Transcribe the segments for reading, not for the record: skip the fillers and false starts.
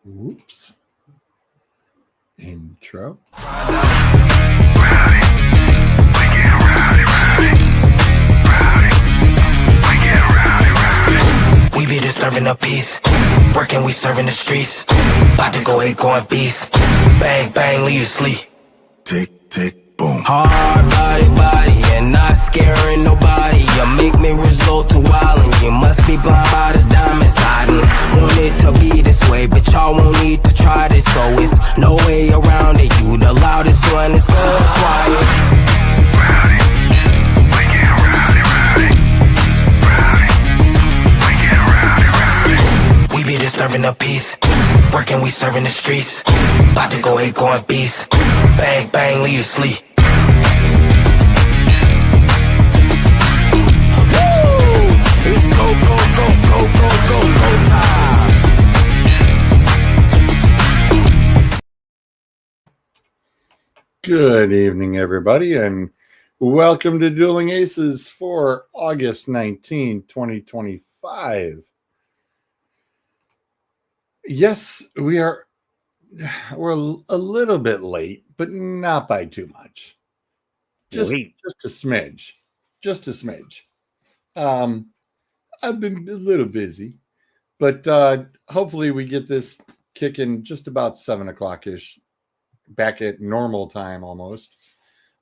Whoops. Intro. We be disturbing the peace. Working, we serving the streets. About to go eight, going beast. Bang, bang, leave you sleep. Tick, tick, boom. Hard body, and not scaring nobody. You make me resort to wildin'. You must be blind by the diamonds. I didn't want it to be this way, but y'all won't need to try this. So it's no way around it. You the loudest one, it's go quiet. We be disturbing the peace. Working, we serving the streets. About to go eight, going beast. Bang, bang, leave you sleep. It's go, go, go, go, go, go, go time. Good evening, everybody, and welcome to Dueling Aces for August 19, 2025. Yes, we're a little bit late, but not by too much. Just a smidge. Just a smidge. I've been a little busy, but hopefully we get this kicking just about 7 o'clock-ish, back at normal time almost.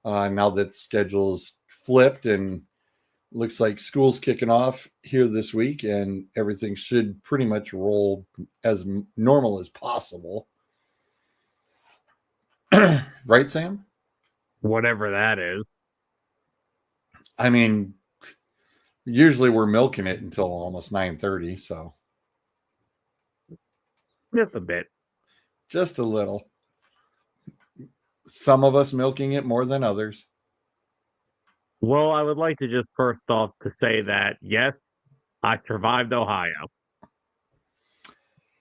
Now that schedule's flipped and looks like school's kicking off here this week, and everything should pretty much roll as normal as possible. Right, Sam? Whatever that is. I mean, usually we're milking it until almost 9:30, so Just a bit. just a little. Some of us milking it more than others. Well, I would like to just first off to say that, yes, I survived Ohio.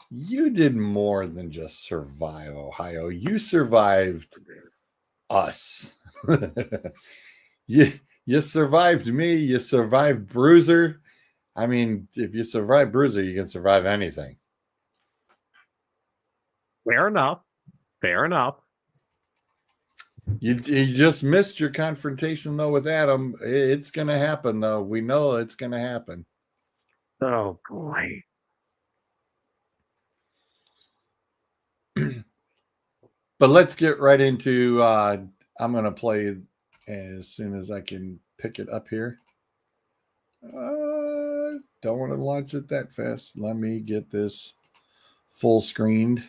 You did more than just survive Ohio. You survived us. You survived me. You survived Bruiser. I mean, if you survive Bruiser, you can survive anything. Fair enough. Fair enough. You just missed your confrontation, though, with Adam. It's going to happen, though. We know it's going to happen. Oh, boy. But let's get right into I'm going to play as soon as I can pick it up here. Don't want to launch it that fast. Let me get this full screened.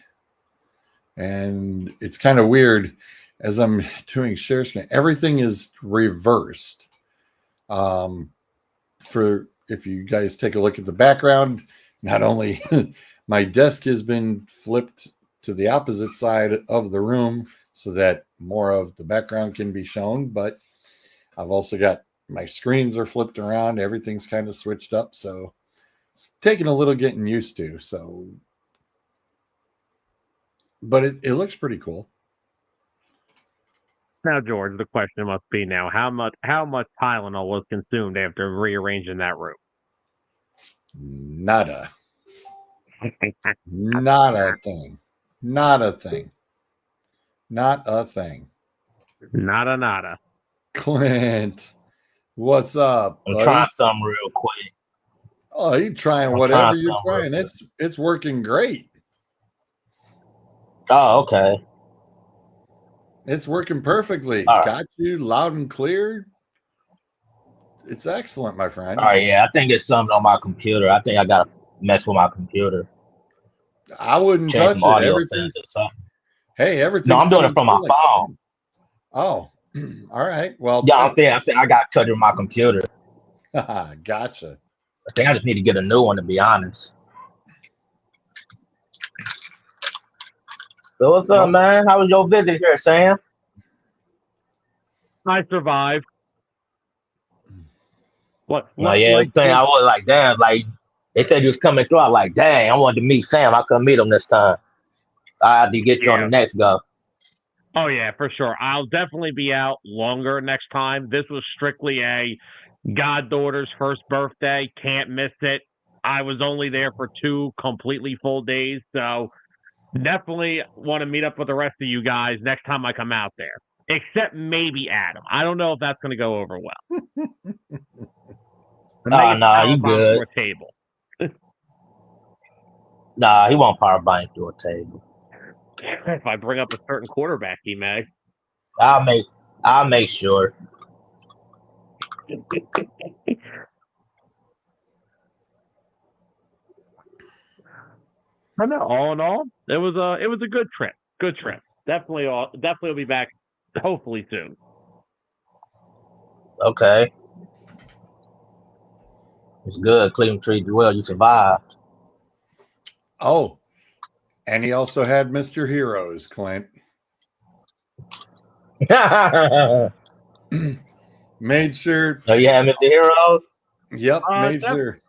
And it's kind of weird as I'm doing share screen. Everything is reversed. For if you guys take a look at the background, not only my desk has been flipped to the opposite side of the room so that more of the background can be shown, but I've also got my screens are flipped around. Everything's kind of switched up, so it's taking a little getting used to. So, but it looks pretty cool. Now, George, the question must be now, how much Tylenol was consumed after rearranging that room? Nada. Not a thing. Not a thing. Not a thing. Nada. Clint, what's up? I'm trying something real quick. Oh, you're trying whatever you're trying. It's working great. Oh, okay. It's working perfectly. All right. Got you loud and clear. It's excellent, my friend. All right, yeah. I think it's something on my computer. I think I gotta mess with my computer. I wouldn't Change touch some it. audio Everything. settings or something. Hey, everything. No, I'm doing it from my phone. Oh, all right. Well, Yeah, I'm saying I got to touch with my computer. Gotcha. I think I just need to get a new one, to be honest. So what's up, man? How was your visit here, Sam? I survived. What? No, yeah, like, I was like, damn, like they said you was coming through. I was like, dang, I wanted to meet Sam. I couldn't meet him this time. I had to get you on the next go. Oh, yeah, for sure. I'll definitely be out longer next time. This was strictly a goddaughter's first birthday. Can't miss it. I was only there for 2 completely full days. So definitely want to meet up with the rest of you guys next time I come out there. Except maybe Adam. I don't know if that's going to go over well. Oh, nah, you good. To a table. Nah, he won't power bank through a table. If I bring up a certain quarterback, he may. I'll make sure. I know. All in all, it was a good trip. Good trip. Definitely will be back. Hopefully soon. Okay. It's good. Cleveland treated you well. You survived. Oh, and he also had Mr. Heroes, Clint. Made sure. Oh, you have Mr. Heroes? Yep, made sure.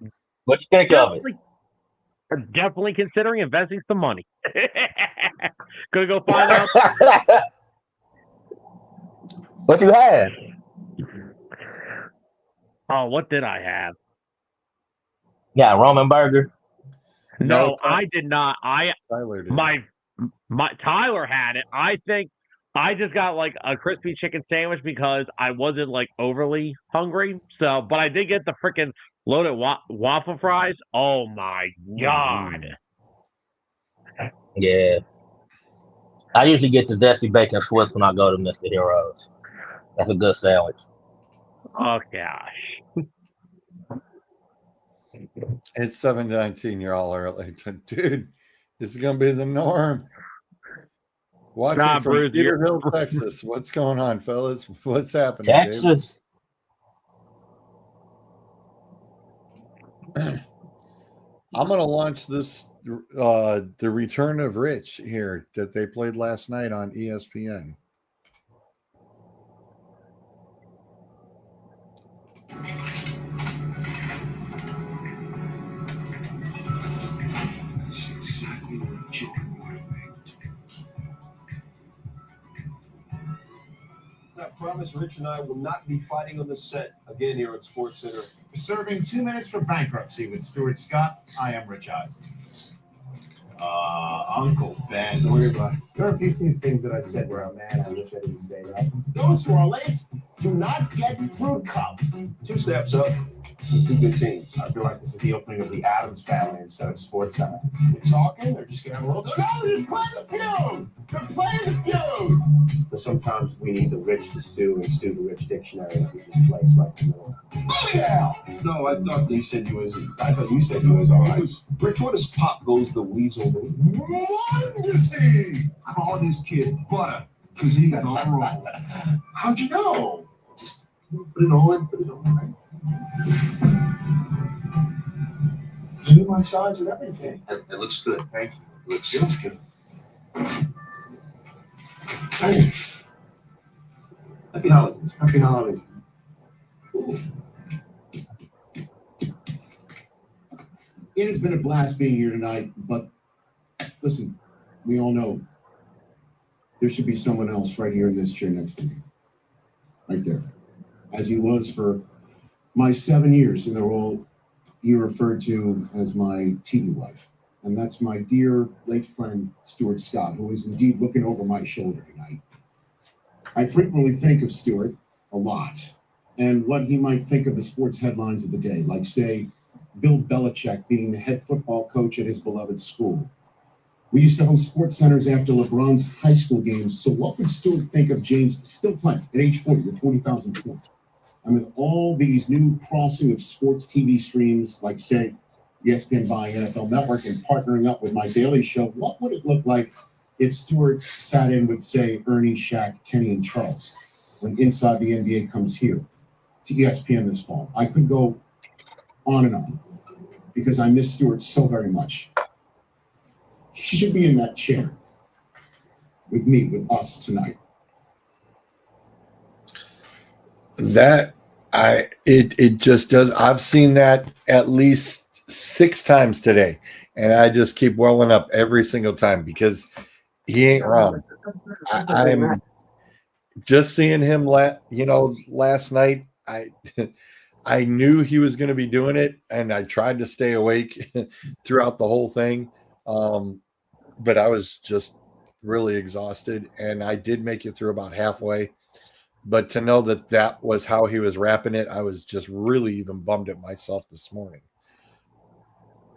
What you think of it? Definitely considering investing some money. Gonna go find out. What you had? Oh, what did I have? Yeah, Roman burger. No, I did not. Tyler did. My Tyler had it. I think I just got like a crispy chicken sandwich because I wasn't like overly hungry. So, but I did get the freaking loaded waffle fries. Oh my god! Yeah. I usually get the zesty bacon Swiss when I go to Mr. Heroes. That's a good sandwich. Oh gosh. It's 7:19. You're all early, dude. This is gonna be the norm. Watching from Bruce, Cedarville, Texas. What's going on, fellas? What's happening, Texas? Dave? I'm gonna launch this the return of Rich here that they played last night on ESPN. I promise Rich and I will not be fighting on the set again here at Sports Center. Serving 2 minutes for bankruptcy with Stuart Scott. I am Rich Eisen. Uncle Ben. Don't worry about it. There are a few things that I've said where I'm mad. I wish I didn't say that. Those who are late do not get fruit cup. 2 steps up. 2 good teams. I feel like this is the opening of the Addams Family instead of Sports Center. We're talking. They're just gonna have a little. No, they're playing the feud. They're playing the feud. So sometimes we need the rich to stew and stew the rich dictionary that we just place right in the middle. Oh yeah. No, I thought you said you was. I thought you said you was all right. Rich, what does Pop Goes the Weasel mean? Wonderful. Call this kid Butter because he got all wrong. How'd you know? Just put it on. Put it on. Right? I knew my size and everything. It looks good. Thank you. It looks good. Thanks. Happy holidays. Happy holidays. Cool. It has been a blast being here tonight, but listen, we all know there should be someone else right here in this chair next to me. Right there. As he was for my 7 years in the role he referred to as my TV wife. And that's my dear late friend, Stuart Scott, who is indeed looking over my shoulder tonight. I frequently think of Stuart a lot and what he might think of the sports headlines of the day, like, say, Bill Belichick being the head football coach at his beloved school. We used to host sports centers after LeBron's high school games. So what would Stuart think of James still playing at age 40 with 40,000 points? And with all these new crossing of sports TV streams, like, say, ESPN buying NFL Network and partnering up with my daily show, what would it look like if Stuart sat in with, say, Ernie, Shaq, Kenny, and Charles when Inside the NBA comes here to ESPN this fall? I could go on and on because I miss Stuart so very much. He should be in that chair with me, with us tonight. It just does. I've seen that at least 6 times today, and I just keep welling up every single time because he ain't wrong. I'm just seeing him last night. I knew he was going to be doing it, and I tried to stay awake throughout the whole thing. but I was just really exhausted, and I did make it through about halfway. But to know that that was how he was wrapping it, I was just really even bummed at myself this morning.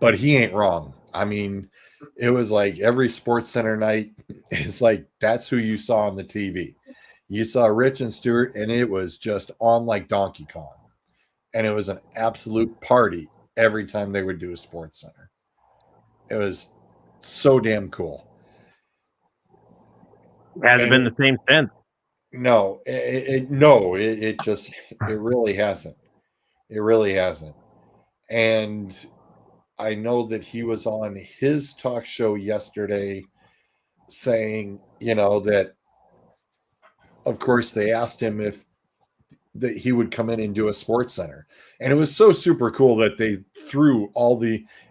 But he ain't wrong. I mean, it was like every Sports Center night is like that's who you saw on the TV. You saw Rich and Stewart, and it was just on like Donkey Kong. And it was an absolute party every time they would do a Sports Center. It was so damn cool. Hasn't been the same since. No, it just it really hasn't. It really hasn't. And I know that he was on his talk show yesterday saying, that of course they asked him if that he would come in and do a Sports Center. And it was so super cool that they threw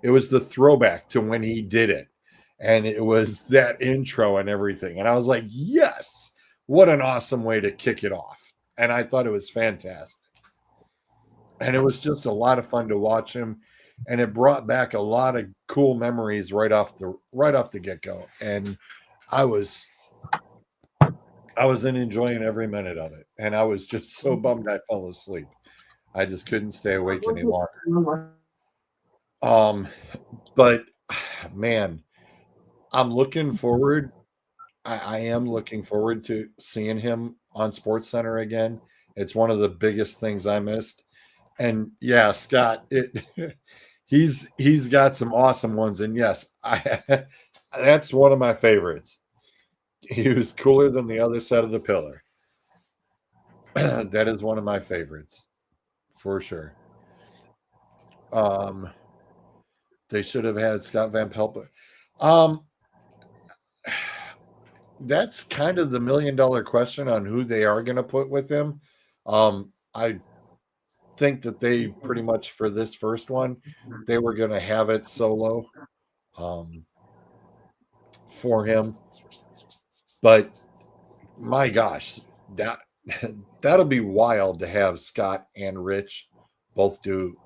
it was the throwback to when he did it. And it was that intro and everything. And I was like, yes, what an awesome way to kick it off. And I thought it was fantastic. And it was just a lot of fun to watch him. And it brought back a lot of cool memories right off the get-go. And I was enjoying every minute of it. And I was just so bummed I fell asleep. I just couldn't stay awake any longer. But man, I'm looking forward. I am looking forward to seeing him on Sports Center again. It's one of the biggest things I missed. And yeah, Scott, he's got some awesome ones. And yes, that's one of my favorites. He was cooler than the other side of the pillar. That is one of my favorites, for sure. They should have had Scott Van Pelt. That's kind of the $1 million question on who they are going to put with him. I think that they pretty much for this first one, they were going to have it solo for him. But my gosh, that'll be wild to have Scott and Rich both do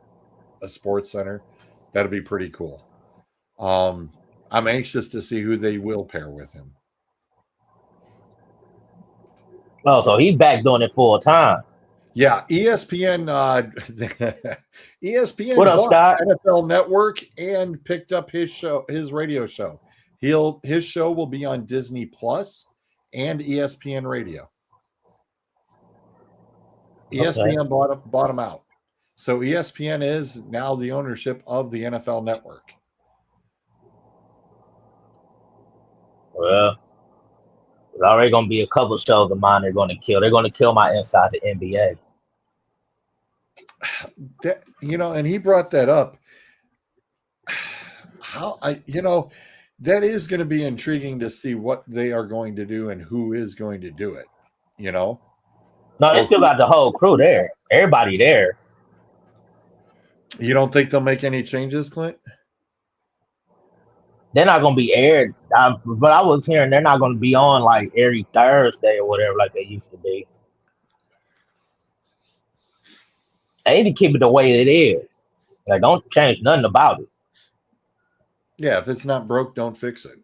a Sports Center. That'll be pretty cool. I'm anxious to see who they will pair with him. Oh, so he's back doing it full time. Yeah, ESPN. ESPN What up, bought Scott? NFL Network and picked up his radio show. His show will be on Disney Plus and ESPN Radio. ESPN bought him out, so ESPN is now the ownership of the NFL Network. Well, there's already going to be a couple shows of mine they're going to kill. They're going to kill my Inside the NBA. And he brought that up. That is going to be intriguing to see what they are going to do and who is going to do it. No, they still got the whole crew there. Everybody there. You don't think they'll make any changes, Clint? They're not going to be aired. But I was hearing they're not going to be on like every Thursday or whatever like they used to be. They need to keep it the way it is. Like, don't change nothing about it. Yeah, if it's not broke, don't fix it.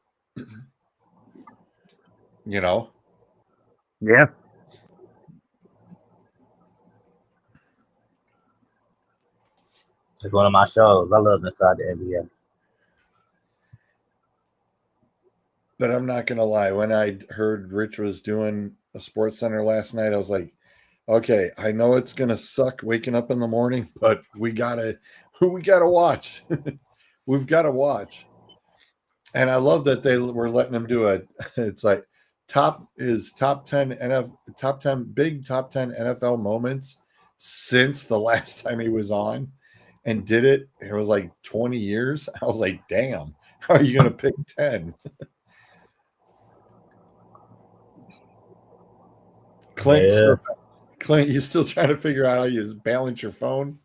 Yeah. It's one of my shows. I love Inside the NBA. But I'm not going to lie. When I heard Rich was doing a Sports Center last night, I was like, okay, I know it's going to suck waking up in the morning, but we got to watch. We've got to watch. And I love that they were letting him do it. It's like top 10 big top 10 NFL moments since the last time he was on and did it. It was like 20 years. I was like, damn, how are you going to pick 10? Clint, you still trying to figure out how you balance your phone?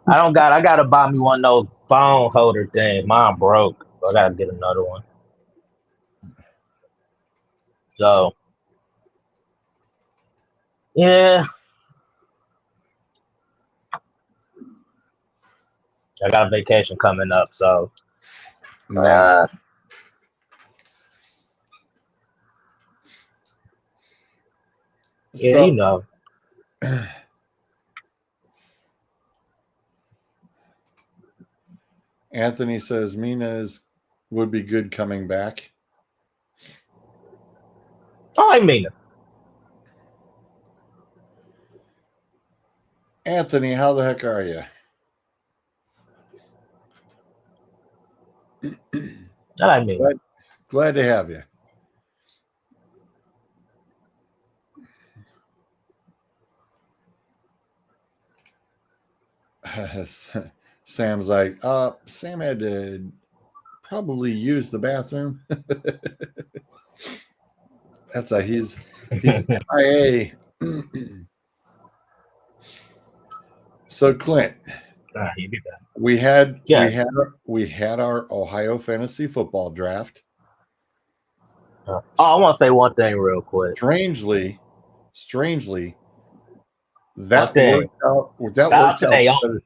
I got to buy me one of those phone holder things. Mine broke. So I got to get another one. So, yeah. I got a vacation coming up, so Nice. Yeah, So- you know. Anthony says would be good coming back. Oh, I mean it. Anthony, how the heck are you? I mean it. Glad to have you. Sam's like, Sam had to probably use the bathroom. That's he's MIA. So Clint, He'll be back. we had Yes. we had our Ohio fantasy football draft. I want to say one thing real quick. Strangely, One that thing. worked out. That Shout out worked to out. Naomi.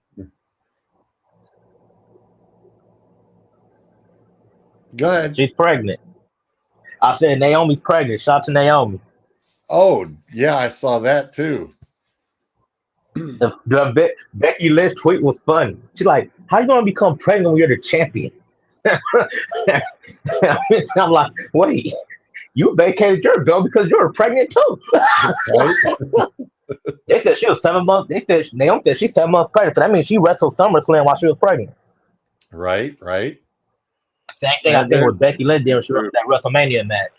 Go ahead. She's pregnant. I said Naomi's pregnant. Shout out to Naomi. Oh yeah, I saw that too. Becky Lynch tweet was funny. She's like, "How you gonna become pregnant when you're the champion?" I'm like, "Wait, you vacated your belt because you were pregnant too." Right? They said she was 7 months. They said Naomi said she's 7 months pregnant. So that means she wrestled SummerSlam while she was pregnant. Right. Same thing I think with Becky Lynch did when she wrestled that WrestleMania match.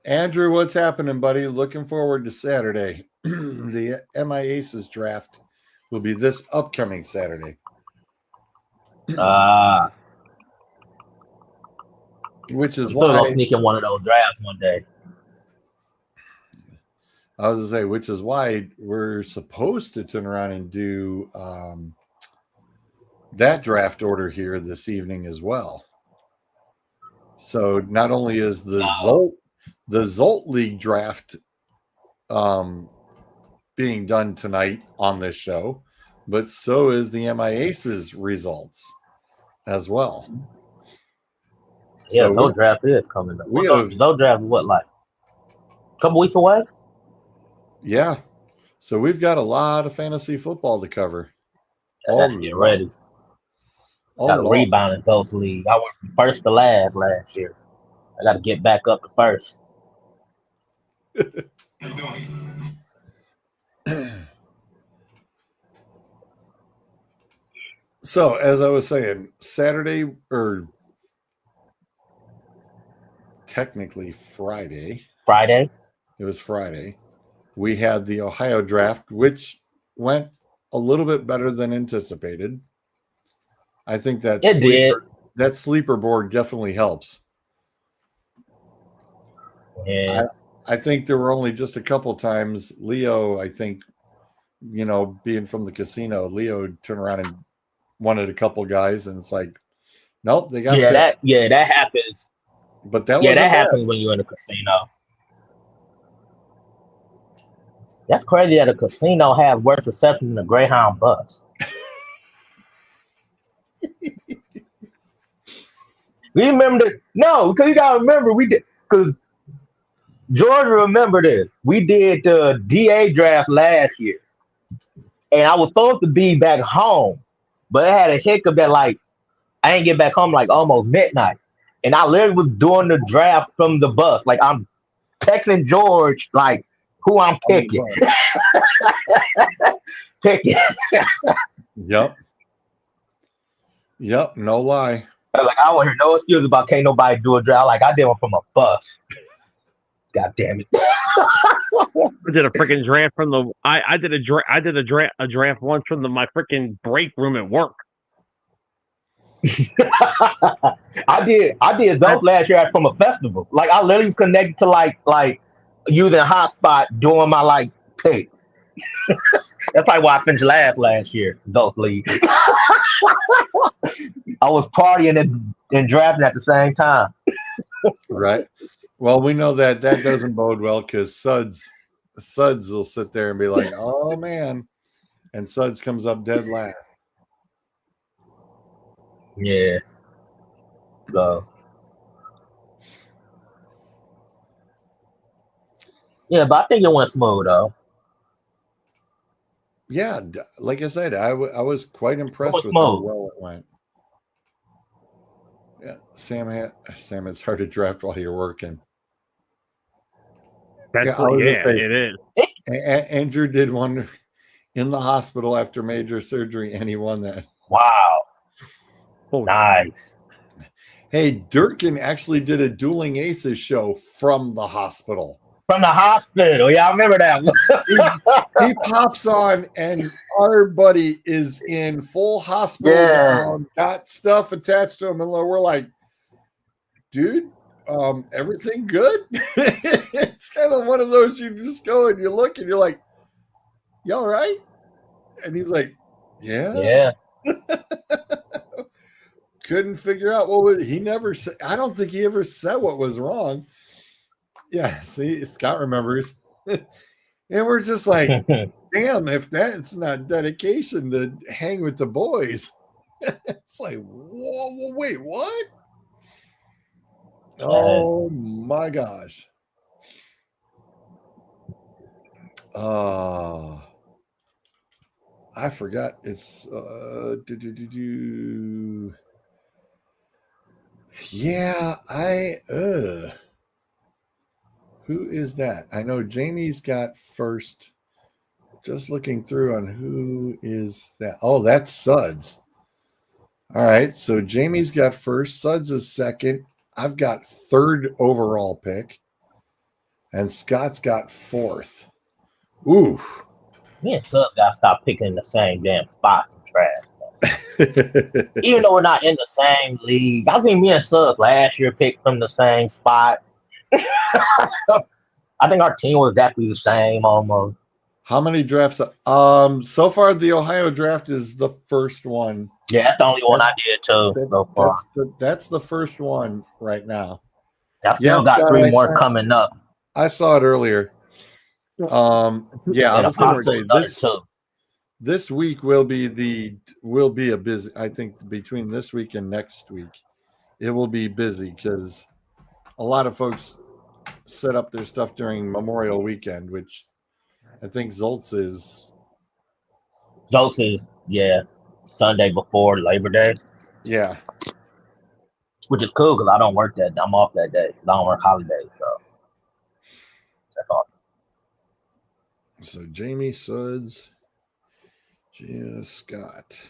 Andrew, what's happening, buddy? Looking forward to Saturday. The MI Aces draft will be this upcoming Saturday. Which is I'm still why gonna sneak in one of those drafts one day. I was gonna say, which is why we're supposed to turn around and do that draft order here this evening as well. So not only is the Zolt League draft being done tonight on this show, but so is the MI Aces results as well. Yeah, So Zolt draft is coming up. Zolt draft what, like a couple weeks away? Yeah. So we've got a lot of fantasy football to cover. I gotta get ready. Got to rebound in Zolt League. I went from first to last year. I got to get back up to first. So, as I was saying, Saturday, or technically Friday. It was Friday. We had the Ohio draft, which went a little bit better than anticipated. I think that sleeper board definitely helps. Yeah. I think there were only just a couple times Leo, I think, being from the casino, Leo turned around and wanted a couple guys, and it's like, nope, they got that happens. But that happens when you're in a casino. That's crazy that a casino has worse reception than a Greyhound bus. We remember that? No, because you gotta remember we did, because Georgia remember this. We did the DA draft last year, and I was supposed to be back home, but I had a hiccup that I didn't get back home almost midnight, and I literally was doing the draft from the bus. I'm texting George who I'm picking. Yep, no lie. I won't hear no excuse about can't nobody do a draft. I did one from a bus. God damn it! I did a freaking draft from the. I did a draft once from my freaking break room at work. I did those last year from a festival. I literally connected to using hotspot doing my pick. That's probably why I finished last year. Those league. I was partying and drafting at the same time. Right. Well, we know that doesn't bode well because Suds will sit there and be like, "Oh man," and Suds comes up dead last. Yeah. So yeah, but I think it went smooth though. Yeah, like I said, I was quite impressed went with how smooth. well it went. Yeah, Sam, it's hard to draft while you're working. That's Yeah, I was just saying, it is. Andrew did one in the hospital after major surgery, and he won that. Wow. Oh, Nice. Hey, Durkin actually did a Dueling Aces show from the hospital. From the hospital. Yeah, I remember that one. He pops on, and our buddy is in full hospital gown, got stuff attached to him, and we're like, dude, everything good? It's kind of one of those you just go and you look and you're like, you all right? And he's like, yeah. Couldn't figure out what was he never said. I don't think he ever said what was wrong. Yeah, see, Scott remembers. And we're just like, damn, if that's not dedication to hang with the boys. It's like, whoa, wait, what? Oh my gosh. I forgot. It's yeah, who is that? I know Jamie's got first. Just looking through on who is that. Oh, that's Suds. All right, so Jamie's got first, Suds is second. I've got third overall pick, and Scott's got fourth. Ooh. Me and Suds gotta stop picking in the same damn spot for trash. Even though we're not in the same league. I think me and Suds last year picked from the same spot. I think our team was exactly the same almost. How many drafts? So far the Ohio draft is the first one. Yeah, that's the only one I did too so far. That's the first one right now. I still got three more coming up. I saw it earlier. Yeah, I was going to say this week will be a busy. I think between this week and next week, it will be busy because a lot of folks set up their stuff during Memorial Weekend, which I think Zoltz is Sunday before Labor Day. Yeah, which is cool because I don't work that. I'm off that day. I don't work holidays, so that's awesome. So Jamie, Suds, Gia, Scott.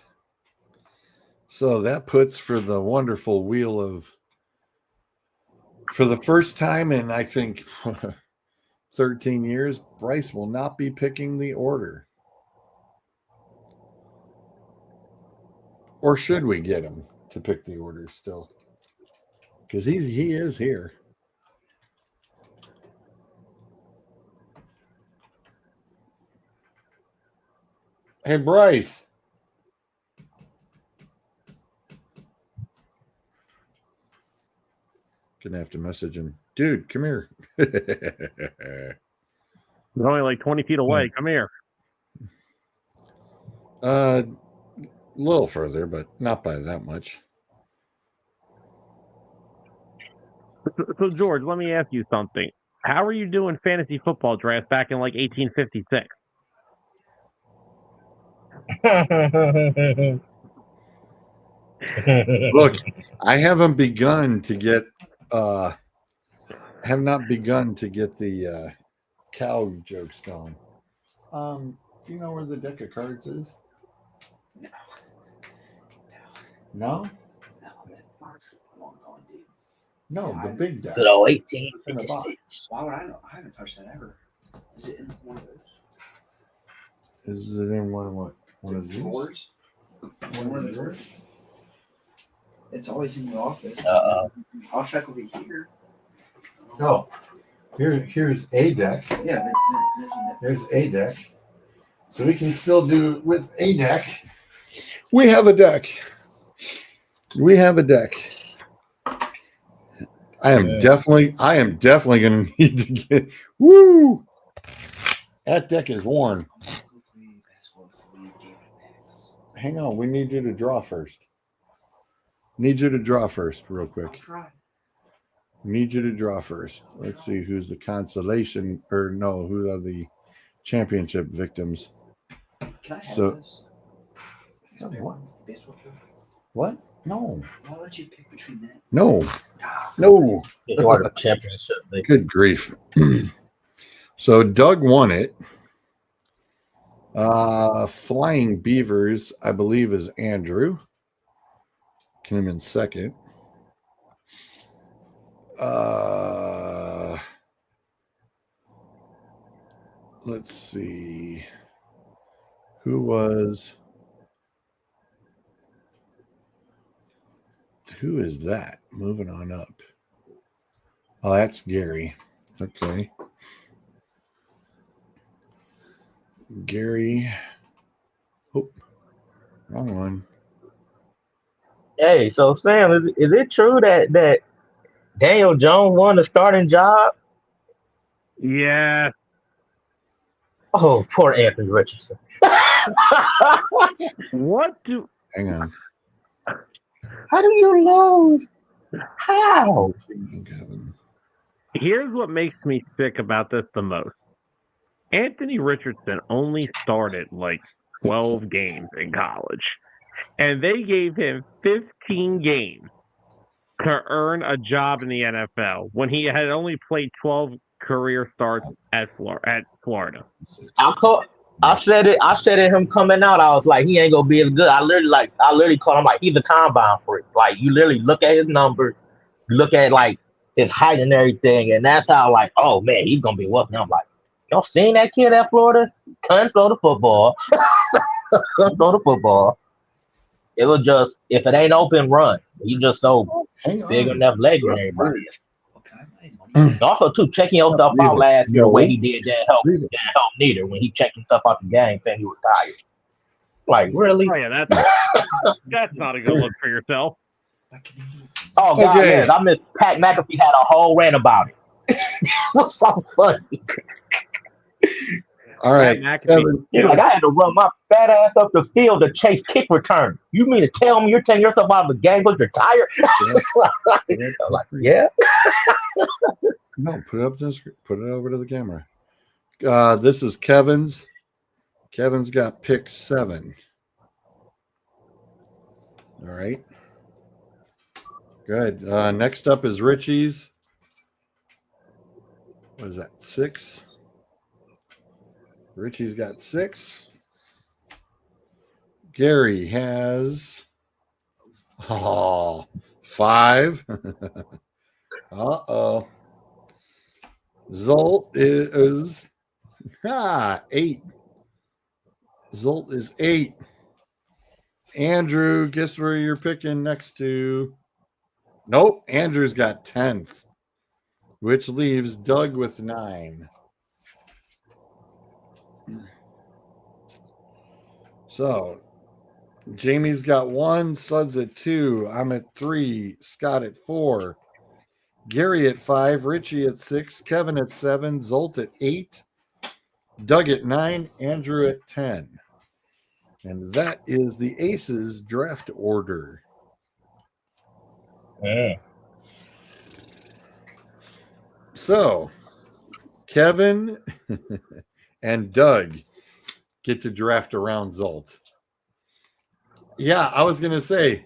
So that puts for the wonderful wheel of, for the first time in I think 13 years, Bryce will not be picking the order. Or should we get him to pick the order still? Because he is here. Hey, Bryce. Gonna have to message him. Dude, come here. It's only like 20 feet away. Come here. A little further, but not by that much. So, George, let me ask you something. How are you doing fantasy football drafts back in like 1856? Look, I haven't begun to get have not begun to get the cow jokes going. Do you know where the deck of cards is? No. No? No, that box is long gone, dude. No, the big deck. Good old 1856. Why would I know? I haven't touched that ever. Is it in one of those? Is it in one of what? One of these? Drawers? One of the drawers? It's always in the office. I'll check over here. Oh, here's a deck. Yeah, There's a deck. So we can still do with a deck. We have a deck. We have a deck. I am definitely going to need to get. Woo! That deck is worn. Hang on, we need you to draw first. Need you to draw first, real quick. I'll try. Need you to draw first. Let's see who's the consolation, or no, who are the championship victims. Can I have So- this? One baseball field. What? No. I'll let you pick between that. No. No. It's part of the championship. Good grief. So Doug won it. Flying Beavers, I believe, is Andrew. Came in second. Let's see. Who is that? Moving on up. Oh, that's Gary. Okay. Gary. Oh, wrong one. Hey, so Sam, is it true that Daniel Jones won the starting job? Yeah. Oh, poor Anthony Richardson. What do Hang on. How do you lose? How? Kevin. Here's what makes me sick about this the most. Anthony Richardson only started like 12 games in college, and they gave him 15 games to earn a job in the NFL when he had only played 12 career starts at Florida. I said it him coming out. I was like, he ain't gonna be as good. I literally called him like he's a combine freak. Like you literally look at his numbers, you look at like his height and everything, and that's how like, oh man, he's gonna be what's. I'm like, y'all seen that kid at Florida? Couldn't throw the football. Couldn't throw the football. It was just if it ain't open, run. He just so big enough legs than everybody. Well, can I buy money? Also, too, checking yourself out last year, the way he did that help neither when he checked himself out the game saying he was tired. Like, really? Oh, yeah, that's not a good look for yourself. Oh, God, Okay. yes. I miss Pat McAfee had a whole rant about it. What's so funny? All right. Kevin, He's like, I had to run my fat ass up the field to chase kick return. You mean to tell me you're taking yourself out of the game because you're tired? I'm like, yeah. no, put it up to the screen. Put it over to the camera. This is Kevin's. Kevin's got pick 7. All right. Good. Next up is Richie's. What is that? 6. Richie's got 6. Gary has 5. Uh-oh. Zolt is 8. Zolt is 8. Andrew, guess where you're picking next to? Nope. Andrew's got 10th, which leaves Doug with 9. So Jamie's got 1, Sud's at 2, I'm at 3, Scott at 4, Gary at 5, Richie at 6, Kevin at 7, Zolt at 8, Doug at 9, Andrew at 10. And that is the Aces draft order. Mm. So Kevin and Doug get to draft around Zolt. Yeah, I was going to say,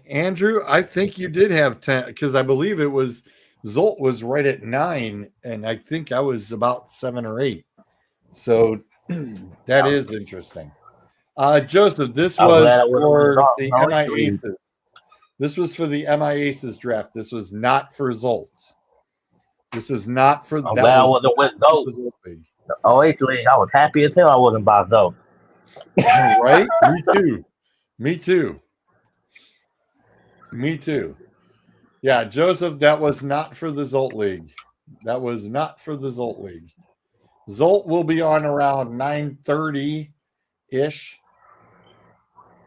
Andrew, I think you did have 10 because I believe it was Zolt was right at 9, and I think I was about 7 or 8. So that is interesting. Joseph, this was for the MI Aces. This was for the MI Aces draft. This was not for Zolt's. This is not for I'm glad I wasn't with Zolt. The OH league, I was happy as hell I wasn't by Zolt. Right? Me too. Me too. Me too. Yeah, Joseph, that was not for the Zolt League. That was not for the Zolt League. Zolt will be on around 9:30-ish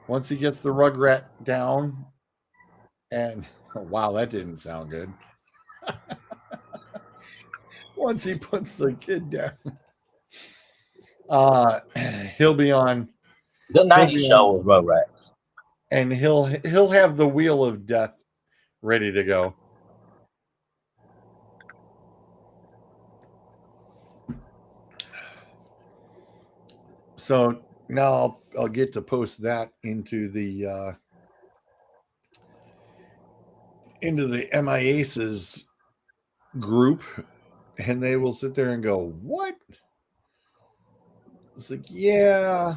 once he gets the Rugrat down. And, wow, that didn't sound good. Once he puts the kid down. He'll be on. The 90s show was Rugrats. and he'll have the wheel of death ready to go. So now I'll get to post that into the MI Aces group, and they will sit there and go, "What?" It's like, yeah,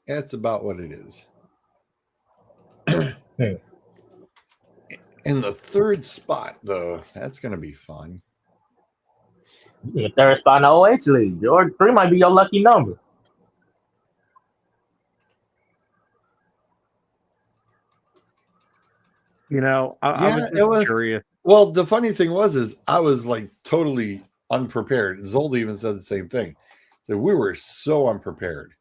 that's about what it is. In the third spot, though, that's going to be fun. The third spot in the OH league. George 3 might be your lucky number. You know, I was just curious. Well, the funny thing is I was like totally unprepared. Zolda even said the same thing. So we were so unprepared.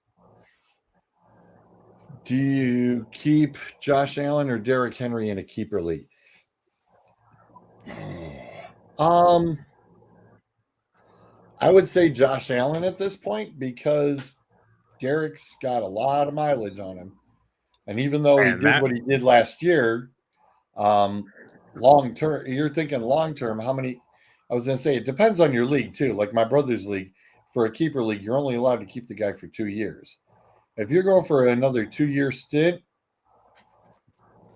Do you keep Josh Allen or Derrick Henry in a keeper league? I would say Josh Allen at this point because Derrick's got a lot of mileage on him. And even though he did what he did last year, long term, you're thinking long term, how many? I was going to say it depends on your league too. Like my brother's league, for a keeper league, you're only allowed to keep the guy for 2 years. If you're going for another 2-year stint,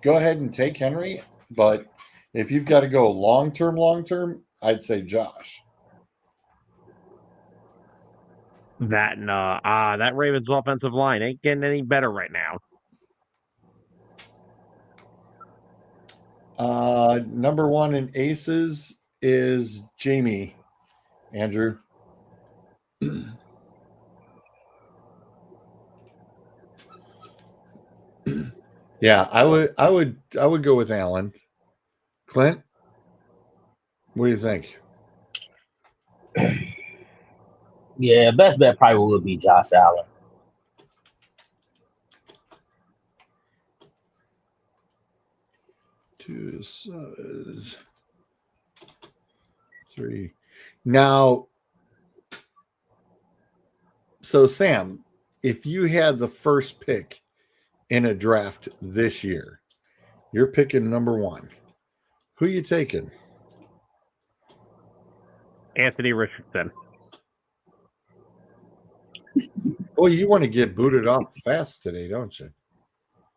go ahead and take Henry. But if you've got to go long term, I'd say Josh. That Ravens offensive line ain't getting any better right now. Number 1 in aces is Jamie. Andrew. Yeah, I would go with Allen. Clint, what do you think? Yeah, best bet probably would be Josh Allen. Two, 3. Now, so Sam, if you had the first pick in a draft this year, you're picking number 1. Who you taking? Anthony Richardson. Well, you want to get booted off fast today, don't you?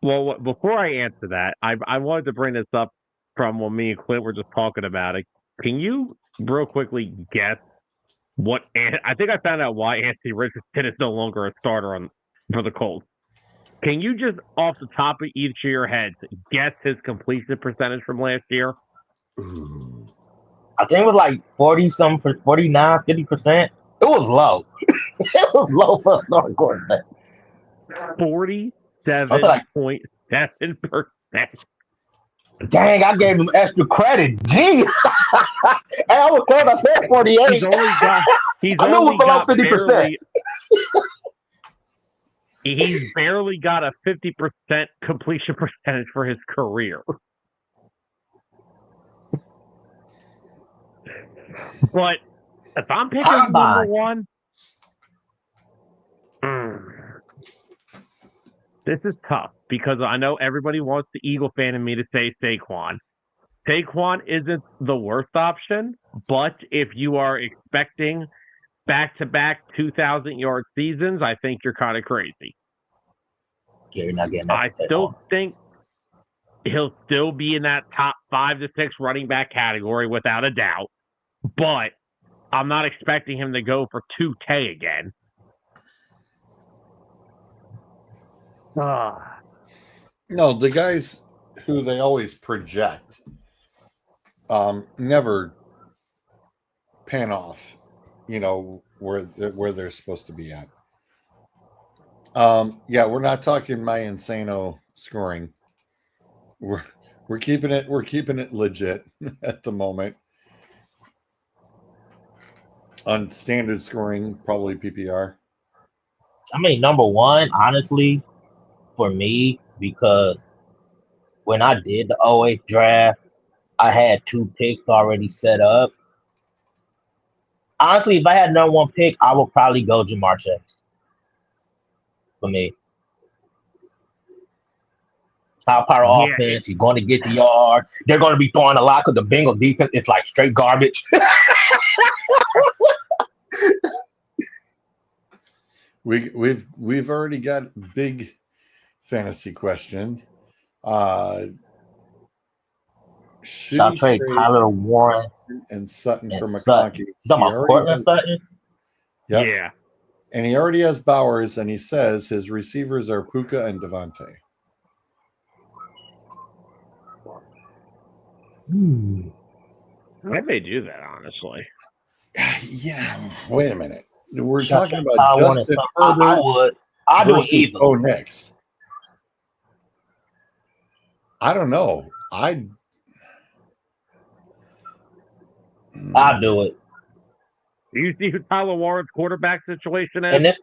Well, before I answer that, I wanted to bring this up from when me and Clint were just talking about it. Can you real quickly guess what? I think I found out why Anthony Richardson is no longer a starter for the Colts. Can you just off the top of each of your heads guess his completion percentage from last year? Ooh. I think it was like 40-something, 49, 50%. It was low. It was low for a starting quarterback. 47.7%. Dang, I gave him extra credit. Jeez. And I was close. I said 48. He's only got below 50%. He's barely got a 50% completion percentage for his career. But if I'm picking number 1, this is tough because I know everybody wants the Eagle fan in me to say Saquon. Saquon isn't the worst option, but if you are expecting back-to-back 2,000-yard seasons, I think you're kind of crazy. Yeah, you're not getting that. I still think he'll still be in that top 5 to 6 running back category without a doubt, but I'm not expecting him to go for 2K again. No, the guys who they always project never pan off, where they're supposed to be at. Yeah, we're not talking my insano scoring. We're keeping it legit at the moment. On standard scoring, probably PPR. I mean, number 1, honestly, for me, because when I did the 08 draft, I had 2 picks already set up. Honestly, if I had number 1 pick, I would probably go Jamar Chase. For me. Top power Yeah. offense. He's going to get the yard. They're going to be throwing a lot because the Bengals defense is like straight garbage. We've already got big fantasy question. Should Shall he trade Tyler Warren and Sutton and for Sutton? McConkey? You talking about Cortland Sutton? Yep. Yeah. And he already has Bowers, and he says his receivers are Puka and Devontae. I may do that, honestly. Yeah. Wait a minute. We're Shall talking trade about Tyler Warren and Justin Sutton. I Herbert would. I do it versus easily. Bo Nix. I don't know. I'll do it. Do you see who Tyler Warren's quarterback situation is? And this,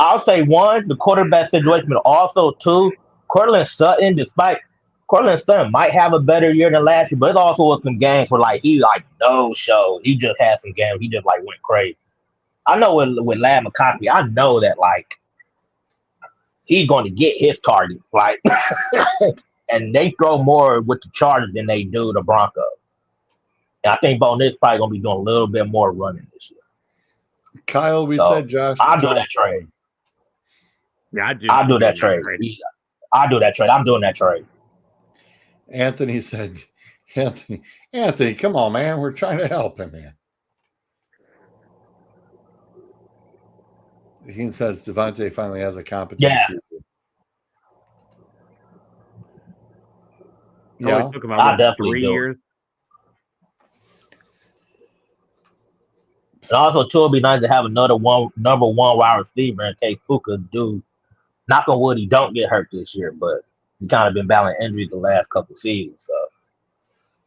I'll say one, the quarterback situation, but also two, Cortland Sutton, despite Cortland Sutton might have a better year than last year, but it's also with some games where like he like no show. He just had some games. He just like went crazy. I know with Lad McConkey, I know that like he's going to get his target, like, and they throw more with the Chargers than they do the Broncos. And I think Bo Nix probably going to be doing a little bit more running this year. Kyle, we said Josh. I'll do that trade. Yeah, I do. I'll do that trade. I'll do that trade. I'm doing that trade. Anthony said, Anthony, come on, man. We're trying to help him, man. He says Devontae finally has a competent future. Yeah, took him out definitely 3 years. And also, too, it'd be nice to have another number one wide receiver in case Puka do. Knock on wood, he don't get hurt this year, but he kind of been battling injuries the last couple of seasons. So,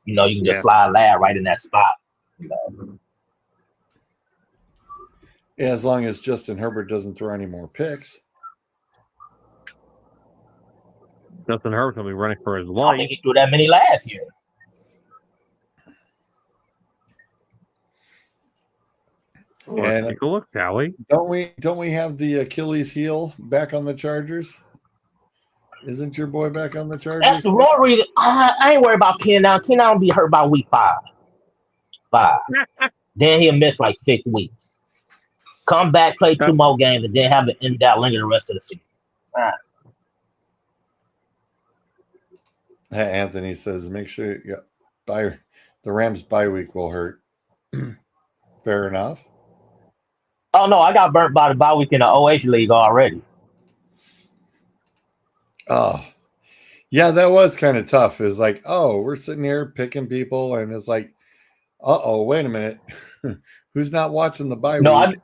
you know, you can just slide Lad right in that spot. You know? Yeah, as long as Justin Herbert doesn't throw any more picks. Justin Herbert's going to be running for his I life. think he threw that many last year. And take a look, shall we? Don't we have the Achilles heel back on the Chargers? Isn't your boy back on the Chargers? That's the wrong reason. I ain't worried about Ken now. Ken now will be hurt by week 5. Then he'll miss like 6 weeks. Come back, play 2 more games, and then have an in-doubt linger the rest of the season. Hey, Anthony says, make sure the Rams bye week will hurt. Fair enough. Oh, no, I got burnt by the bye week in the OH league already. Oh, yeah, that was kind of tough. It's like, oh, we're sitting here picking people, and it's like, wait a minute. Who's not watching the bye week?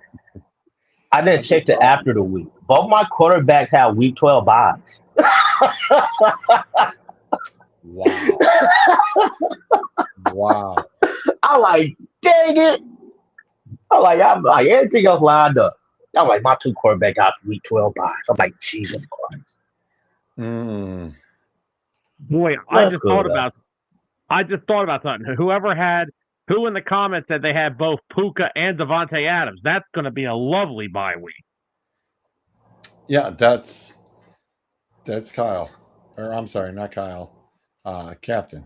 I didn't check the after the week. Both my quarterbacks have week 12 byes. Wow. Wow. I'm like, dang it. I'm like, everything else lined up. I'm like, my 2 quarterback got week 12 byes. I'm like, Jesus Christ. Boy, I just thought about something. Who in the comments said they had both Puka and Devontae Adams? That's going to be a lovely bye week. Yeah, that's Kyle. Or I'm sorry, not Kyle. Captain.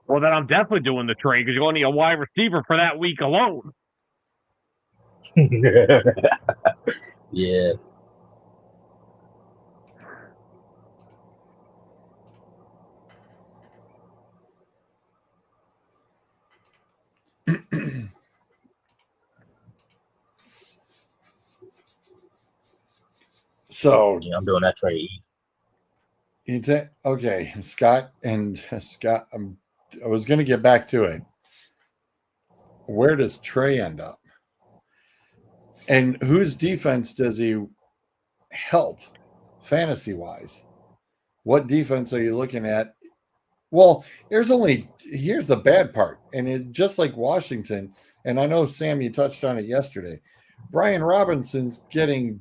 Well, then I'm definitely doing the trade because you're going to need a wide receiver for that week alone. Yeah. So yeah, I'm doing that trade. Okay, Scott. I was going to get back to it. Where does Trey end up? And whose defense does he help fantasy-wise? What defense are you looking at? Well, here's the bad part. And just like Washington, and I know, Sam, you touched on it yesterday, Brian Robinson's getting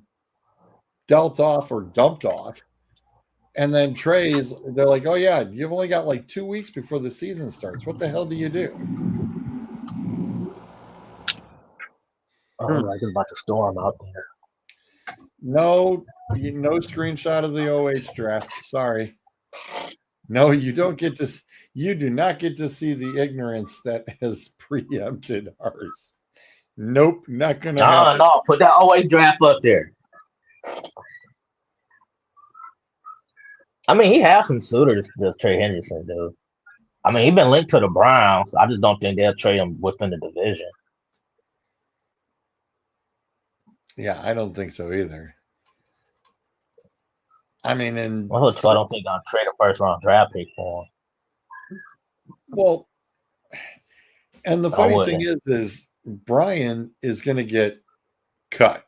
dealt off or dumped off. And then they're like, oh, yeah, you've only got like 2 weeks before the season starts. What the hell do you do? Oh, like it's about to storm out there. No screenshot of the OH draft. Sorry. No, you don't get to. You do not get to see the ignorance that has preempted ours. Nope, not gonna happen. No, put that OA draft up there. I mean, he has some suitors to Trey Henderson, dude. I mean, he's been linked to the Browns. I just don't think they'll trade him within the division. Yeah, I don't think so either. I mean, and I don't think I'll trade a first round draft pick for him. Well, and the funny thing is Brian is going to get cut.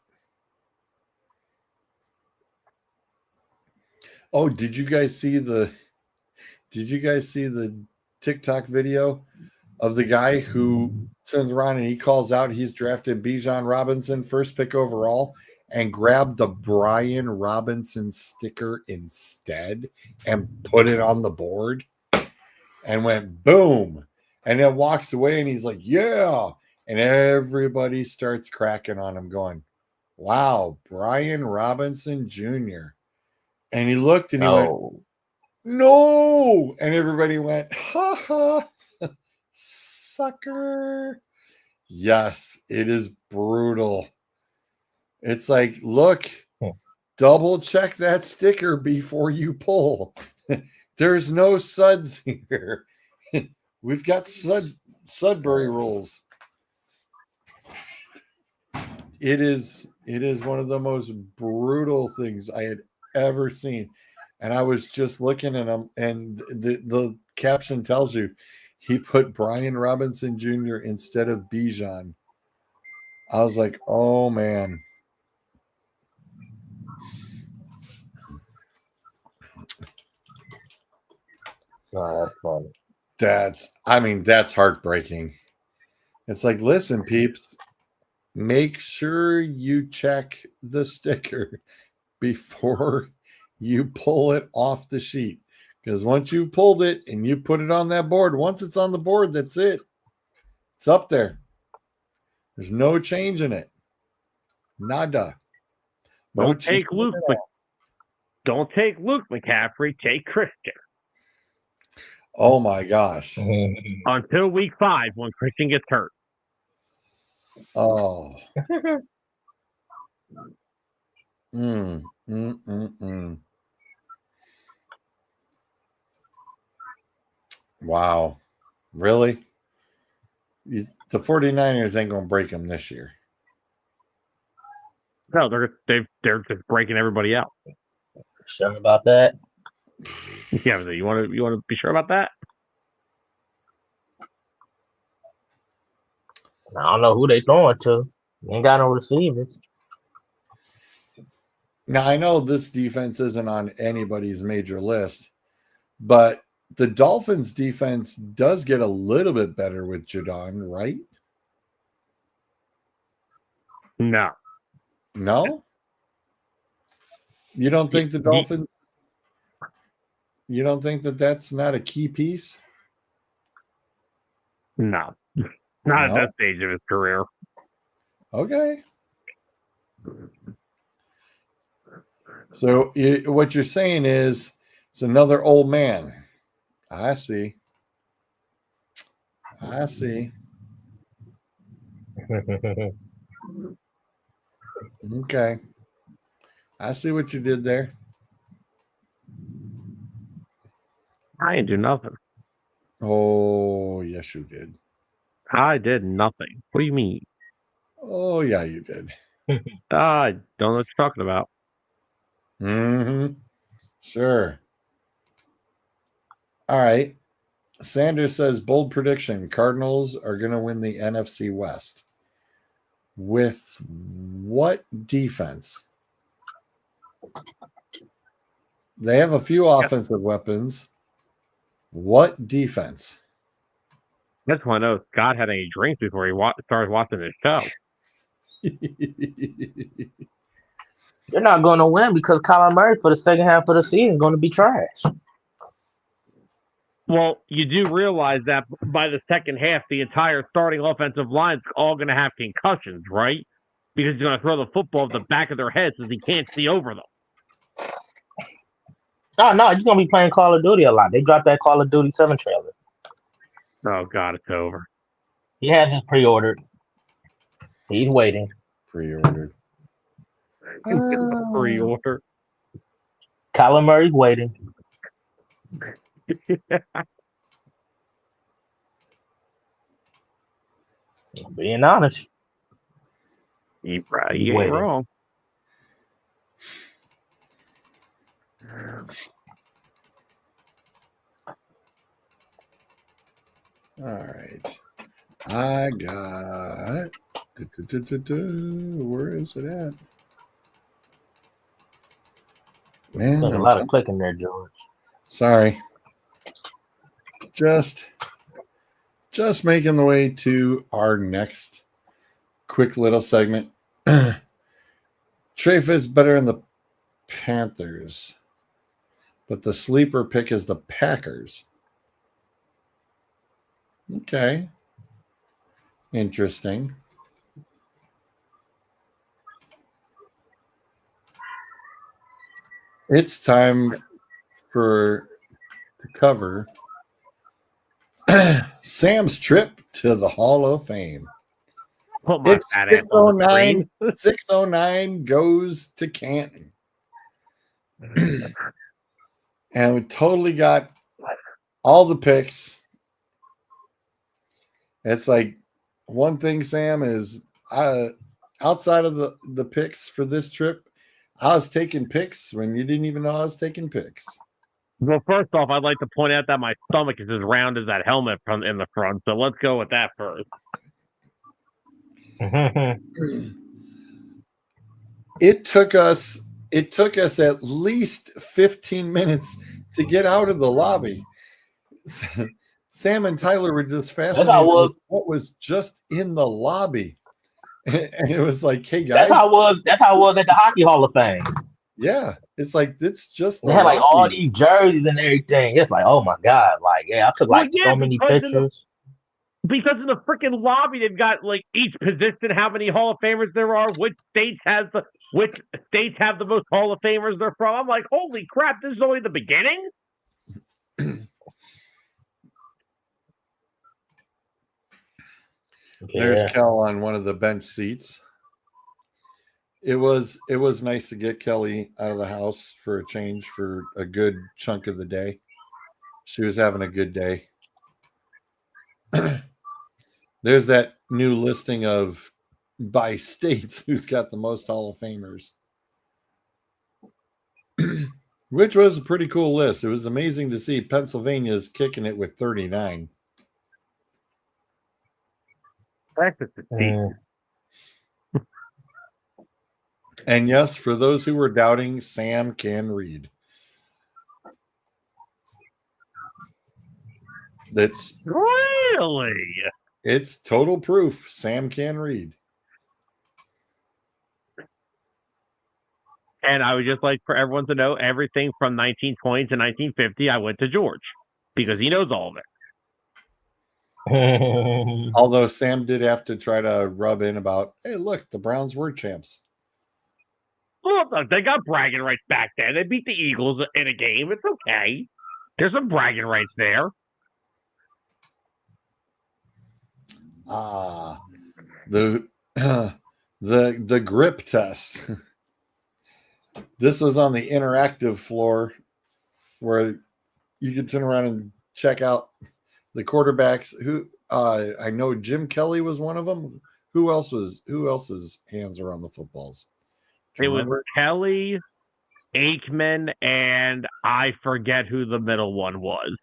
Oh, did you guys see the TikTok video of the guy who turns around and he calls out he's drafted Bijan Robinson first pick overall and grabbed the Brian Robinson sticker instead and put it on the board and went boom, and then walks away and he's like, yeah, and everybody starts cracking on him going, wow, Brian Robinson Jr. And he looked and he went, no, and everybody went, ha ha, sucker. Yes, it is brutal. It's like, look, double check that sticker before you pull. There's no suds here. We've got Sudbury rules. It is one of the most brutal things I had ever seen. And I was just looking at him, and the caption tells you he put Brian Robinson Jr. instead of Bijan. I was like, oh man. No, that's funny. That's heartbreaking. It's like, listen, peeps, make sure you check the sticker before you pull it off the sheet. Because once you've pulled it and you put it on that board, once it's on the board, that's it. It's up there. There's no change in it. Nada. Don't take Luke McCaffrey. Take Christian. Oh my gosh. Until week 5 when Christian gets hurt. Oh. Wow. Really? The 49ers ain't going to break them this year. No, they're just breaking everybody out. Sure about that? Yeah, you want to be sure about that? I don't know who they throwing to. They ain't got no receivers. Now, I know this defense isn't on anybody's major list, but the Dolphins defense does get a little bit better with Jadon, right? No. No? You don't think the Dolphins? You don't think that that's not a key piece? No. Not at that stage of his career. Okay. So what you're saying is it's another old man. I see. Okay. I see what you did there. I didn't do nothing. Oh, yes, you did. I did nothing. What do you mean? Oh, yeah, you did. I don't know what you're talking about. Mm-hmm. Sure. All right. Sanders says, bold prediction, Cardinals are going to win the NFC West. With what defense? They have a few offensive weapons. What defense? I just want to know if Scott had any drinks before he started watching this show. They're not going to win because Kyler Murray for the second half of the season is going to be trash. Well, you do realize that by the second half, the entire starting offensive line is all going to have concussions, right? Because he's going to throw the football at the back of their heads as he can't see over them. No, you're gonna be playing Call of Duty a lot. They dropped that Call of Duty 7 trailer. Oh God, it's over. He has his pre-ordered. He's waiting. Pre-ordered. Pre-order. Kyler Murray's waiting. Being honest. You He's ain't waiting. wrong. All right. I got. Where is it at? Man, There's a lot of clicking there, George. sorry. Just making the way to our next quick little segment. Trey Fitz better in the Panthers, but the sleeper pick is the Packers. Okay. Interesting. It's time to cover Sam's trip to the Hall of Fame. Put my It's fat ass on the screen. 609 goes to Canton. And we totally got all the picks. It's like one thing, Sam, is outside of the picks for this trip, I was taking picks when you didn't even know I was taking picks. Well, first off, I'd like to point out that my stomach is as round as that helmet from in the front. So let's go with that first. It took us at least 15 minutes to get out of the lobby. Sam and Tyler were just fascinated with what was just in the lobby. And it was like, hey guys. That's how it was at the Hockey Hall of Fame. Yeah. It's like it's just they had like all these jerseys and everything. It's like, oh my God. Like, yeah, I took so many pictures. Because in the freaking lobby, they've got like each position, how many Hall of Famers there are, which states have the most Hall of Famers they're from. I'm like, holy crap, this is only the beginning. There's Kel on one of the bench seats. It was nice to get Kelly out of the house for a change for a good chunk of the day. She was having a good day. There's that new listing of by states who's got the most Hall of Famers, which was a pretty cool list. It was amazing to see Pennsylvania's kicking it with 39. And yes, for those who were doubting, Sam can read. That's really. It's total proof. Sam can read. And I would just like for everyone to know everything from 1920 to 1950, I went to George because he knows all of it. Although Sam did have to try to rub in about, hey, look, the Browns were champs. Well, they got bragging rights back then. They beat the Eagles in a game. It's okay. There's some bragging rights there. The grip test. This was on the interactive floor where you could turn around and check out the quarterbacks. Who I know Jim Kelly was one of them. Who else's hands are on the footballs? It was Kelly, Aikman, and I forget who the middle one was.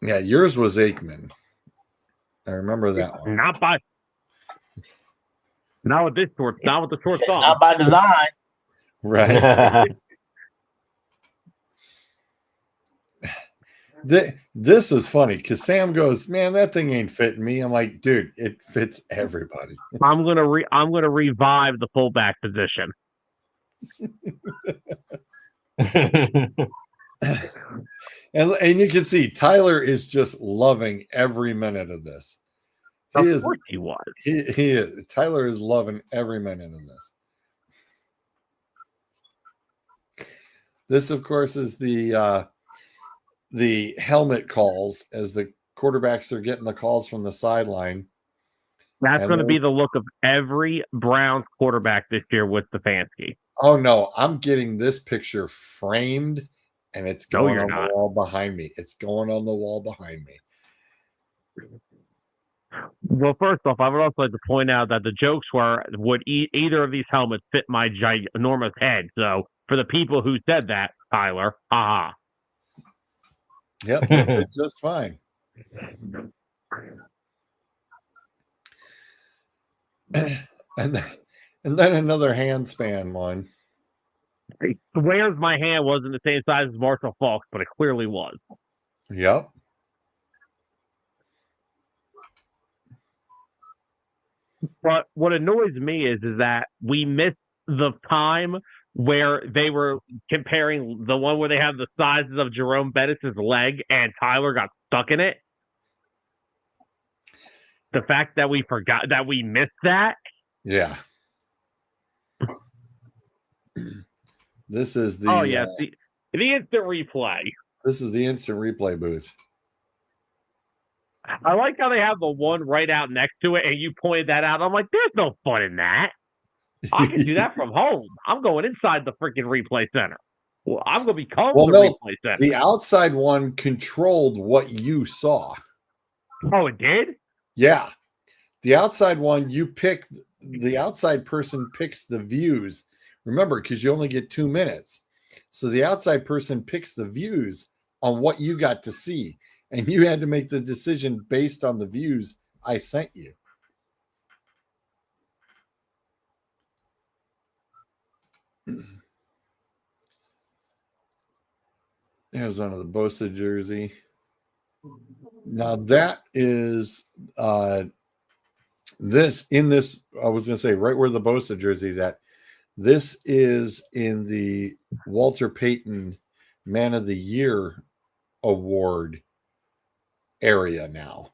Yeah, yours was Aikman. I remember that one. Not with this short. Not with the short thumb. Not by design. Right. This was funny because Sam goes, "Man, that thing ain't fitting me." I'm like, "Dude, it fits everybody." I'm gonna revive the fullback position. and you can see Tyler is just loving every minute of this. Of course he was. He is. Tyler is loving every minute of this. This, of course, is the helmet calls as the quarterbacks are getting the calls from the sideline. That's going to be the look of every Browns quarterback this year with Stefanski. Oh no, I'm getting this picture framed, and it's going on the wall behind me. It's going on the wall behind me. Well, first off, I would also like to point out that the jokes were, would either of these helmets fit my ginormous head? So for the people who said that, Tyler, haha. Yep, they fit just fine. And then another handspan one. It swears my hand wasn't the same size as Marshall Faulk's, but it clearly was. Yep. But what annoys me is that we missed the time where they were comparing the one where they have the sizes of Jerome Bettis' leg and Tyler got stuck in it. The fact that we forgot that we missed that. Yeah. This is the the instant replay. This is the instant replay booth. I like how they have the one right out next to it, and you pointed that out. I'm like, there's no fun in that. I can do that from home. I'm going inside the freaking replay center. Well, I'm going to become the replay center. The outside one controlled what you saw. Oh, it did? Yeah. The outside one, the outside person picks the views. Remember, because you only get 2 minutes. So the outside person picks the views on what you got to see. And you had to make the decision based on the views I sent you. There's one of the Bosa jersey. Now that is I was going to say right where the Bosa jersey is at. This is in the Walter Payton Man of the Year award area now,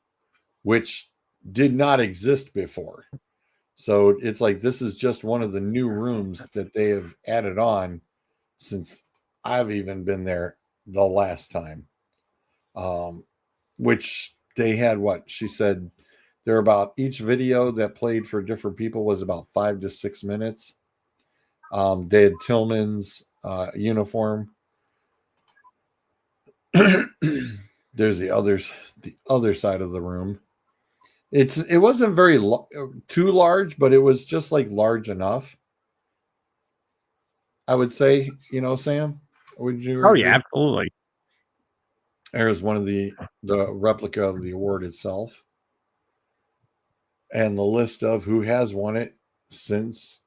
which did not exist before. So it's like this is just one of the new rooms that they have added on since I've even been there the last time. Which they had she said they're about each video that played for different people was about 5 to 6 minutes. They had Tillman's uniform. There's the other side of the room. It wasn't very too large, but it was just like large enough. I would say, Sam, would you? Oh yeah, absolutely. There's one of the replica of the award itself, and the list of who has won it since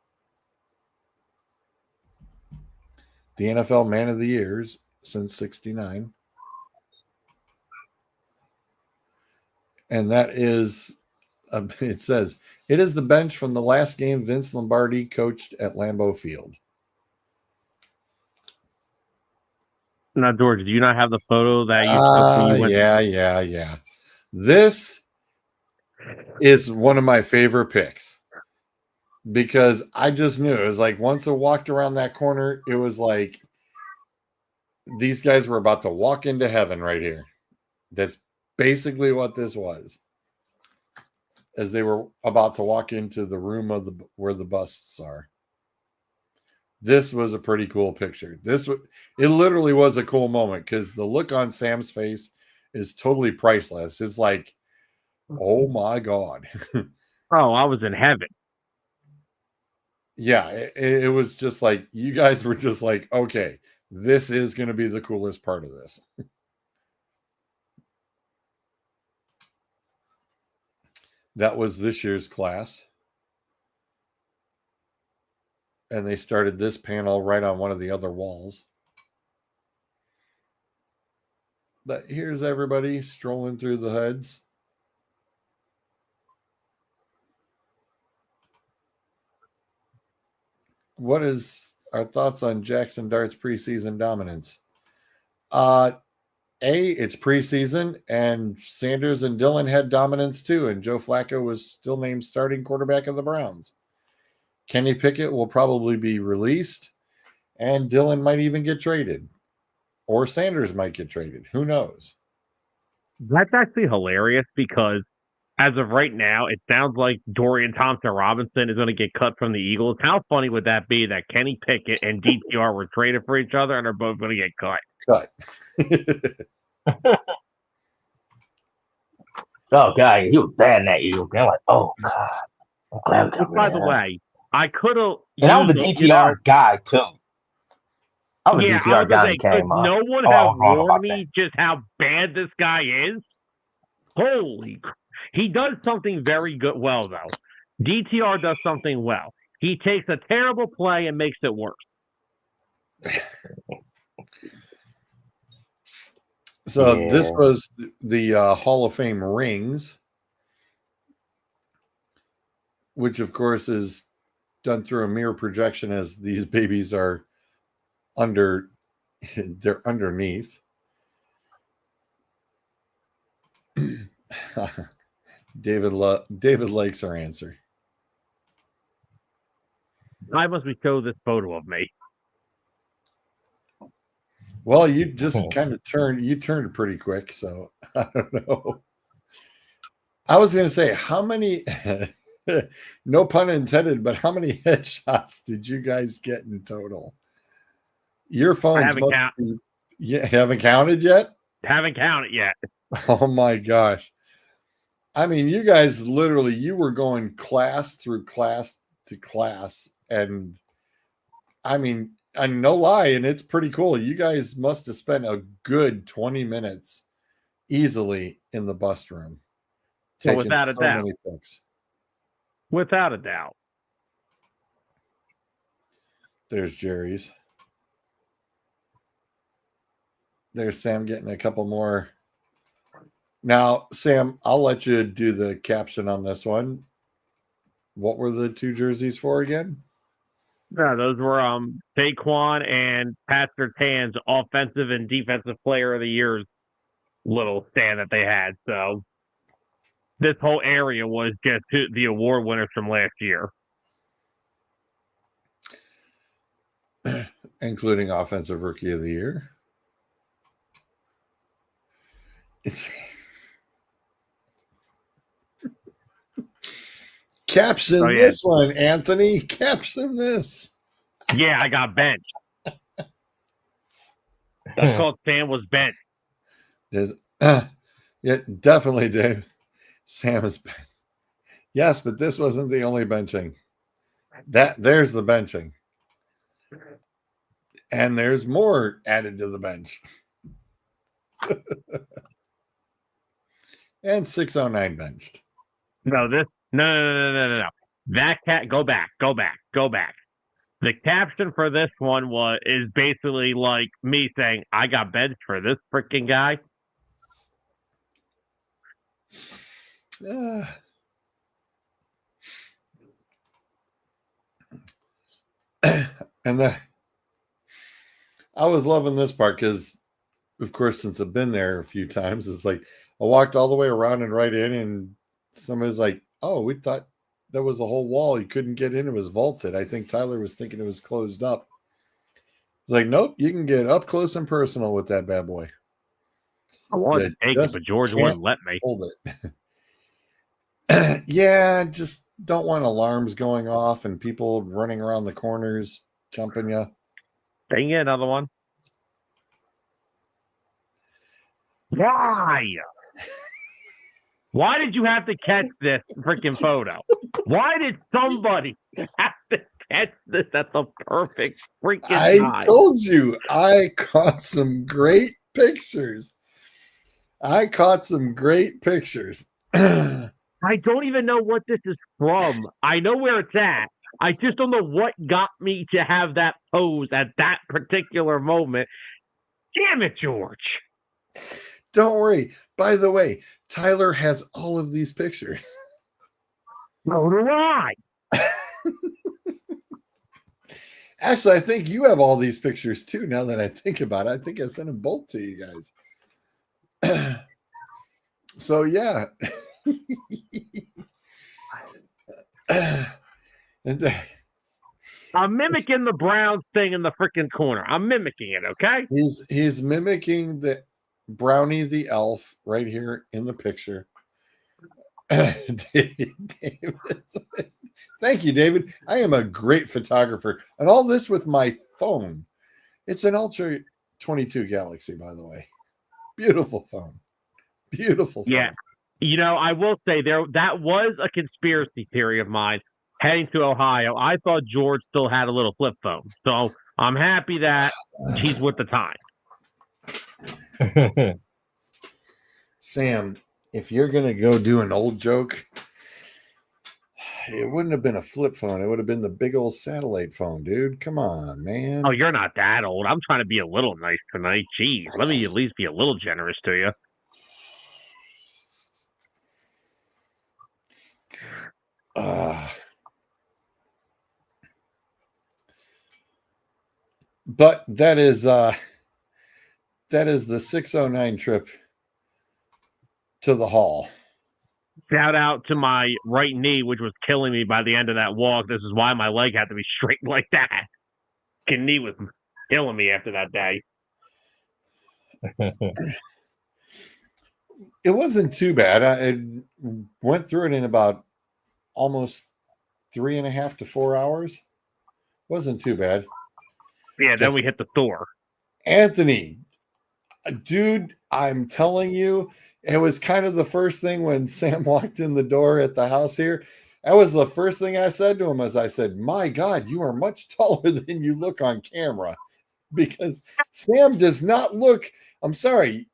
the NFL Man of the Years since '69. And that is, it says, it is the bench from the last game Vince Lombardi coached at Lambeau Field. Now, George, do you not have the photo that you took when you went? Yeah. This is one of my favorite picks because I just knew it was like once I walked around that corner, it was like these guys were about to walk into heaven right here. That's basically what this was, as they were about to walk into the room of where the busts are. This was a pretty cool picture. It literally was a cool moment because the look on Sam's face is totally priceless. It's like, oh my God. Oh, I was in heaven. Yeah, it was just like, you guys were just like, okay, this is going to be the coolest part of this. That was this year's class. And they started this panel right on one of the other walls. But here's everybody strolling through the hoods. What is our thoughts on Jackson Dart's preseason dominance? It's preseason, and Sanders and Dillon had dominance too, and Joe Flacco was still named starting quarterback of the Browns. Kenny Pickett will probably be released, And Dylan might even get traded. Or Sanders might get traded. Who knows? That's actually hilarious because as of right now, it sounds like Dorian Thompson-Robinson is going to get cut from the Eagles. How funny would that be that Kenny Pickett and DTR were traded for each other and are both going to get cut? Oh god, he was bad in that Eagles game. I'm like, oh god. I'm glad we got rid By of the him. way, I could have. And I was a DTR guy too. I was a I DTR was guy gonna and say, came could up. no one Oh, I have was wrong warned about me just how bad this guy is? Holy, he does something very good. Well, though, DTR does something well. He takes a terrible play and makes it worse. So this was the Hall of Fame rings, which of course is done through a mirror projection as these babies are they're underneath. David likes our answer. I must be show this photo of me. Well, you just kind of turned pretty quick, so I don't know. I was going to say, how many, no pun intended, but how many headshots did you guys get in total? Your phones haven't counted yet? Haven't counted yet. Oh my gosh. I mean, you guys literally, you were going class through class to class. And I mean, and no lie, and it's pretty cool. You guys must have spent a good 20 minutes easily in the bus room. So without a doubt. Many pics. Without a doubt. There's Jerry's. There's Sam getting a couple more. Now, Sam, I'll let you do the caption on this one. What were the two jerseys for again? Yeah, those were Saquon and Pat Surtain's offensive and defensive player of the year's little stand that they had. So this whole area was just the award winners from last year. Including Offensive Rookie of the Year. Caption this one, Anthony. Caption this. Yeah, I got benched. That's called Sam was benched. Yeah, definitely, Dave. Sam is benched. Yes, but this wasn't the only benching. There's the benching. And there's more added to the bench. And 609 benched. No. That go back. The caption for this one is basically like me saying, I got benched for this freaking guy. And I was loving this part because, of course, since I've been there a few times, it's like I walked all the way around and right in, and somebody's like, oh, we thought there was a whole wall. You couldn't get in. It was vaulted. I think Tyler was thinking it was closed up. It's like, nope, you can get up close and personal with that bad boy. I wanted to take it, but George wouldn't let me. Hold it. Yeah, just don't want alarms going off and people running around the corners, jumping you. Dang it, another one. Why? Why did you have to catch this freaking photo? Why did somebody have to catch this at the perfect freaking time? I told you, I caught some great pictures. I don't even know what this is from. I know where it's at. I just don't know what got me to have that pose at that particular moment. Damn it, George. Don't worry. By the way, Tyler has all of these pictures. So do I. Actually, I think you have all these pictures too, now that I think about it. I think I sent them both to you guys. So, yeah. I'm mimicking the Browns thing in the freaking corner. I'm mimicking it, okay? He's mimicking the Brownie the elf right here in the picture. David. Thank you, David. I am a great photographer, and all this with my phone. It's an Ultra 22 Galaxy, by the way. Beautiful phone. Beautiful phone. Yeah. You know, I will say that was a conspiracy theory of mine heading to Ohio. I thought George still had a little flip phone. So I'm happy that he's with the time. Sam, if you're going to go do an old joke, it wouldn't have been a flip phone. It would have been the big old satellite phone, dude. Come on, man. Oh, you're not that old. I'm trying to be a little nice tonight. Jeez, let me at least be a little generous to you. But that is the 609 trip to the hall. Shout out to my right knee, which was killing me by the end of that walk. This is why my leg had to be straight like that. My knee was killing me after that day. It wasn't too bad. I went through it in about almost 3.5 to 4 hours. Wasn't too bad. Yeah, then we hit the Thor. Anthony, dude, I'm telling you, it was kind of the first thing when Sam walked in the door at the house here. That was the first thing I said to him. As I said, "My God, you are much taller than you look on camera," because Sam does not look. I'm sorry,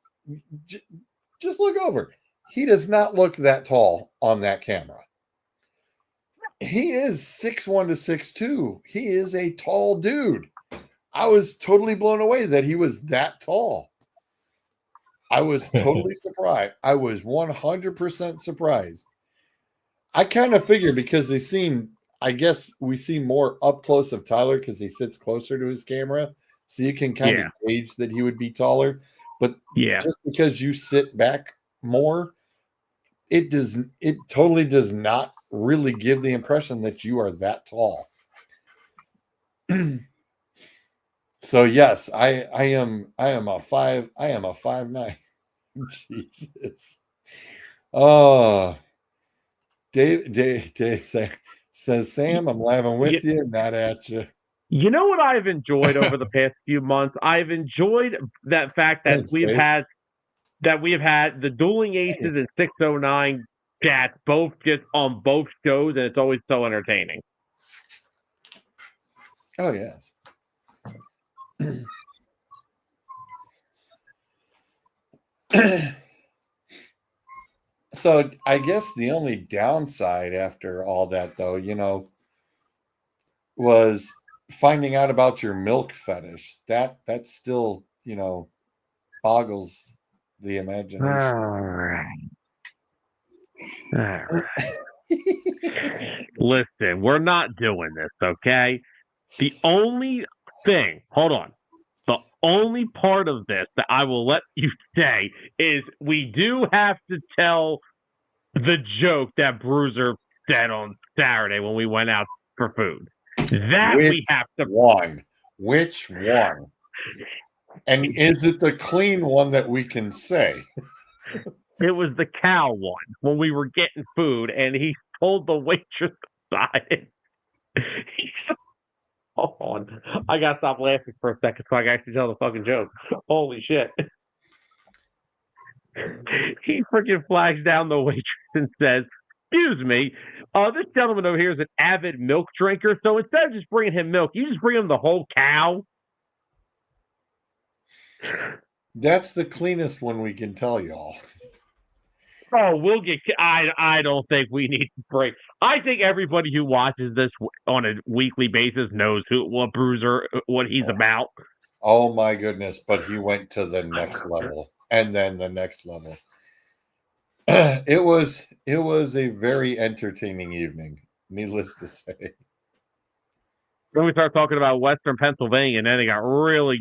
just look over. He does not look that tall on that camera. He is 6'1" to 6'2". He is a tall dude. I was totally blown away that he was that tall. I was totally surprised. I was 100% surprised. I kind of figured because I guess we see more up close of Tyler because he sits closer to his camera. So you can kind of gauge that he would be taller. But just because you sit back more, it totally does not really give the impression that you are that tall. So yes, I am a 5'9". Jesus. Oh, Dave says, Sam, I'm laughing with you, not at you. You know what I've enjoyed over the past few months? I've enjoyed that fact that we've had the Dueling Aces and 609 chats both just on both shows, and it's always so entertaining. Oh yes. So I guess the only downside after all that, though, was finding out about your milk fetish. That still, boggles the imagination. All right. Listen, we're not doing this, okay? The only thing, hold on. The only part of this that I will let you say is we do have to tell the joke that Bruiser said on Saturday when we went out for food. We have to. Which one? And is it the clean one that we can say? It was the cow one when we were getting food, and he told the waitress aside. Hold on. I gotta stop laughing for a second so I can actually tell the fucking joke. Holy shit. He freaking flags down the waitress and says, "Excuse me, this gentleman over here is an avid milk drinker, so instead of just bringing him milk, you just bring him the whole cow." That's the cleanest one we can tell y'all. Oh, we'll get. I don't think we need to break. I think everybody who watches this on a weekly basis knows what he's about. Oh my goodness! But he went to the next level, and then the next level. It was a very entertaining evening, needless to say. Then we start talking about Western Pennsylvania, and then it got really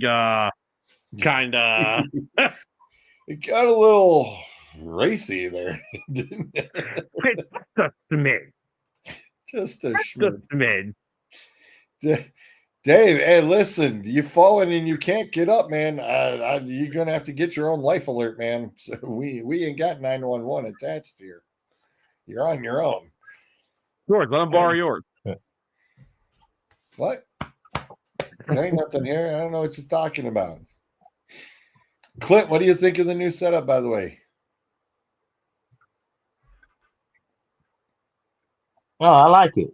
kind of. It got a little racy there, didn't it? Just a smidge. Just a smidge. Dave, hey, listen, you've fallen and you can't get up, man. You're gonna have to get your own life alert, man. So we ain't got 911 attached here. You're on your own. George, let him borrow yours. What? There ain't nothing here. I don't know what you're talking about. Clint, what do you think of the new setup, by the way? Oh, I like it.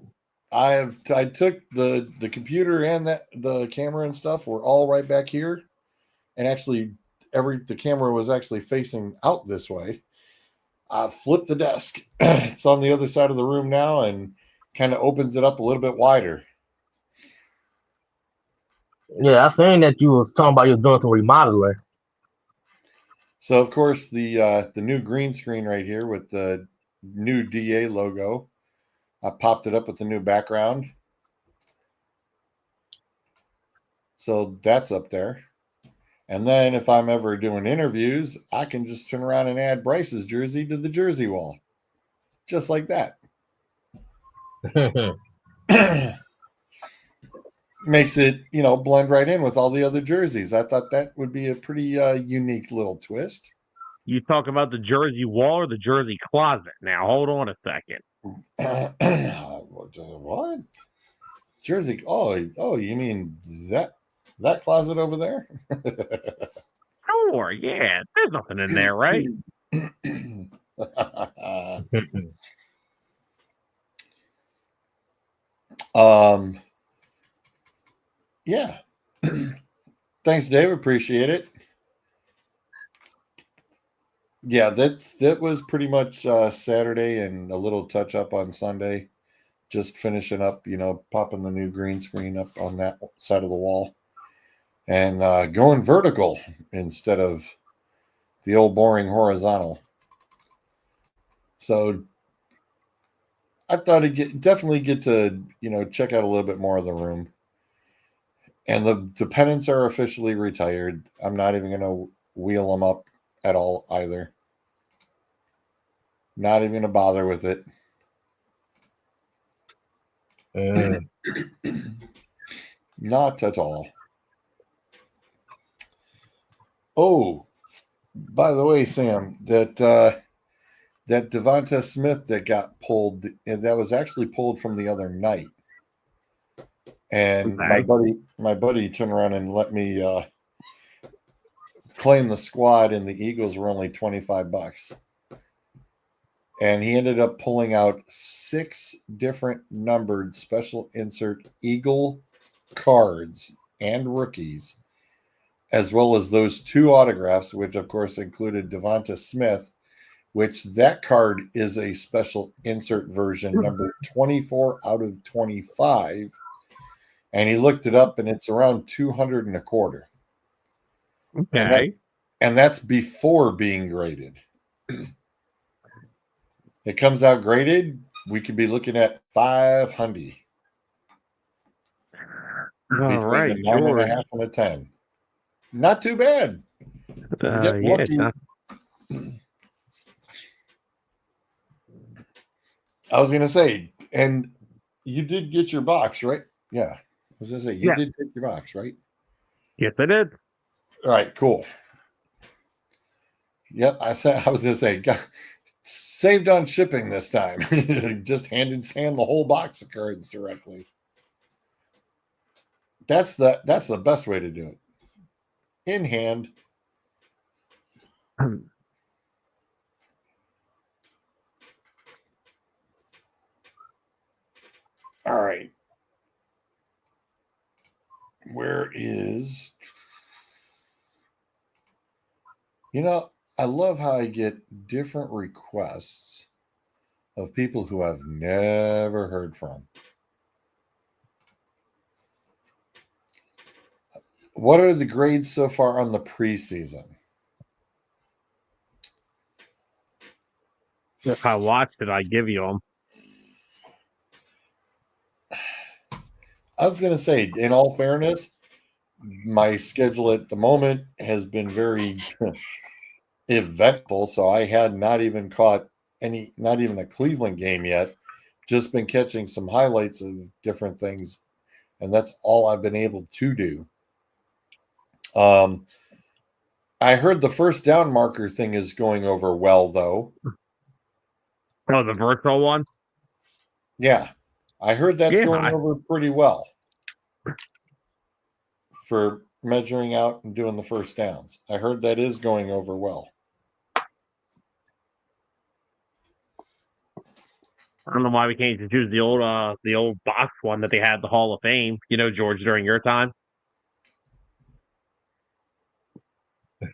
I took the computer and the camera and stuff were all right back here, and actually the camera was actually facing out this way. I flipped the desk. It's on the other side of the room now and kind of opens it up a little bit wider. Yeah, I seen that you was talking about you doing some remodeling. So of course the new green screen right here with the new DA logo. I popped it up with the new background. So that's up there. And then if I'm ever doing interviews, I can just turn around and add Bryce's jersey to the jersey wall. Just like that. Makes it, blend right in with all the other jerseys. I thought that would be a pretty unique little twist. You talk about the jersey wall or the jersey closet? Now, hold on a second. What? Jersey? Oh, you mean that closet over there? Sure, yeah. There's nothing in there, right? Yeah. Thanks, Dave. Appreciate it. Yeah, that was pretty much Saturday and a little touch up on Sunday. Just finishing up, popping the new green screen up on that side of the wall and going vertical instead of the old boring horizontal. So I thought definitely get to, check out a little bit more of the room. And the pennants are officially retired. I'm not even going to wheel them up at all either. Not even going to bother with it. Not at all. Oh, by the way, Sam, that Devonta Smith that got pulled, and that was actually pulled from the other night. And Okay. my buddy turned around and let me claim the squad, and the Eagles were only $25. And he ended up pulling out 6 different numbered special insert Eagle cards and rookies, as well as those 2 autographs, which of course included Devonta Smith, which that card is a special insert version, number 24 out of 25. And he looked it up, and it's around 200 and a quarter. Okay. And that's before being graded. It comes out graded, we could be looking at 500. All right, between a 9.5 and a 10. Not too bad. Get lucky. I was going to say, and you did get your box, right? Yeah. I was going to say, you did take your box, right? Yes, I did. All right, cool. Yep, I was going to say, saved on shipping this time. Just handed Sam the whole box of cards directly. That's the best way to do it. In hand. All right. Where is... I love how I get different requests of people who I've never heard from. What are the grades so far on the preseason? If I watched it, I'd give you them. I was going to say, in all fairness, my schedule at the moment has been very eventful, so I had not even caught not even a Cleveland game yet. Just been catching some highlights of different things and that's all I've been able to do. I heard the first down marker thing is going over well, though. Oh, the virtual one? Yeah, I heard that's going over pretty well for measuring out and doing the first downs. I heard that is going over well. I don't know why we can't just use the old box one that they had at the Hall of Fame. You know, George, during your time.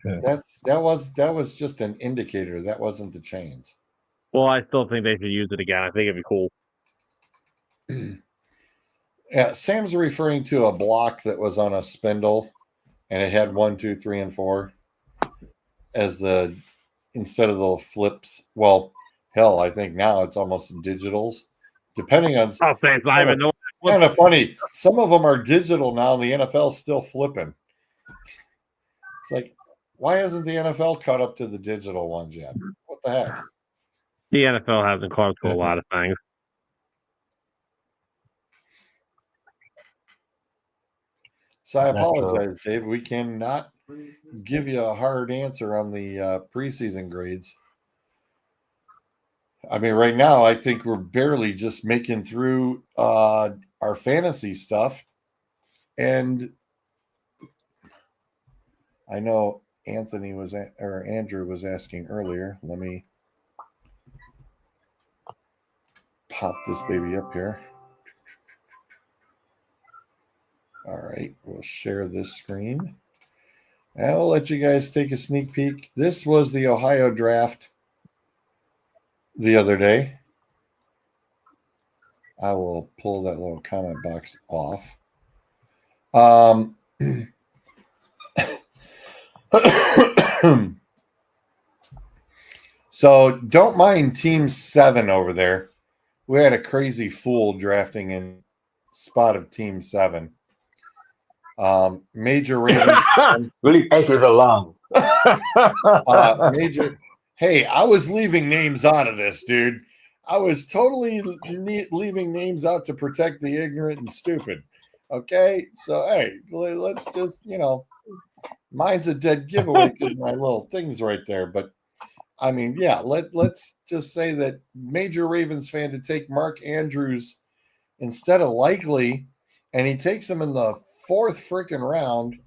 That was just an indicator. That wasn't the chains. Well, I still think they should use it again. I think it'd be cool. Yeah, Sam's referring to a block that was on a spindle, and it had 1, 2, 3, and 4 as the instead of the flips. Well, hell, I think now it's almost digitals, depending on. I'll say it's not even know. Kind of funny. Some of them are digital now, and the NFL's still flipping. It's like, why hasn't the NFL caught up to the digital ones yet? What the heck? The NFL hasn't caught up to a lot of things. So I apologize, Dave. We cannot give you a hard answer on the preseason grades. I mean, right now, I think we're barely just making through our fantasy stuff. And I know Andrew was asking earlier. Let me pop this baby up here. All right, we'll share this screen. And I'll let you guys take a sneak peek. This was the Ohio draft the other day. I will pull that little comment box off. So don't mind Team 7 over there. We had a crazy fool drafting in spot of Team 7. Major Ravens. Really extra along. Major. Hey, I was leaving names out of this, dude. I was totally leaving names out to protect the ignorant and stupid. Okay, so hey, let's just mine's a dead giveaway because my little thing's right there. But I mean, yeah, let's just say that major Ravens fan to take Mark Andrews instead of Likely, and he takes him in the 4th freaking round.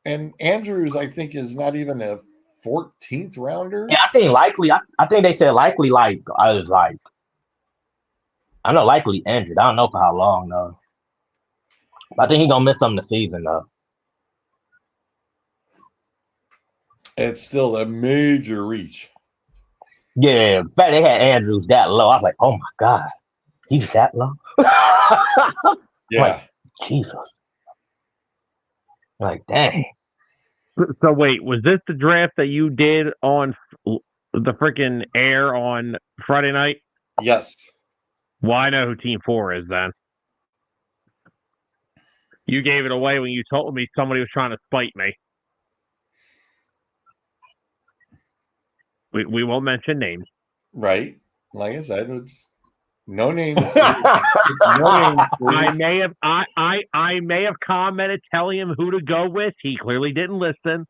And Andrews, I think, is not even a 14th rounder. Yeah, I think Likely. I think they said Likely. Like I was like, I know Likely injured. I don't know for how long though. I think he's gonna miss some of the season though. It's still a major reach. Yeah, in fact, they had Andrews that low. I was like, oh my god, he's that low. Yeah, like, Jesus. Like, dang. So wait, was this the draft that you did on the freaking air on Friday night? Yes. Well, I know who Team 4 is then. You gave it away when you told me somebody was trying to spite me. We won't mention names. Right. Like I said, it's no names. No names, I may have commented telling him who to go with. He clearly didn't listen.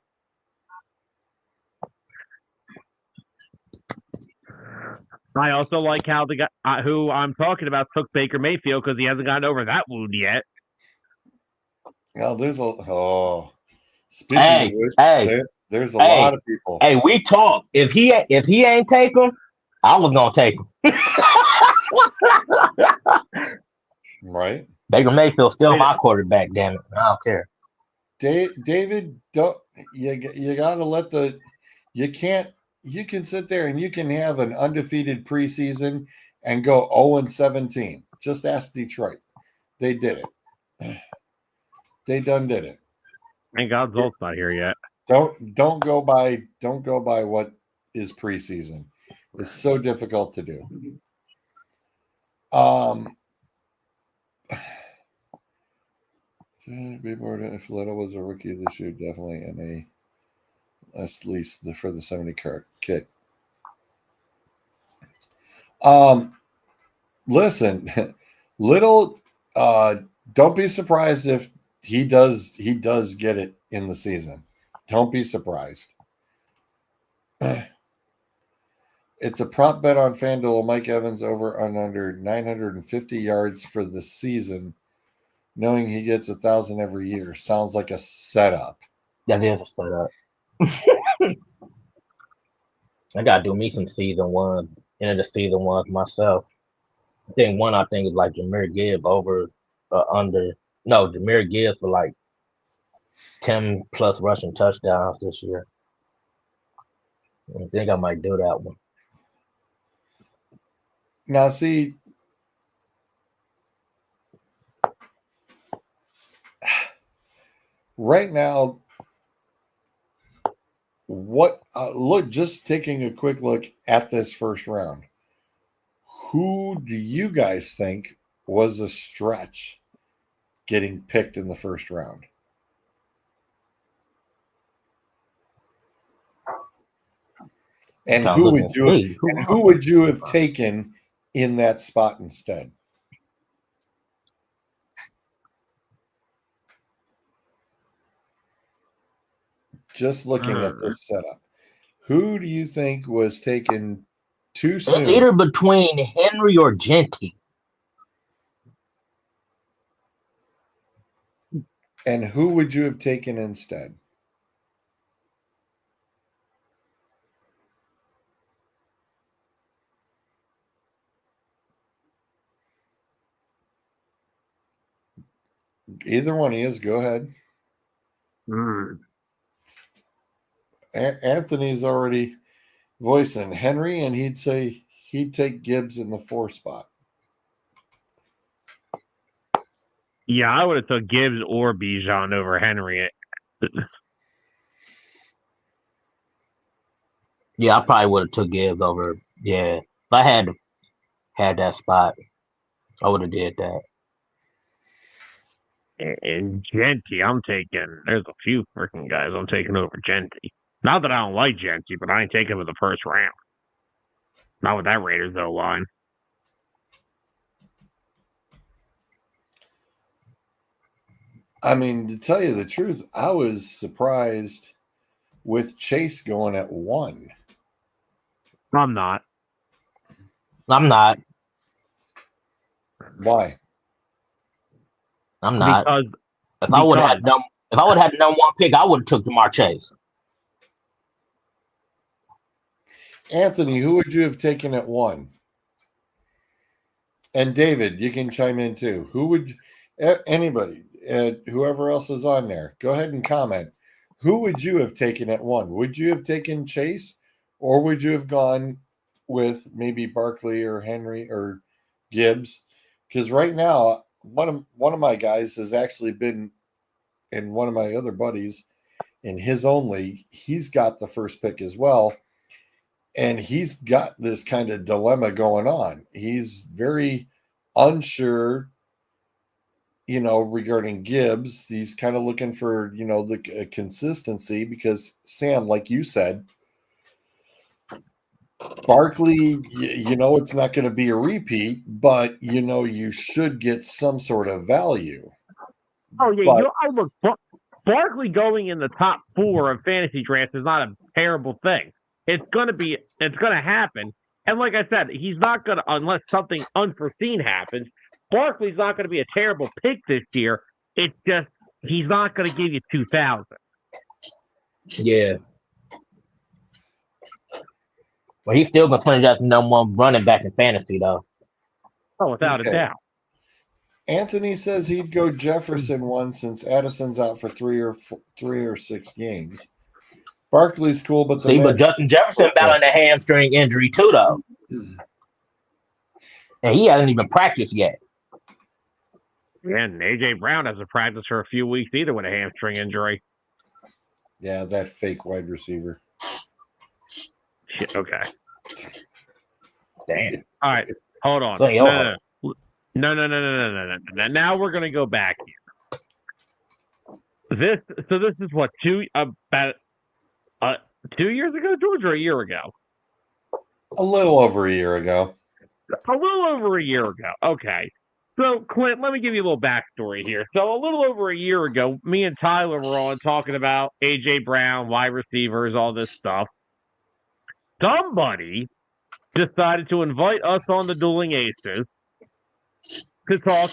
I also like how the guy who I'm talking about took Baker Mayfield because he hasn't gotten over that wound yet. Well, there's there's a lot of people. Hey, we talk. If he ain't take him, I was gonna take him. Right. Baker Mayfield's still my quarterback. Damn it, I don't care. David, don't you gotta let you can sit there and you can have an undefeated preseason and go 0-17. Just ask Detroit. They did it. They done did it. And God's ult's not here yet. Don't go by what is preseason. It's so difficult to do. If Little was a rookie this year, definitely in at least for the 70 card kit. Listen, Little Don't be surprised if he does get it in the season. Don't be surprised. It's a prop bet on FanDuel. Mike Evans over on under 950 yards for the season, knowing he gets 1,000 every year. Sounds like a setup. That is a setup. I gotta do me some season one, end of the season ones myself. I think is like Jameer Gibbs over under. No, Jameer Gibbs for like 10 plus rushing touchdowns this year. I think I might do that one. Now, see, right now, just taking a quick look at this first round, who do you guys think was a stretch getting picked in the first round? And who would you have taken in that spot instead? Just looking at this setup, who do you think was taken too soon? It's either between Henry or Genty. And who would you have taken instead? Either one of you, go ahead. Anthony's already voicing Henry, and he'd say he'd take Gibbs in the 4 spot. Yeah, I would have took Gibbs or Bijan over Henry. Yeah, I probably would have took Gibbs over. Yeah, if I had that spot, I would have did that. And Genty, I'm taking. There's a few freaking guys I'm taking over Genty. Not that I don't like Genty, but I ain't taking him in the first round. Not with that Raiders O line. I mean, to tell you the truth, I was surprised with Chase going at 1. I'm not. Why? I'm not. Because if I would have had number 1 pick, I would have took DeMar Chase. Anthony, who would you have taken at 1? And David, you can chime in too. Who would anybody, whoever else is on there, go ahead and comment. Who would you have taken at 1? Would you have taken Chase, or would you have gone with maybe Barkley or Henry or Gibbs? Because right now, one of my guys has actually been, and one of my other buddies in his own league, he's got the first pick as well. And he's got this kind of dilemma going on. He's very unsure, regarding Gibbs. He's kind of looking for, the consistency because, Sam, like you said, Barkley, it's not going to be a repeat, but, you should get some sort of value. Oh, yeah. Look, Barkley going in the top 4 of fantasy drafts is not a terrible thing. It's going to happen. And like I said, he's not going to, unless something unforeseen happens, Barkley's not going to be a terrible pick this year. It's just, he's not going to give you 2,000. Yeah. But he's still going to play as number 1 running back in fantasy, though. Oh, without a doubt. Anthony says he'd go Jefferson 1 since Addison's out for 3 or 6 games. Barkley's cool, but but Justin Jefferson battling a hamstring injury too, though, and he hasn't even practiced yet. And AJ Brown hasn't practiced for a few weeks either with a hamstring injury. Yeah, that fake wide receiver. Shit. Okay. Damn. All right. Hold on. No. Now we're gonna go back here. This is what 2 years ago, George, or a year ago? A little over a year ago. A little over a year ago. Okay. So, Clint, let me give you a little backstory here. So, a little over a year ago, me and Tyler were on talking about A.J. Brown, wide receivers, all this stuff. Somebody decided to invite us on the Dueling Aces to talk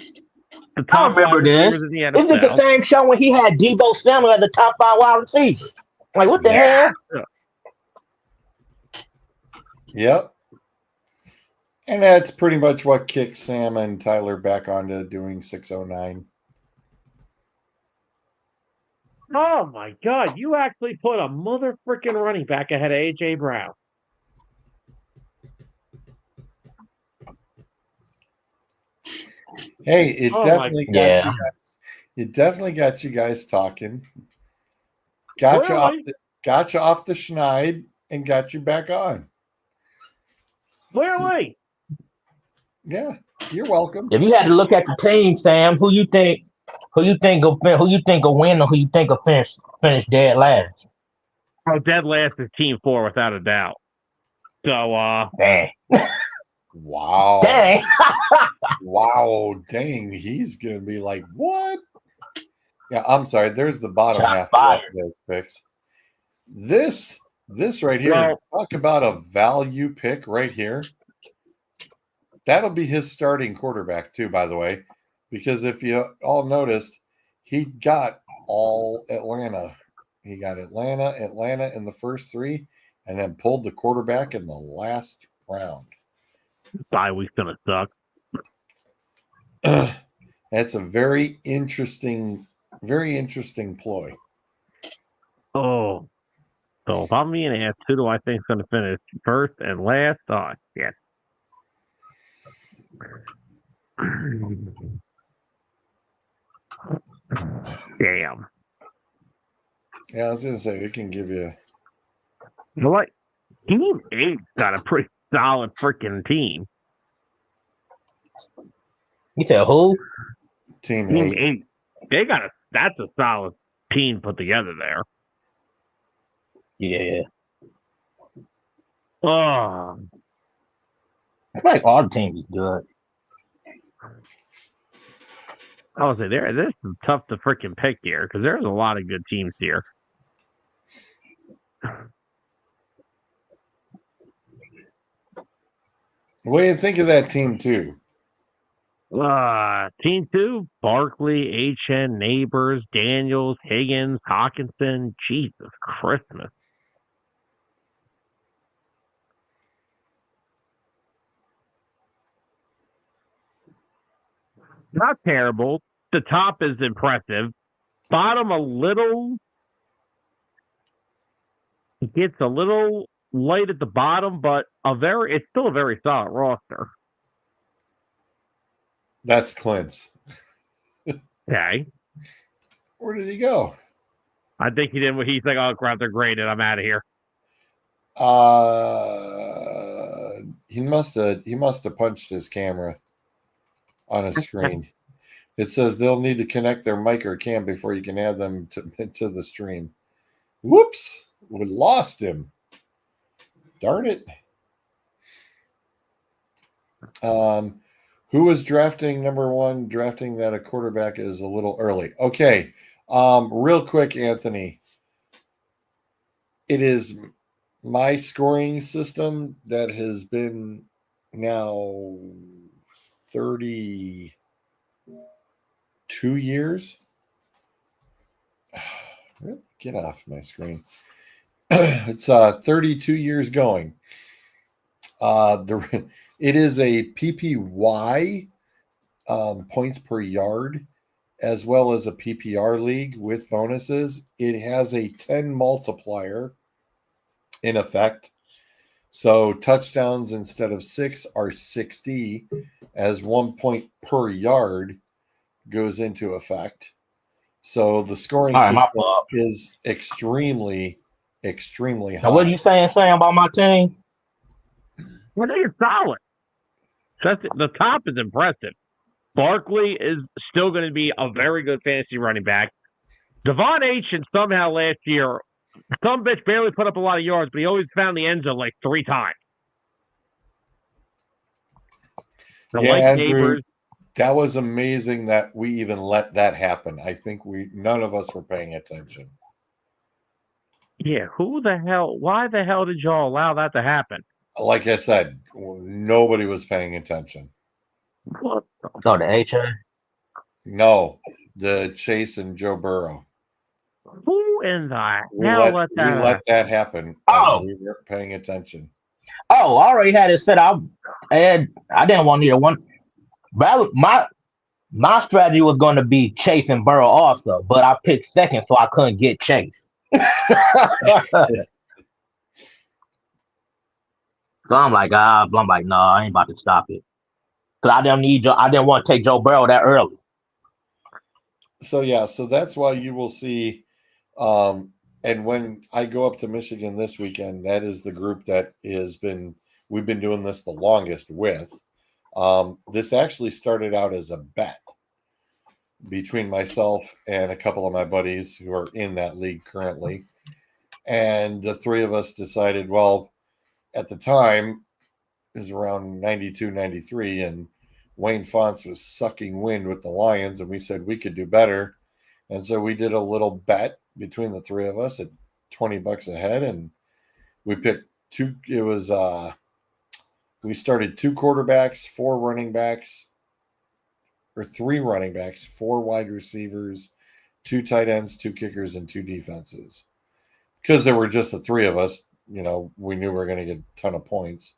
the I top wide remember this. receivers in the Is it the NFL. same show when he had Debo Samuel as the top 5 wide receiver? Like, what the hell? Yep. And that's pretty much what kicked Sam and Tyler back onto doing 609. Oh my God! You actually put a mother freaking running back ahead of A.J. Brown. Hey, it Oh, definitely got Yeah. you guys. It definitely got you guys talking. Got you Clearly. off the schneid and got you back on. Clearly. Yeah, you're welcome. If you had to look at the team, Sam, who you think will win, or who you think will finish dead last? Oh, dead last is Team 4 without a doubt. So, Dang. Wow. Dang. Wow, dang, he's gonna be like, what? Yeah, I'm sorry. There's the bottom Shot half fired. of those picks. This right here, Well- talk about a value pick right here. That'll be his starting quarterback too, by the way, because if you all noticed, he got all Atlanta. He got Atlanta in the first 3, and then pulled the quarterback in the last round. bye week's gonna suck. That's a very interesting ploy. Oh. So if I'm being asked, who do I think is going to finish first and last? Oh, shit. Damn. Yeah, I was gonna say we can give you. You know what? Team 8's got a pretty solid freaking team. You said who? Team Team 8. 8. That's a solid team put together there. Yeah. Oh. I feel like all the teams is good. I would say this is tough to freaking pick here because there's a lot of good teams here. What do you think of that team 2? Team 2, Barkley, HN, Neighbors, Daniels, Higgins, Hawkinson. Jesus Christmas. Not terrible. The top is impressive. Bottom a little. It gets a little light at the bottom, but it's still a very solid roster. That's Clint's. Okay. Where did he go? I think he did what he's like, oh crap, they're graded. I'm out of here. He must have punched his camera on a screen. It says they'll need to connect their mic or cam before you can add them to the stream. Whoops, we lost him. Darn it. Who was drafting number 1? Drafting that a quarterback is a little early. Okay. Real quick, Anthony. It is my scoring system that has been now 32 years. Get off my screen. It's 32 years going. It is a PPY points per yard, as well as a PPR league with bonuses. It has a 10 multiplier in effect. So touchdowns instead of 6 are 60, as 1 point per yard goes into effect. So the scoring system is extremely high. Now, what are you saying, Sam, about my team? Well, they're solid. The top is impressive. Barkley is still going to be a very good fantasy running back. Devon Aitchen somehow last year, some bitch barely put up a lot of yards, but he always found the end zone like 3 times. Yeah, Andrew, That was amazing that we even let that happen. I think none of us were paying attention. Yeah, who the hell? Why the hell did y'all allow that to happen? Like I said, nobody was paying attention. What the So the HA. No, the Chase and Joe Burrow. Who in the We hell let that happen, Oh. and we weren't paying attention. Oh, I already had it set up, and I didn't want either one. But my strategy was going to be Chase and Burrow also, but I picked second, so I couldn't get Chase. So I'm like, no, I ain't about to stop it. Because I didn't want to take Joe Burrow that early. So yeah, so that's why you will see, and when I go up to Michigan this weekend, that is the group that we've been doing this the longest with. This actually started out as a bet between myself and a couple of my buddies who are in that league currently. And the three of us decided, well, at the time, it was around 92, 93, and Wayne Fonts was sucking wind with the Lions, and we said we could do better. And so we did a little bet between the three of us at $20 a head, and we picked two. It was we started 2 quarterbacks, 4 running backs, or 3 running backs, 4 wide receivers, 2 tight ends, 2 kickers, and 2 defenses. Because there were just the 3 of us, we knew we were going to get a ton of points.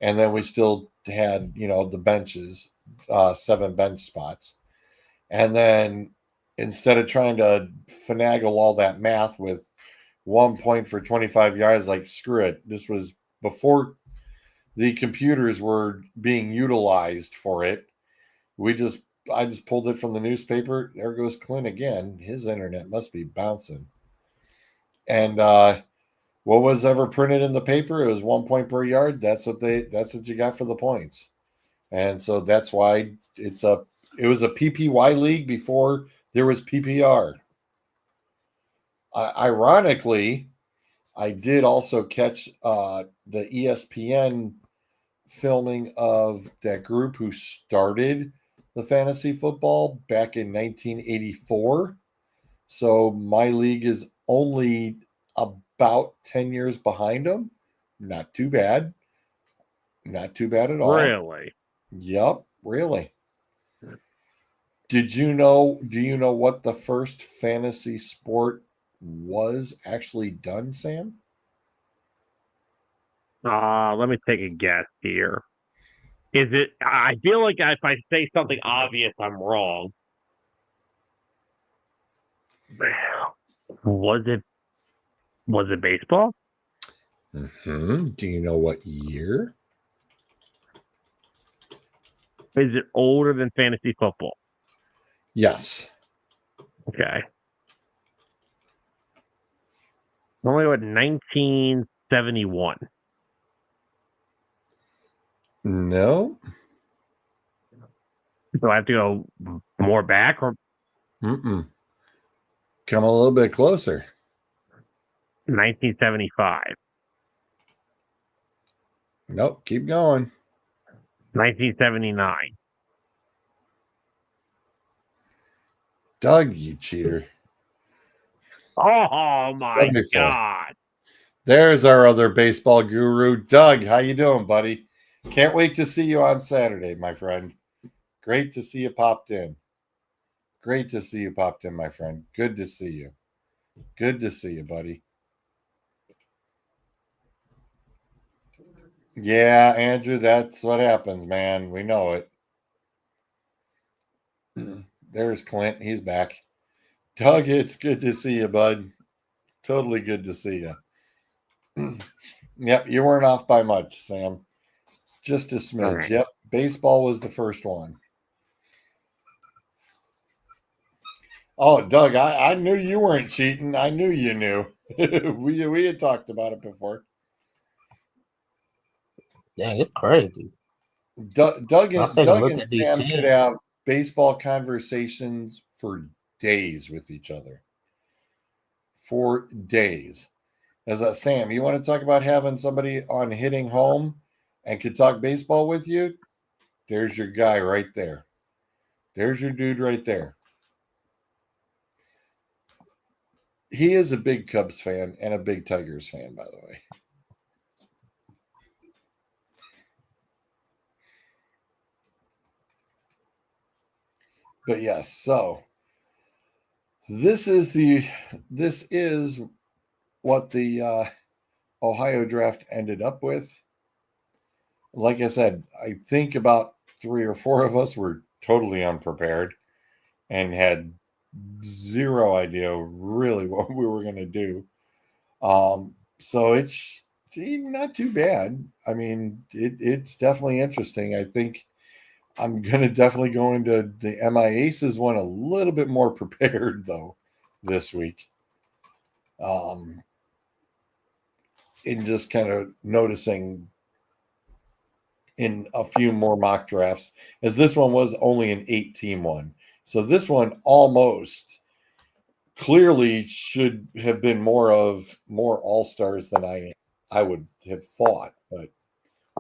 And then we still had, the benches, 7 bench spots. And then instead of trying to finagle all that math with 1 point for 25 yards, like, screw it. This was before the computers were being utilized for it. I just pulled it from the newspaper. There goes Clint again. His internet must be bouncing. And what was ever printed in the paper? It was 1 point per yard. That's what you got for the points. And so that's why it was a PPY league before there was PPR. Ironically, I did also catch the ESPN filming of that group who started the fantasy football back in 1984. So my league is only about 10 years behind them. Not too bad. Not too bad at all. Really? Yep, really. Do you know what the first fantasy sport was actually done, Sam? Let me take a guess here. Is it? I feel like if I say something obvious, I'm wrong. Was it baseball? Mm-hmm. Do you know what year? Is it older than fantasy football? Yes. Okay. Only what, 1971. No. So I have to go more back, or Mm-mm. Come a little bit closer. 1975. Nope. Keep going. 1979. Doug, you cheater. Oh my 74. God. There's our other baseball guru, Doug. How you doing, buddy? Can't wait to see you on Saturday, my friend. Great to see you popped in. Great to see you popped in, my friend. Good to see you. Good to see you, buddy. Yeah, Andrew, that's what happens, man. We know it. There's Clint. He's back. Doug, it's good to see you, bud. Totally good to see you. Yep, you weren't off by much, Sam. Just a smidge. Right. Yep, baseball was the first one. Oh, Doug, I knew you weren't cheating. I knew you knew. we had talked about it before. Dang, it's crazy. Doug and at these Sam teams. could have baseball conversations for days with each other. For days. As Sam, you want to talk about having somebody on hitting home and could talk baseball with you? There's your guy right there. There's your dude right there. He is a big Cubs fan and a big Tigers fan, by the way. But yes, so this is what the Ohio draft ended up with. Like I said, I think about 3 or 4 of us were totally unprepared and had zero idea really what we were going to do. So it's not too bad. I mean, it's definitely interesting. I think I'm going to definitely go into the MI Aces one a little bit more prepared, though, this week. In just kind of noticing in a few more mock drafts, as this one was only an 8-team one. So this one almost clearly should have been more all-stars than I would have thought, but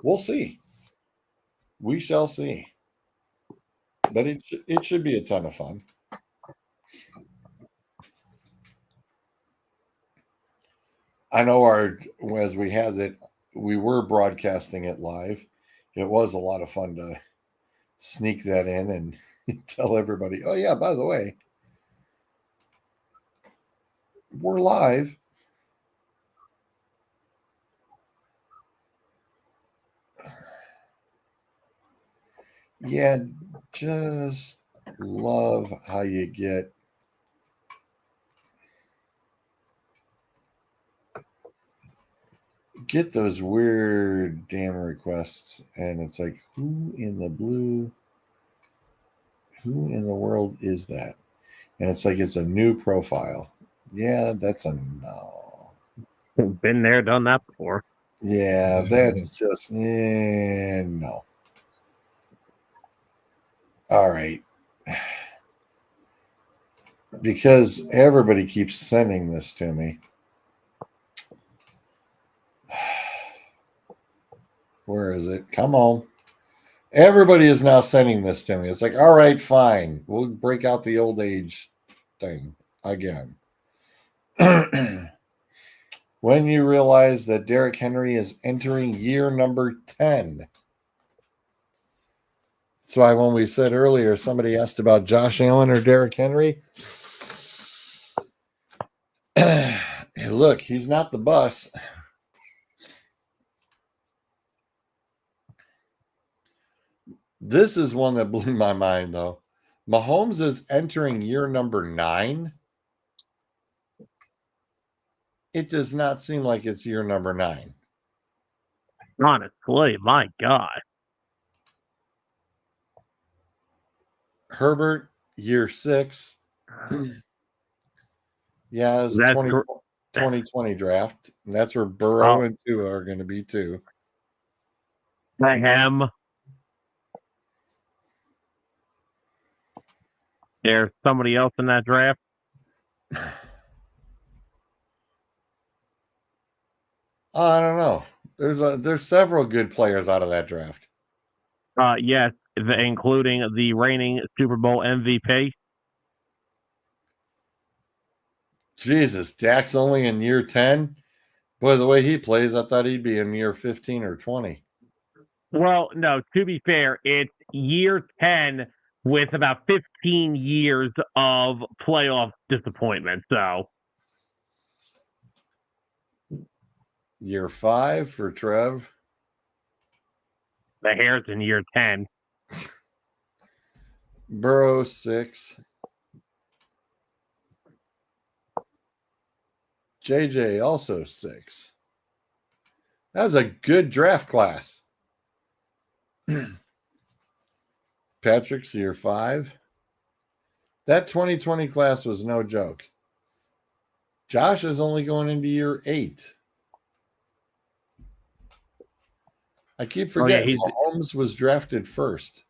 we'll see. We shall see. But it should be a ton of fun. I know as we had it, we were broadcasting it live. It was a lot of fun to sneak that in and tell everybody, oh yeah, by the way, we're live. Yeah, just love how you get those weird damn requests, and it's like, who in the world is that? And it's like it's a new profile. Yeah, that's a no. Been there, done that before. Yeah, that's just no. All right. Because everybody keeps sending this to me. Where is it? Come on. Everybody is now sending this to me. It's like, all right, fine. We'll break out the old age thing again. When you realize that Derrick Henry is entering year number 10. That's why when we said earlier, somebody asked about Josh Allen or Derrick Henry. Look, he's not the bus. This is one that blew my mind, though. Mahomes is entering year number 9. It does not seem like it's year number 9. Honestly, my God. Herbert, year 6. Yeah, it's That's 2020 draft. And that's where Burrow and Tua are going to be, too. I am. There's somebody else in that draft. I don't know. There's several good players out of that draft. Yes, including the reigning Super Bowl MVP. Jesus, Dak's only in year 10. Boy, the way he plays, I thought he'd be in year 15 or 20. Well, no, to be fair, it's year 10 with about 15 years of playoff disappointment. So, Year 5 for Trev. the hair's in year 10. Burrow 6. JJ also 6. That was a good draft class. Patrick's year 5. That 2020 class was no joke. Josh is only going into year 8. I keep forgetting Mahomes was drafted first.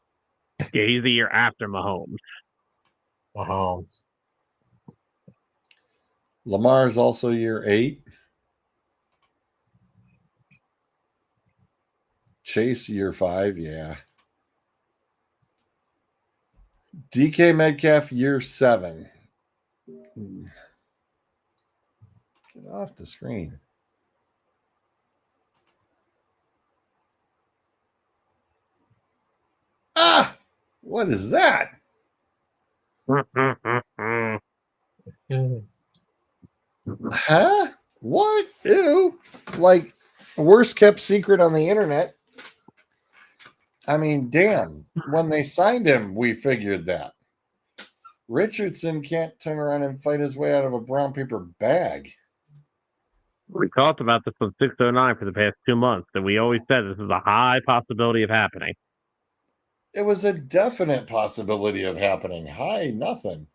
Yeah, he's the year after Mahomes. Lamar is also year 8. Chase year 5, yeah. DK Metcalf, year 7. Get off the screen. Ah, what is that? Huh? What? Ew. Like, worst kept secret on the internet. I mean, damn. When they signed him, we figured that. Richardson can't turn around and fight his way out of a brown paper bag. We talked about this on 609 for the past 2 months, and we always said this is a high possibility of happening. It was a definite possibility of happening. Hi, nothing.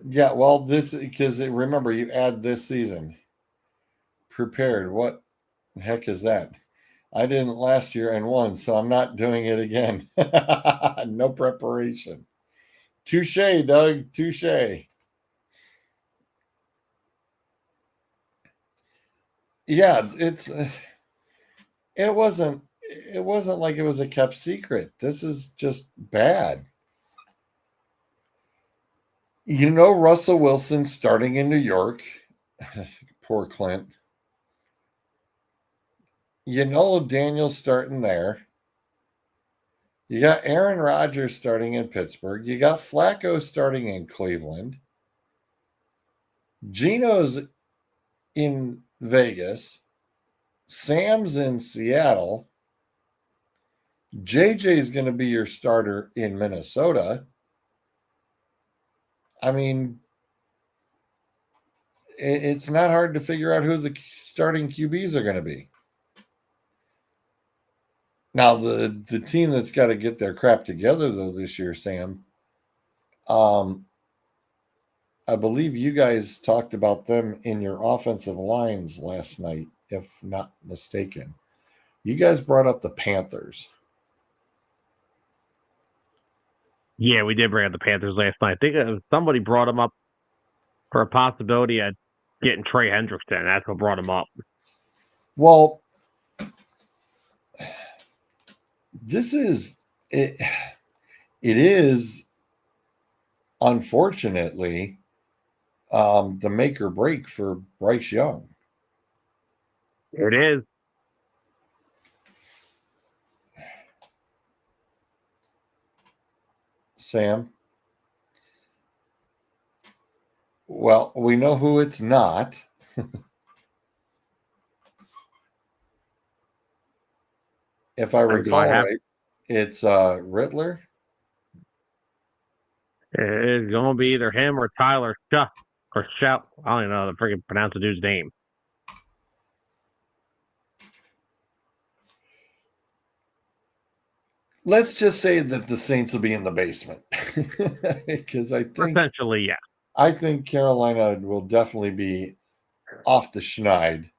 Yeah, well, this because remember you add this season. Prepared. What the heck is that? I didn't last year and won, so I'm not doing it again. No preparation. Touche, Doug. Touche. Yeah, it wasn't like it was a kept secret. This is just bad. You know, Russell Wilson starting in New York. Poor Clint. You know, Daniel's starting there. You got Aaron Rodgers starting in Pittsburgh. You got Flacco starting in Cleveland. Geno's in Vegas. Sam's in Seattle. JJ is going to be your starter in Minnesota. I mean, it's not hard to figure out who the starting QBs are going to be. Now, the team that's got to get their crap together, though, this year, Sam, I believe you guys talked about them in your offensive lines last night, if not mistaken. You guys brought up the Panthers. Yeah, we did bring up the Panthers last night. I think somebody brought them up for a possibility of getting Trey Hendrickson. That's what brought him up. Well, this is it. It is unfortunately the make or break for Bryce Young. It is. Sam. Well, we know who it's not. If I recall right, it's Rittler. It's going to be either him or Tyler Shuck or Shout. I don't even know how to freaking pronounce the dude's name. Let's just say that the Saints will be in the basement because I think essentially, yeah. I think Carolina will definitely be off the schneid.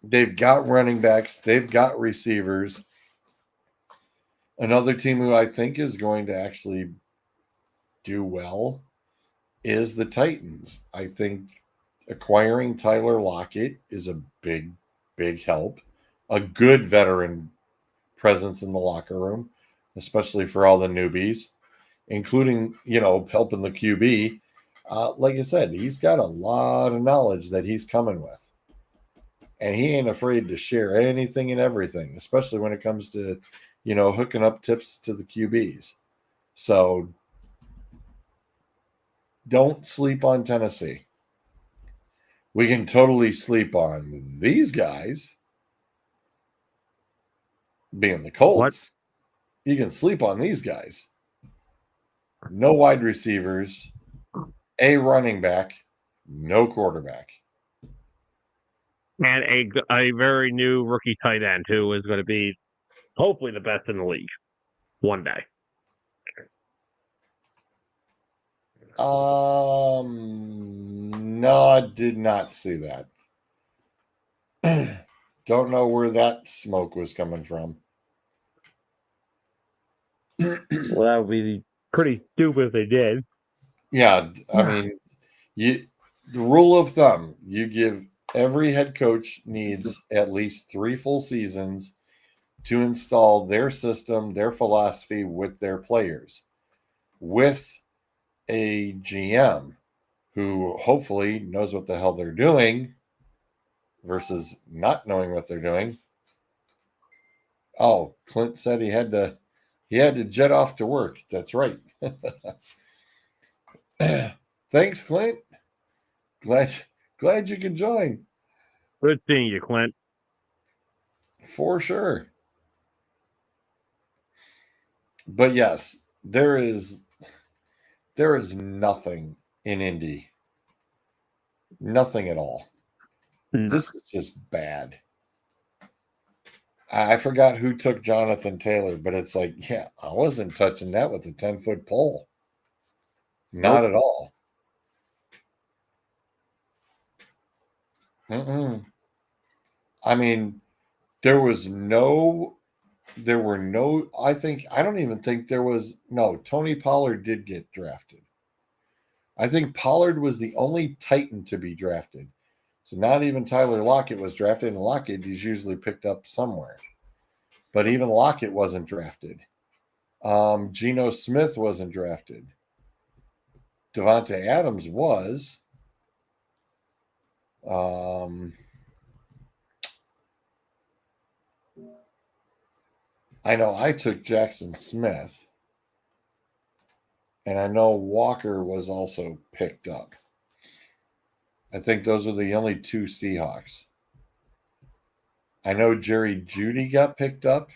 They've got running backs. They've got receivers. Another team who I think is going to actually do well is the Titans. I think acquiring Tyler Lockett is a big, big help. A good veteran presence in the locker room, especially for all the newbies, including, helping the QB. Like I said, he's got a lot of knowledge that he's coming with. And he ain't afraid to share anything and everything, especially when it comes to, hooking up tips to the QBs. So don't sleep on Tennessee. We can totally sleep on these guys, being the Colts. What? You can sleep on these guys. No wide receivers, a running back, no quarterback. And a very new rookie tight end who is going to be hopefully the best in the league one day. No, I did not see that. Don't know where that smoke was coming from. Well, that would be pretty stupid if they did. Yeah, I mean, the rule of thumb, you give every head coach needs at least 3 full seasons to install their system, their philosophy with their players, with a GM who hopefully knows what the hell they're doing versus not knowing what they're doing. Oh, Clint said he had to jet off to work. That's right. Thanks, Clint. Glad you could join. Good seeing you, Clint. For sure. But yes, there is nothing in Indy. Nothing at all. This is just bad. I forgot who took Jonathan Taylor, but it's like, yeah, I wasn't touching that with a 10-foot pole. Not at all. I mean, I don't even think there was, no, Tony Pollard did get drafted. I think Pollard was the only Titan to be drafted. So not even Tyler Lockett was drafted, and Lockett is usually picked up somewhere. But even Lockett wasn't drafted. Geno Smith wasn't drafted. Devontae Adams was. I know I took Jackson Smith. And I know Walker was also picked up. I think those are the only 2 Seahawks. I know Jerry Jeudy got picked up.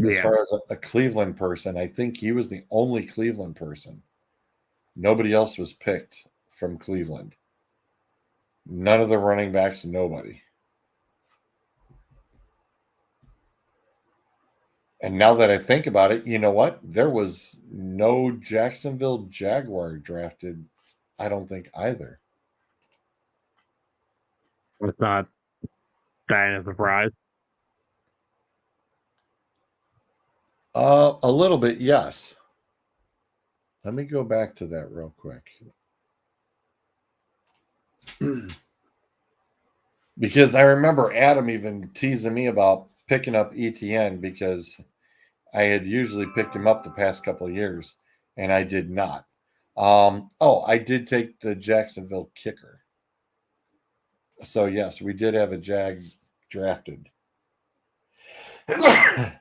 As far as a Cleveland person, I think he was the only Cleveland person. Nobody else was picked from Cleveland. None of the running backs, nobody. And now that I think about it, you know what? There was no Jacksonville Jaguar drafted, I don't think, either. It's not that a surprise. A little bit, yes. Let me go back to that real quick. Because I remember Adam even teasing me about picking up ETN because I had usually picked him up the past couple of years, and I did not. I did take the Jacksonville kicker. So, yes, we did have a Jag drafted. Hold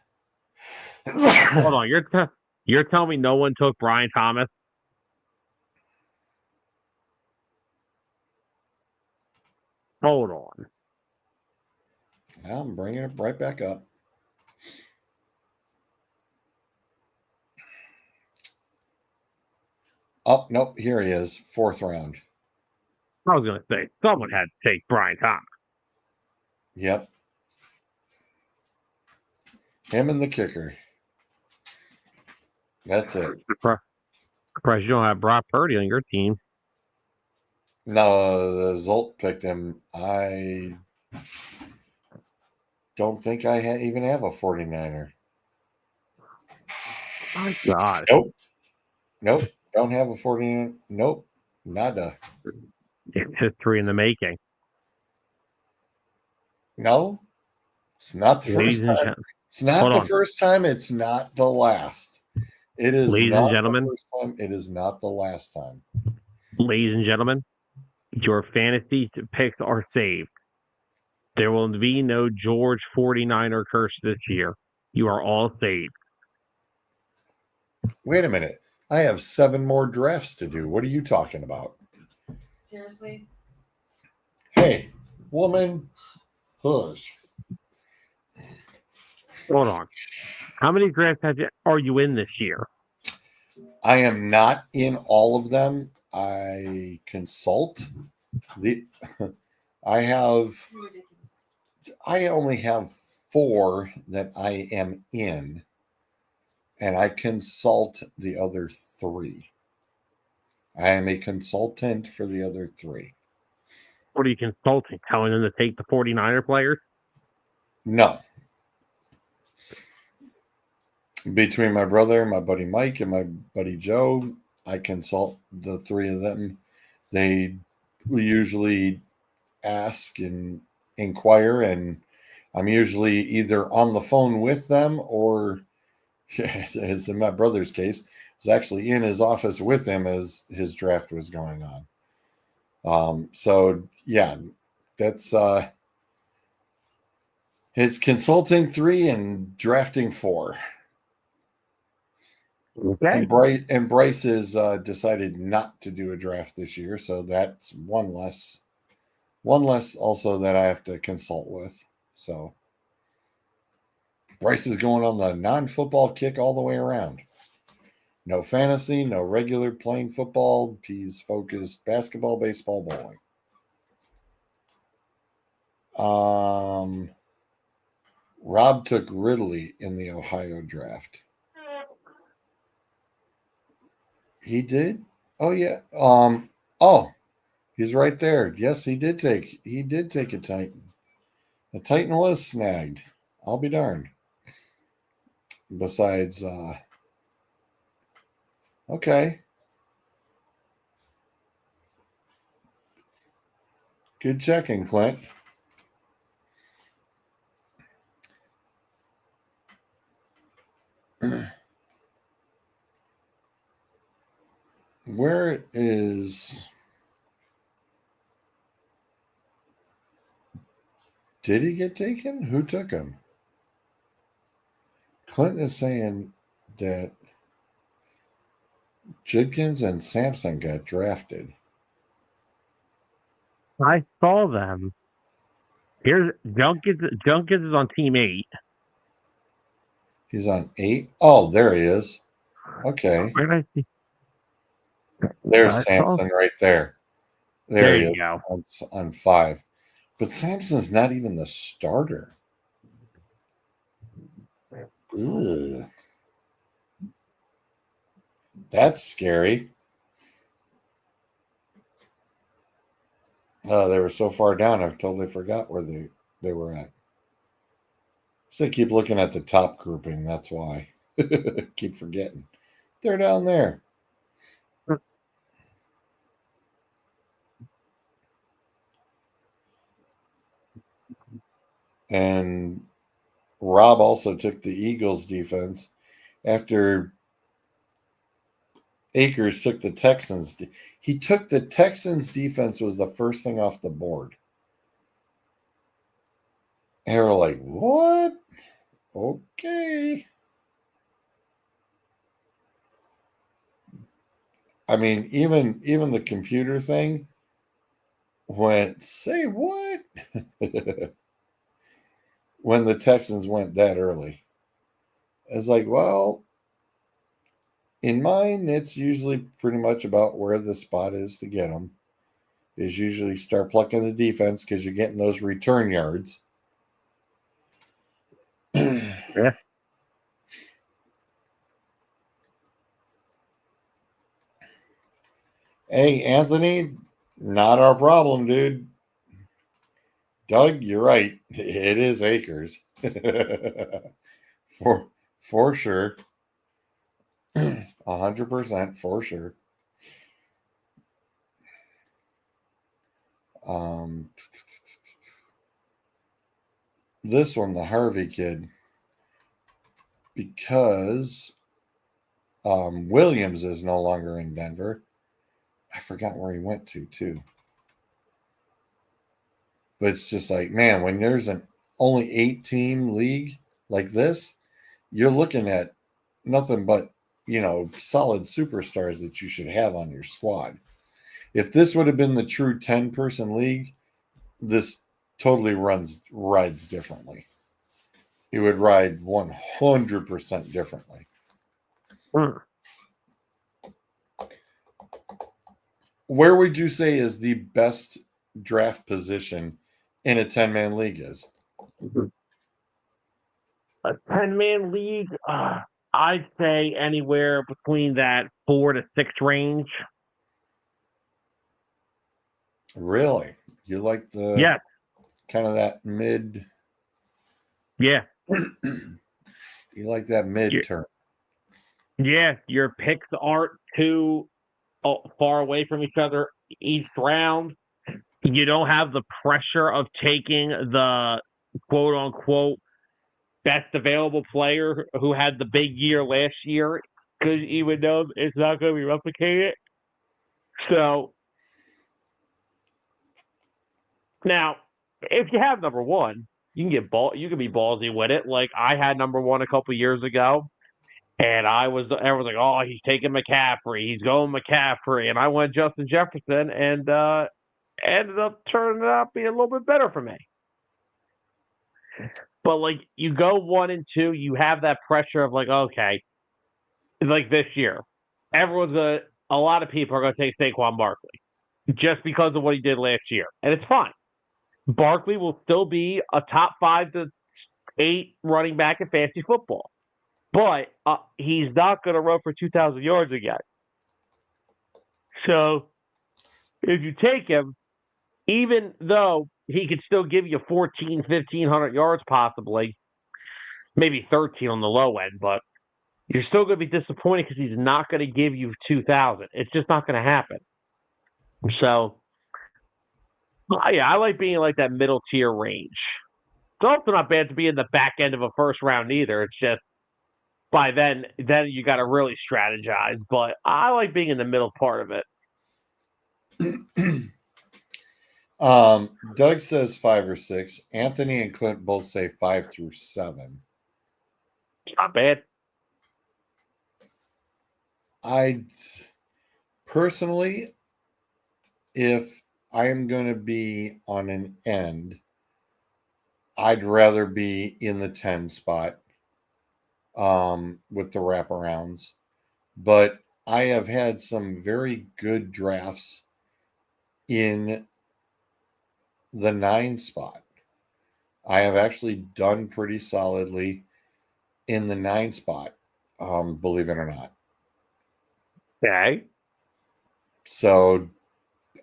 on, you're telling me no one took Brian Thomas? Hold on. I'm bringing it right back up. Oh, nope, here he is, 4th round. I was going to say, someone had to take Brian Thomas. Yep. Him and the kicker. That's it. Surprised you don't have Brock Purdy on your team. No, the Zolt picked him. I don't think I even have a 49er. My God. Nope. Don't have a 49er. Nope. Nada. It's history in the making. No. It's not the first time. It's not the first time. It's not the last. It is Ladies not and gentlemen, the first time. It is not the last time. Ladies and gentlemen, your fantasy picks are saved. There will be no George 49er curse this year. You are all saved. Wait a minute. I have 7 more drafts to do. What are you talking about? Seriously? Hey, woman, hush. Hold on. How many drafts are you in this year? I am not in all of them. I consult. I only have 4 that I am in, and I consult the other 3. I am a consultant for the other 3. What are you consulting? Telling them to take the 49er players? No. Between my brother, my buddy Mike, and my buddy Joe, I consult the 3 of them. They usually ask and inquire, and I'm usually either on the phone with them or, as in my brother's case, was actually in his office with him as his draft was going on. So yeah, that's it's consulting 3 and drafting 4. Okay. And Bryce has decided not to do a draft this year, so that's one less also that I have to consult with. So Bryce is going on the non-football kick all the way around. No fantasy, no regular playing football. He's focused basketball, baseball, bowling. Rob took Ridley in the Ohio draft. He did? Oh yeah. Oh, he's right there. Yes, he did take a Titan. The Titan was snagged. I'll be darned. Besides okay. Good checking, Clint. Where is... Did he get taken? Who took him? Clinton is saying that Judkins and Sampson got drafted. I saw them. Here's Junkins. Junkins is on team 8. He's on 8? Oh, there he is. Okay. Where did I see? There's Sampson right there. There he you is go. on 5. But Sampson's not even the starter. Ugh. That's scary. Oh, they were so far down, I've totally forgot where they were at. So I keep looking at the top grouping, that's why. Keep forgetting. They're down there. And Rob also took the Eagles defense after Akers took the Texans. He took the Texans defense was the first thing off the board. And we're like, what? Okay. I mean, even the computer thing went, say what? When the Texans went that early. It's like, well, in mine, it's usually pretty much about where the spot is to get them. Is usually start plucking the defense because you're getting those return yards. Yeah. Hey, Anthony, not our problem, dude. Doug, you're right. It is Akers. for sure. 100% for sure. This one, the Harvey kid, because Williams is no longer in Denver. I forgot where he went to, too. But it's just like, man, when there's an only 8-team league like this, you're looking at nothing but, solid superstars that you should have on your squad. If this would have been the true 10-person league, this totally rides differently. It would ride 100% differently. Where would you say is the best draft position in a 10-man league is? A 10-man league, I'd say anywhere between that 4 to 6 range. Really? You like the kind of that mid? Yeah. You like that mid-term? Yeah, your picks aren't too far away from each other each round. you don't have the pressure of taking the quote unquote best available player who had the big year last year, because even though it's not going to be replicated. So now, if you have number one, you can be ballsy with it. Like I had number one a couple years ago, and everyone's like, "Oh, he's taking McCaffrey. He's going McCaffrey," and I went Justin Jefferson, and ended up turning out being a little bit better for me. But like you go 1 and 2, you have that pressure of like, okay, like this year, a lot of people are going to take Saquon Barkley just because of what he did last year, and it's fine. Barkley will still be a top 5 to 8 running back in fantasy football, but he's not going to run for 2,000 yards again. So if you take him, even though he could still give you 1,500 yards possibly, maybe 13 on the low end, but you're still going to be disappointed because he's not going to give you 2,000. It's just not going to happen. So, yeah, I like being like that middle tier range. It's also not bad to be in the back end of a first round either. It's just by then you got to really strategize. But I like being in the middle part of it. Doug says 5 or 6. Anthony and Clint both say 5 through 7. Not bad. I personally, if I am going to be on an end, I'd rather be in the 10 spot with the wraparounds. But I have had some very good drafts in the 9 spot. I have actually done pretty solidly in the 9 spot, believe it or not. Okay. So,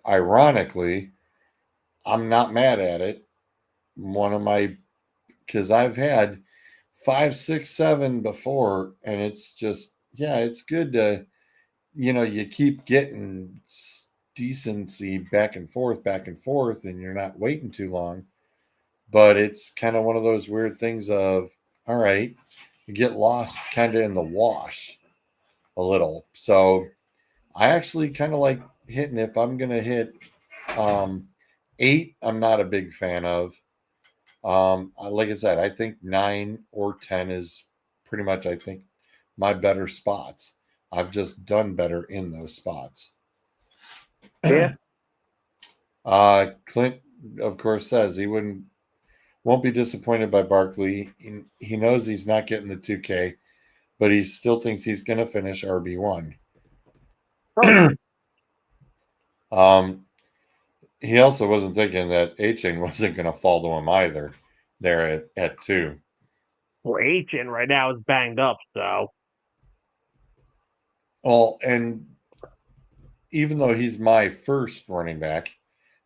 ironically, I'm not mad at it. Because I've had 5, 6, 7 before, and it's just, yeah, it's good to, you keep getting decency back and forth, and you're not waiting too long. But it's kind of one of those weird things of, all right, you get lost kind of in the wash a little. So I actually kind of like hitting, if I'm going to hit 8, I'm not a big fan of. Like I said, I think 9 or 10 is pretty much, I think, my better spots. I've just done better in those spots. Yeah. Clint, of course, says he won't be disappointed by Barkley. He knows he's not getting the 2K, but he still thinks he's going to finish RB1. He also wasn't thinking that A-Chain wasn't going to fall to him either there at 2. Well, A-Chain right now is banged up, so. Well, and even though he's my first running back,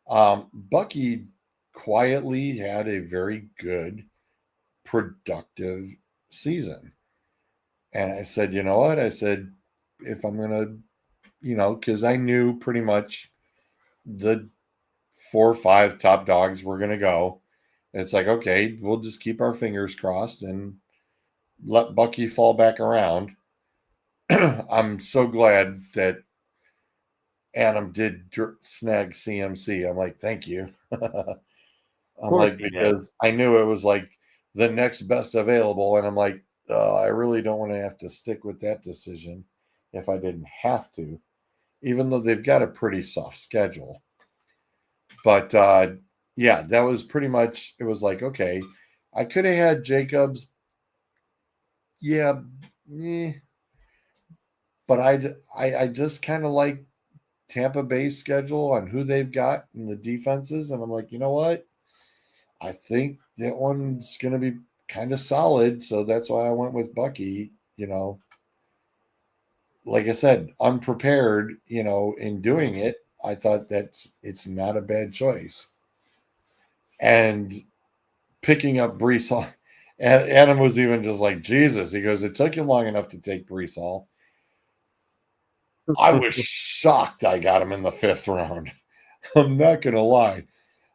Bucky quietly had a very good, productive season. And I said, you know what? I said, if I'm going to, because I knew pretty much the 4 or 5 top dogs were going to go. It's like, okay, we'll just keep our fingers crossed and let Bucky fall back around. I'm so glad that Adam did snag CMC. I'm like, thank you. I'm like, because I knew it was like the next best available. And I'm like, I really don't want to have to stick with that decision if I didn't have to, even though they've got a pretty soft schedule. But yeah, that was pretty much, it was like, okay, I could have had Jacobs. Yeah. But I just kind of like Tampa Bay's schedule on who they've got in the defenses. And I'm like, you know what? I think that one's going to be kind of solid. So that's why I went with Bucky, Like I said, unprepared, in doing it. I thought it's not a bad choice. And picking up Breece Hall, and Adam was even just like, Jesus. He goes, it took you long enough to take Breece Hall. I was shocked I got him in the 5th round. I'm not going to lie.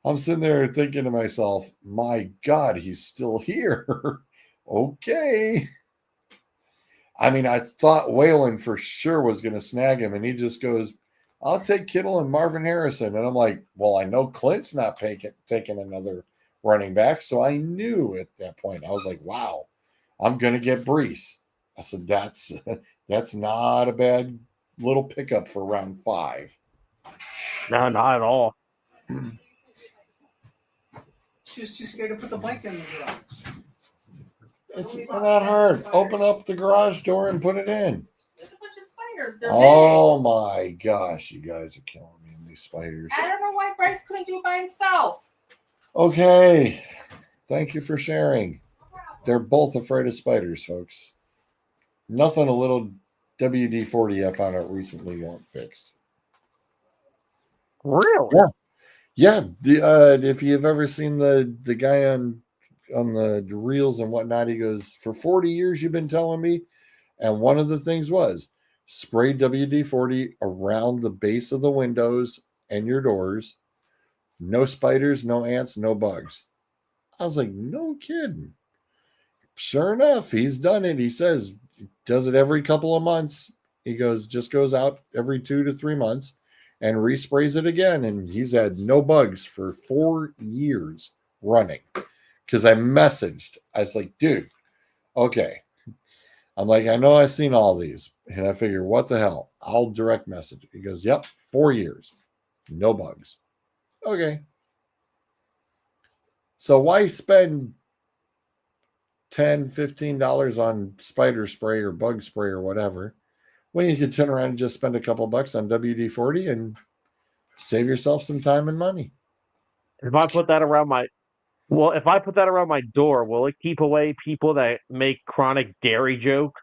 I'm sitting there thinking to myself, my God, he's still here. Okay. I mean, I thought Waylon for sure was going to snag him, and he just goes, I'll take Kittle and Marvin Harrison. And I'm like, well, I know Clint's not taking another running back. So I knew at that point, I was like, wow, I'm going to get Brees. I said, that's not a bad little pickup for round 5. No, not at all. She was too scared to put the bike in the garage. It's not hard. Open up the garage door and put it in. There's a bunch of spiders. They're Oh my gosh, you guys are killing me in these spiders. big. I don't know why Bryce couldn't do it by himself. Okay. Thank you for sharing. They're both afraid of spiders, folks. Nothing a little WD-40 I found out recently won't fix. Really? Yeah. If you've ever seen the guy on the reels and whatnot, he goes, for 40 years you've been telling me, and one of the things was spray WD-40 around the base of the windows and your doors. No spiders, no ants, no bugs. I was like, no kidding. Sure enough, he's done it. He says, does it every couple of months. He just goes out every 2 to 3 months and resprays it again. And he's had no bugs for 4 years running. Because I messaged. I was like, dude, okay. I'm like, I know I've seen all these. And I figure, what the hell? I'll direct message. He goes, yep, 4 years. No bugs. Okay. So why spend $10, $15 on spider spray or bug spray or whatever when you could turn around and just spend a couple bucks on WD-40 and save yourself some time and money? If I put that around my door, will it keep away people that make chronic dairy joke?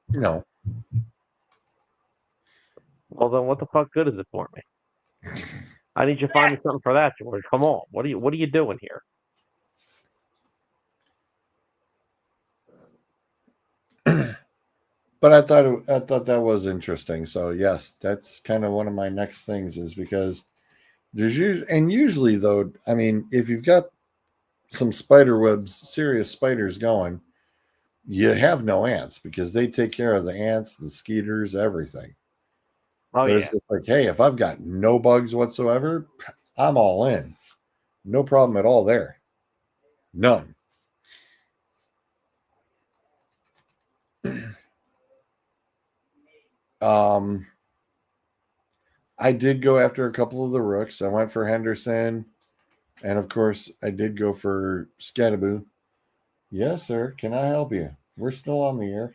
No. Well, then what the fuck good is it for me? I need you to find me something for that, George. Come on. What are you doing here? But I thought that was interesting. So yes, that's kind of one of my next things, is because there's usually though, I mean, if you've got some spider webs, serious spiders going, you have no ants because they take care of the ants, the skeeters, everything. Oh, There's yeah. just like, hey, if I've got no bugs whatsoever, I'm all in. No problem at all there. None. I did go after a couple of the rooks. I went for Henderson, and of course, I did go for Scattaboo. Yes, sir. Can I help you? We're still on the air.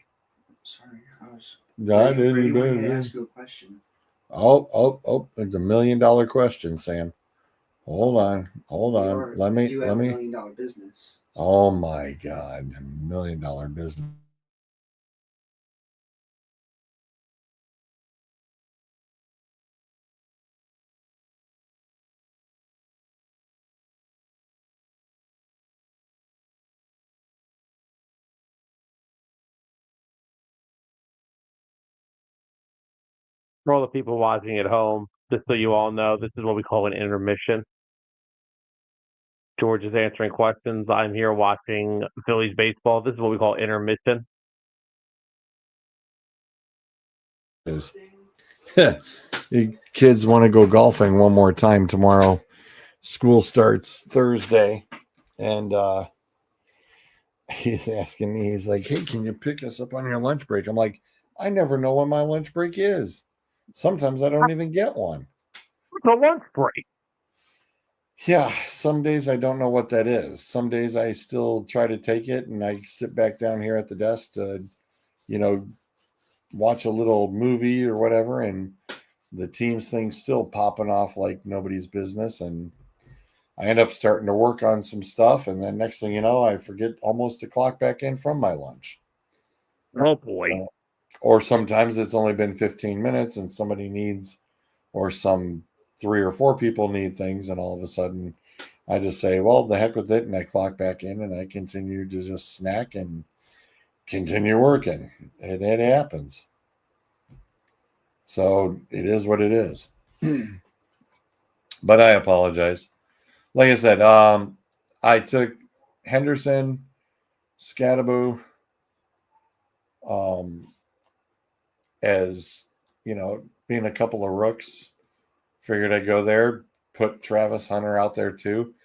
Sorry, I was Ready ready to ask you a question. Oh! It's $1 million question, Sam. Hold on. Let me. $1 million business. Oh my God, $1 million business. For all the people watching at home, just so you all know, this is what we call an intermission. George is answering questions. I'm here watching Phillies baseball. This is what we call intermission. You kids want to go golfing one more time tomorrow. School starts Thursday, and he's asking me, he's like, hey, can you pick us up on your lunch break? I'm like, I never know when my lunch break is. Sometimes I don't even get one. What's a lunch break? Yeah, some days I don't know what that is. Some days I still try to take it, and I sit back down here at the desk to, watch a little movie or whatever, and the Teams thing's still popping off like nobody's business, and I end up starting to work on some stuff, and then next thing you know, I forget almost to clock back in from my lunch. Oh boy. Or sometimes it's only been 15 minutes and somebody needs, or some 3 or 4 people need things, and all of a sudden I just say, well, the heck with it, and I clock back in and I continue to just snack and continue working. It happens. So it is what it is. But I apologize. Like I said, I took Henderson, Scadaboo, as being a couple of rooks. Figured I'd go there, put Travis Hunter out there too.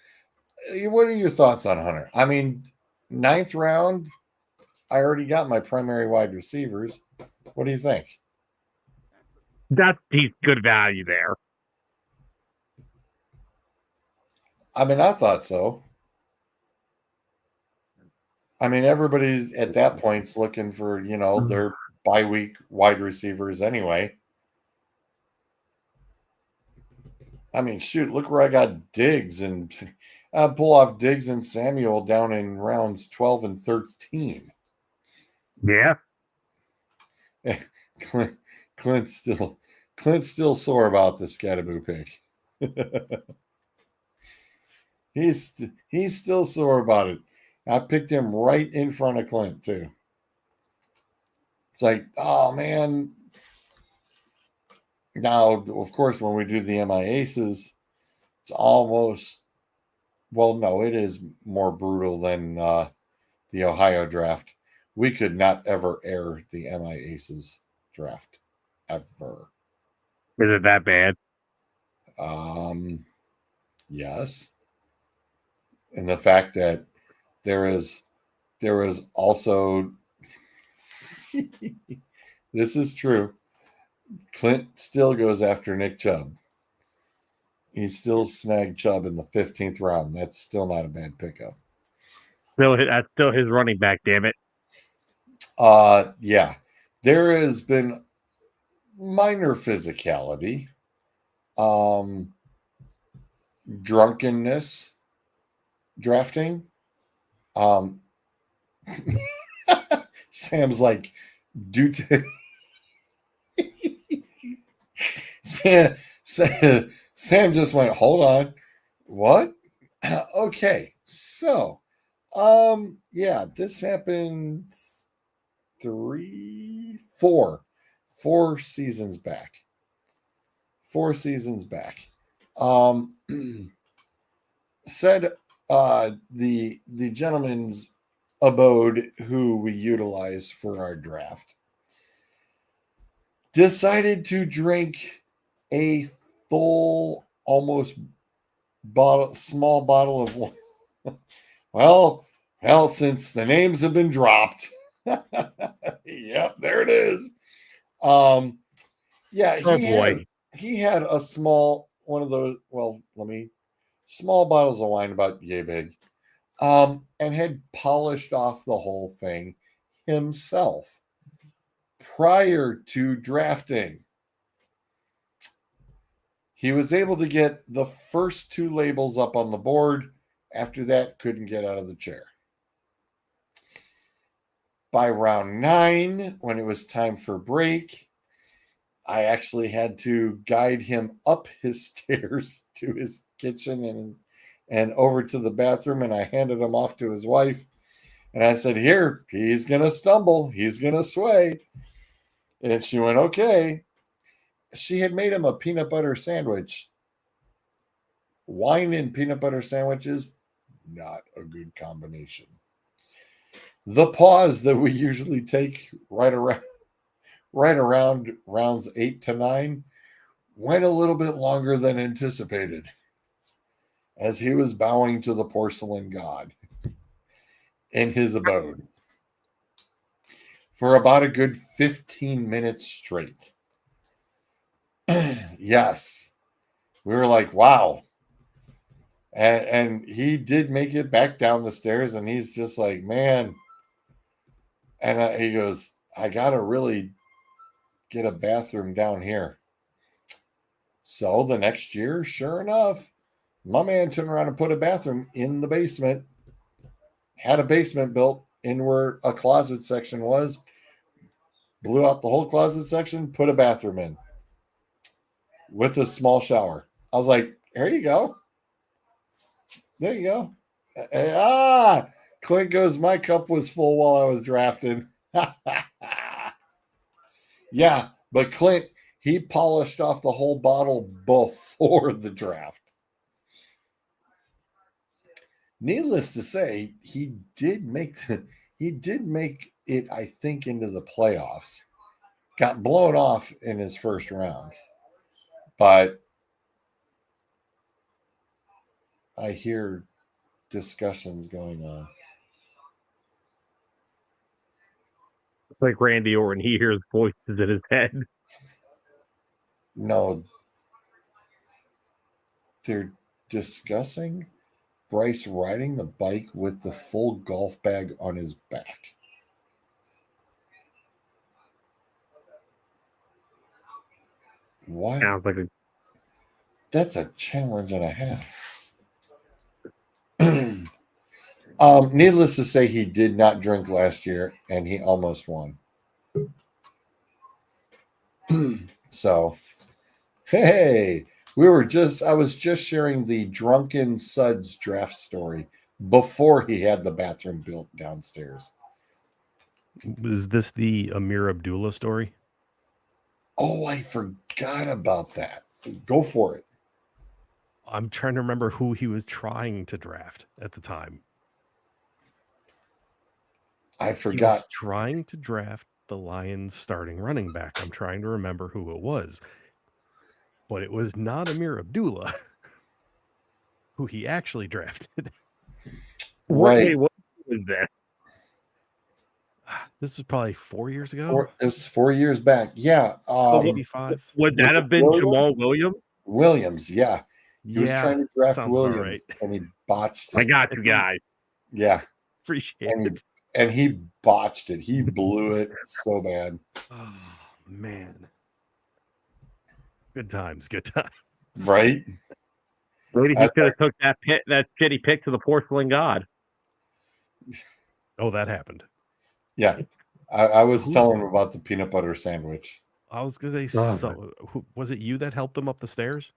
What are your thoughts on Hunter? I mean, 9th round, I already got my primary wide receivers. What do you think? He's good value there. I mean, I thought so. I mean, everybody at that point's looking for, their bye-week wide receivers anyway. I mean, shoot, look where I got Diggs, and I pull off Diggs and Samuel down in rounds 12 and 13. Yeah. Clint's still sore about the Scadaboo pick. He's still sore about it. I picked him right in front of Clint too. It's like, oh man. Now, of course, when we do the MI Aces, it's almost, well, no, it is more brutal than the Ohio draft. We could not ever air the MI Aces draft ever. Is it that bad? Yes. And the fact that there is also this is true. Clint still goes after Nick Chubb. He still snagged Chubb in the 15th round. That's still not a bad pickup. That's still his running back, damn it. Yeah. There has been minor physicality, drunkenness, drafting. Sam's like, Sam just went, hold on. What? Okay. So, yeah, this happened 4 seasons back. 4 seasons back. Said the gentleman's abode who we utilize for our draft decided to drink a full, almost small bottle of wine. Well, since the names have been dropped, yep, there it is. Yeah, he had a small one of those. Well, small bottles of wine about yay big, and had polished off the whole thing himself prior to drafting. He was able to get the first 2 labels up on the board. After that, couldn't get out of the chair. By round 9, when it was time for break, I actually had to guide him up his stairs to his kitchen and over to the bathroom, and I handed him off to his wife. And I said, here, he's going to stumble. He's going to sway. And she went, okay. She had made him a peanut butter sandwich. Wine and peanut butter sandwiches, not a good combination. The pause that we usually take right around rounds 8 to 9 went a little bit longer than anticipated, as he was bowing to the porcelain god in his abode for about a good 15 minutes straight. Yes. We were like, wow. And he did make it back down the stairs, and he's just like, man. And he goes, I got to really get a bathroom down here. So the next year, sure enough, my man turned around and put a bathroom in the basement, had a basement built in where a closet section was, blew out the whole closet section, put a bathroom in with a small shower. I was like, here you go. There you go. Clint goes, my cup was full while I was drafting. Yeah, but Clint, He polished off the whole bottle before the draft. Needless to say, he did make it, I think, into the playoffs. Got blown off in his first round. But I hear discussions going on. It's like Randy Orton. He hears voices in his head. No, they're discussing Bryce riding the bike with the full golf bag on his back. Why? Sounds like That's a challenge and a half. Needless to say, he did not drink last year, and he almost won. So, hey, I was just sharing the Drunken Suds draft story before he had the bathroom built downstairs. Was this the Amir Abdullah story? Oh, I forgot about that. Go for it. I'm trying to remember who he was trying to draft at the time. I He forgot. was trying to draft the Lions starting running back. I'm trying to remember who it was. But it was not Amir Abdullah, who he actually drafted. Right. What was that? This is probably 4 years ago. It was 4 years back. Yeah. Maybe 5. Would that have been Jamal Williams? Williams, yeah. He was trying to draft sounds about Williams, right. and he botched it. I got you guys. Yeah. Appreciate it. And he botched it. He blew it so bad. Oh, man. Good times. Good times. Right? Maybe he could have took that shitty pick to the porcelain god. Oh, that happened. Yeah. I was telling him about the peanut butter sandwich. I was going to say, was it you that helped him up the stairs?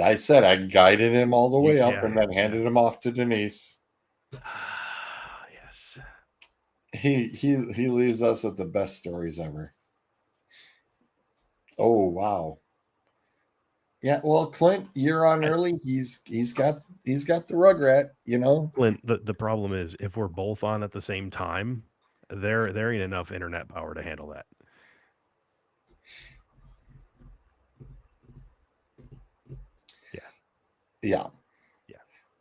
I said I guided him all the way up Yeah, and then handed him off to Denise. Yes. He leaves us with the best stories ever. Oh, wow. Yeah, well, Clint, you're on early. He's got the Rugrat, you know. Clint, the problem is if we're both on at the same time, there ain't enough internet power to handle that. Yeah.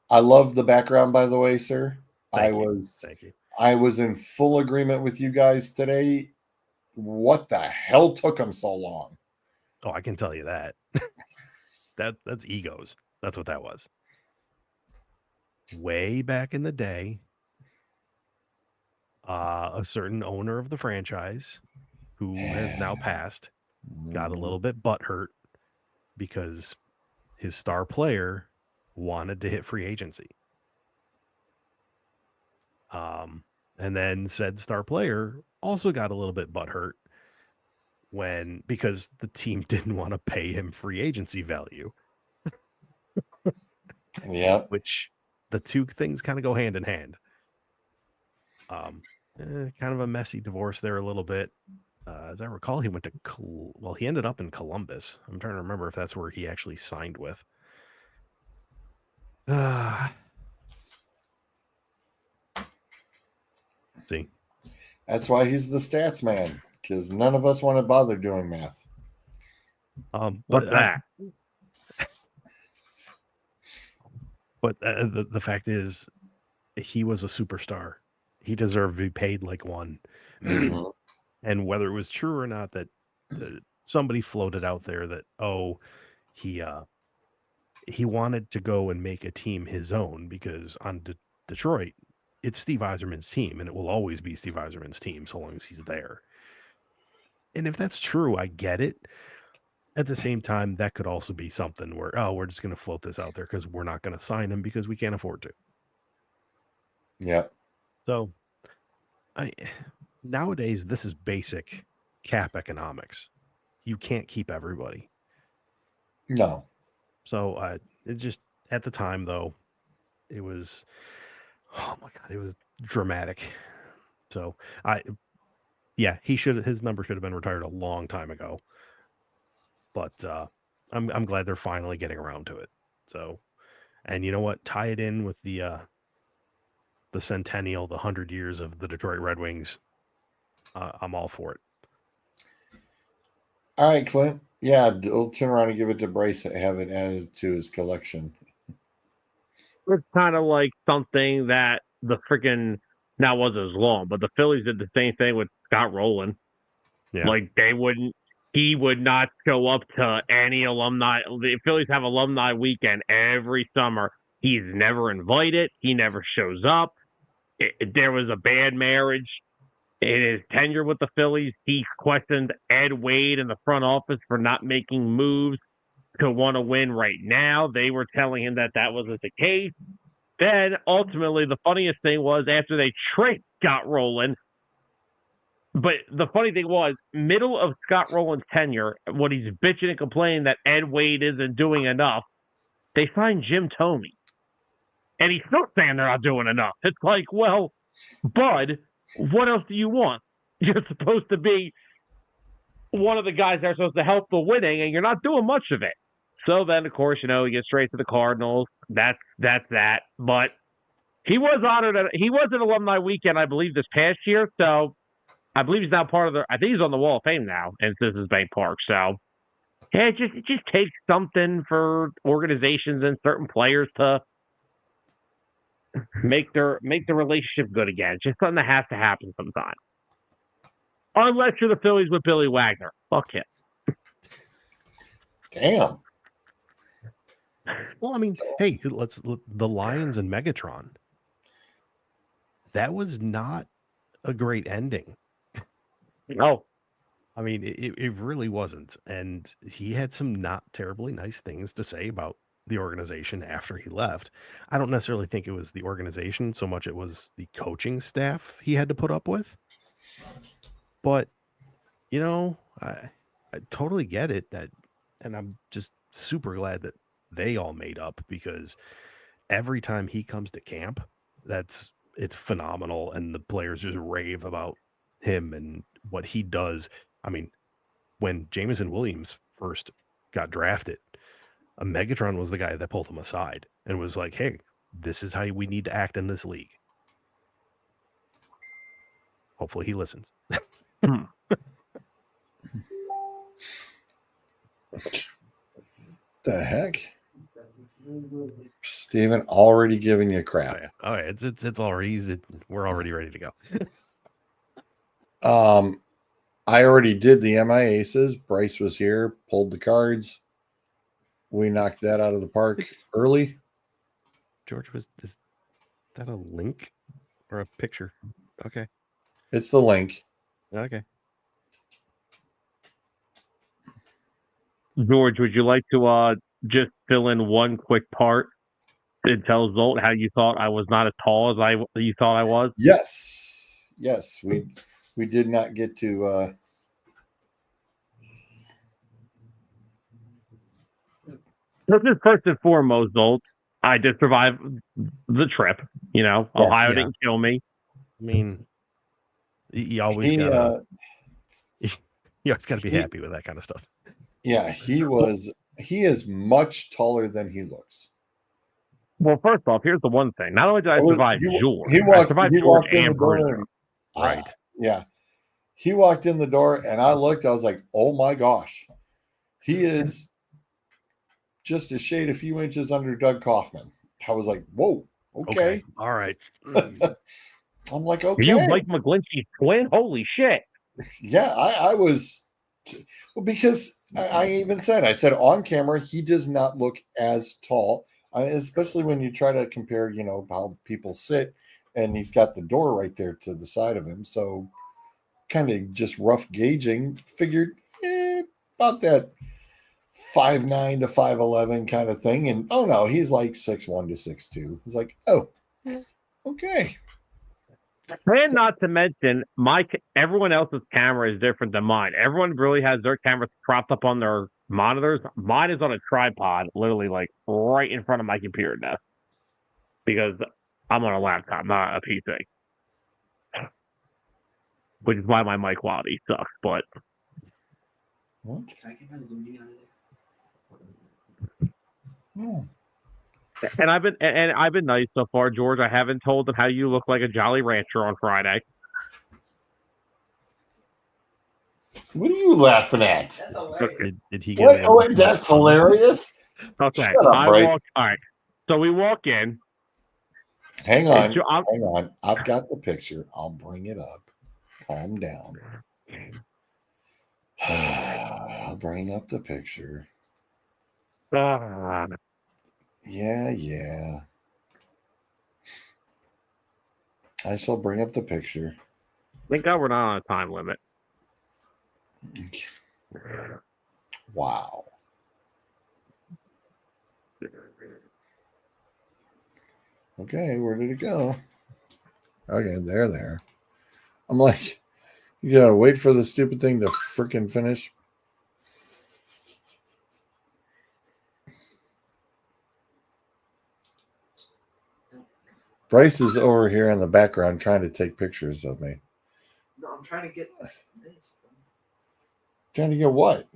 I love the background, by the way, sir. Thank you. I was in full agreement with you guys today. What the hell took them so long? Oh, I can tell you that. That's egos. That's what that was. Way back in the day, a certain owner of the franchise, who has now passed, got a little bit butthurt because his star player wanted to hit free agency. And then said star player also got a little bit butthurt because the team didn't want to pay him free agency value. Yeah. Which the two things kind of go hand in hand. Kind of a messy divorce there a little bit. As I recall, he went to he ended up in Columbus. I'm trying to remember if that's where he actually signed with. See, that's why he's the stats man, because none of us want to bother doing math. But the fact is, he was a superstar. He deserved to be paid like one. Mm-hmm. And whether it was true or not, that somebody floated out there that he wanted to go and make a team his own, because on Detroit, it's Steve Eiserman's team, and it will always be Steve Eiserman's team so long as he's there. And if that's true, I get it. At the same time, that could also be something where, we're just going to float this out there because we're not going to sign him because we can't afford to. Yeah. So, nowadays, this is basic cap economics. You can't keep everybody. No. So, it just, at the time, though, it was, oh my God, it was dramatic. So, his number should have been retired a long time ago. But I'm glad they're finally getting around to it. So, and you know what? Tie it in with the centennial, the 100 years of the Detroit Red Wings. I'm all for it. All right, Clint. Yeah, we'll turn around and give it to Bryce and have it added to his collection. It's kind of like something that the freaking now wasn't as long, but the Phillies did the same thing with Scott Rowland. Yeah. Like he would not show up to any alumni. The Phillies have alumni weekend every summer. He's never invited. He never shows up. There was a bad marriage in his tenure with the Phillies. He questioned Ed Wade in the front office for not making moves to want to win right now. They were telling him that wasn't the case. Then ultimately, the funniest thing was after they traded Scott Rowland. But the funny thing was, middle of Scott Rowland's tenure, when he's bitching and complaining that Ed Wade isn't doing enough, they signed Jim Thome. And he's still saying they're not doing enough. It's like, well, Bud, what else do you want? You're supposed to be one of the guys that are supposed to help the winning, and you're not doing much of it. So then, of course, he gets straight to the Cardinals. That's that. But he was honored. He was at Alumni Weekend, I believe, this past year. So I believe he's now part of I think he's on the Wall of Fame now in Citizens Bank Park. So yeah, it just takes something for organizations and certain players to make the relationship good again. It's just something that has to happen sometime. Unless you're the Phillies with Billy Wagner. Fuck him. Damn. Well, I mean, hey, the Lions and Megatron. That was not a great ending. No. I mean, it really wasn't. And he had some not terribly nice things to say about the organization after he left. I don't necessarily think it was the organization so much it was the coaching staff he had to put up with. But, I totally get it and I'm just super glad that they all made up, because every time he comes to camp, it's phenomenal, and the players just rave about him and what he does. I mean, when Jameson Williams first got drafted, a Megatron was the guy that pulled him aside and was like, "Hey, this is how we need to act in this league." Hopefully he listens. The heck? Steven already giving you crap. Oh yeah. It's already we're already ready to go. I already did the MI Aces. Bryce was here, pulled the cards. We knocked that out of the park early. George, is that a link or a picture? Okay. It's the link. Okay. George, would you like to just fill in one quick part and tell Zolt how you thought I was not as tall as you thought I was? Yes. We did not get to Just first and foremost, Zolt, I did survive the trip. Ohio didn't kill me. I mean, you always gotta be happy with that kind of stuff. Yeah, he is much taller than he looks. Well, first off, here's the one thing. Not only did I survive George, I survived George and Bruiser. Right. Yeah. He walked in the door and I looked, I was like, oh my gosh. He is just a shade a few inches under Doug Kaufman. I was like, whoa, okay. All right. I'm like, okay. You Mike McGlinchey's twin? Holy shit. Yeah, I was because I even said, on camera, he does not look as tall, especially when you try to compare, how people sit, and he's got the door right there to the side of him. So kind of just rough gauging, figured about that 5'9" to 5'11" kind of thing. And oh no, he's like 6'1" to 6'2". He's like, oh, okay. And not to mention, everyone else's camera is different than mine. Everyone really has their cameras propped up on their monitors. Mine is on a tripod, literally like right in front of my computer desk, because I'm on a laptop, not a PC. Which is why my mic quality sucks. But Can I get my Looney out of there? And I've been nice so far, George. I haven't told them how you look like a Jolly Rancher on Friday. What are you laughing at? That's hilarious. Did he get What? an Oh, invite? that's hilarious. Okay, Shut up, Bryce. all right. So we walk in. Hang on. I'm- Hang on. I've got the picture. I'll bring it up. Calm down. I'll bring up the picture. Ah, Yeah. I shall bring up the picture. thank God we're not on a time limit. Wow. Okay, where did it go? Okay, there. I'm like, you gotta wait for the stupid thing to freaking finish. Bryce is over here in the background trying to take pictures of me. No, I'm trying to get this. Trying to get what?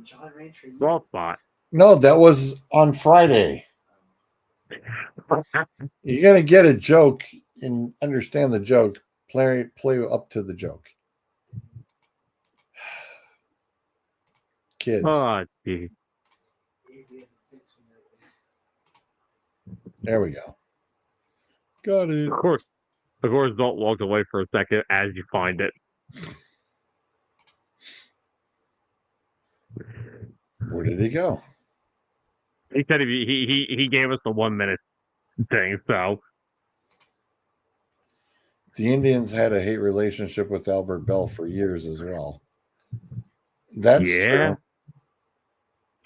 Jolly Rancher. Ball spot. No, that was on Friday. You're gonna get a joke and understand the joke. Play up to the joke. Kids. Oh, gee. There we go. Got it. Of course, don't walk away for a second as you find it. Where did he go? He said he gave us the 1 minute thing. So The Indians had a hate relationship with Albert Bell for years as well. That's true. I'm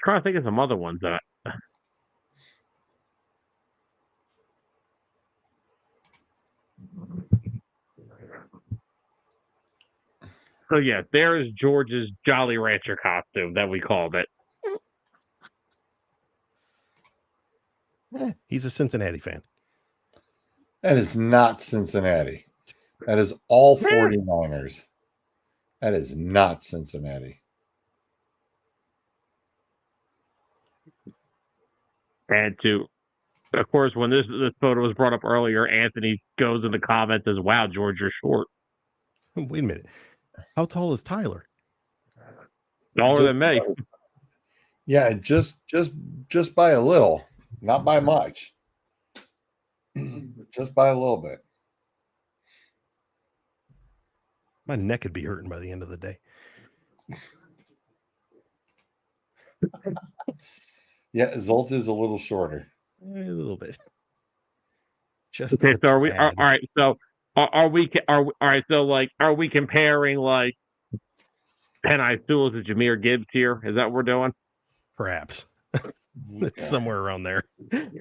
trying to think of some other ones that. So yeah, there is George's Jolly Rancher costume that we called it. He's a Cincinnati fan. That is not Cincinnati. That is all 49ers. That is not Cincinnati. And of course, when this photo was brought up earlier, Anthony goes in the comments as, "Wow, George, you're short." Wait a minute. How tall is Tyler? Taller than me. Yeah, just by a little, not by much. Just by a little bit. My neck would be hurting by the end of the day. Yeah, Zolt is a little shorter. A little bit. Just Okay, so are we? tad. All right, so are we? All right, so like, are we comparing like Penn Sewell to Jahmyr Gibbs here? Is that what we're doing? Perhaps. It's somewhere around there. At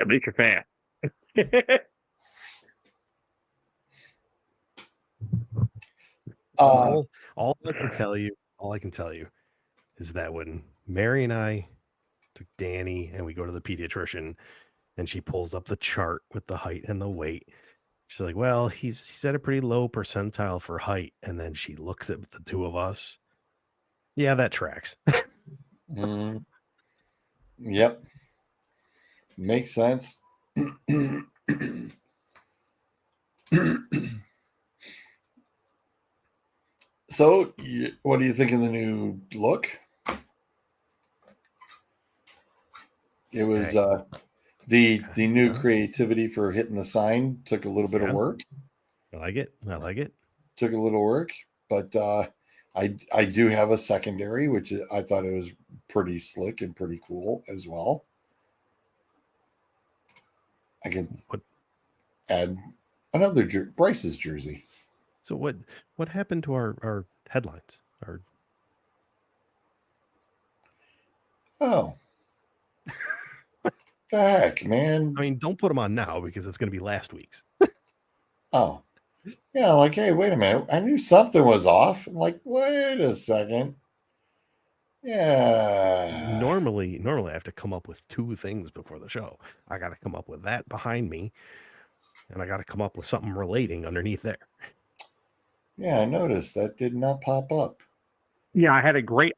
least you're fast. All I can tell you is that when Mary and I took Danny and we go to the pediatrician and she pulls up the chart with the height and the weight, she's like, well, he's at a pretty low percentile for height. And then she looks at the two of us. Yeah, that tracks. Yep. Makes sense. So, what do you think of the new look? It was the new creativity for hitting the sign took a little bit of work. I like it. Took a little work, but I do have a secondary, which I thought it was pretty slick and pretty cool as well. I can add another Bryce's jersey. So what happened to our headlines? Oh. The heck, man. I mean, don't put them on now because it's going to be last week's. Oh. Yeah, like, hey, wait a minute. I knew something was off. I'm like, wait a second. Yeah. Normally I have to come up with two things before the show. I got to come up with that behind me, and I got to come up with something relating underneath there. Yeah, I noticed that did not pop up. Yeah, I had a great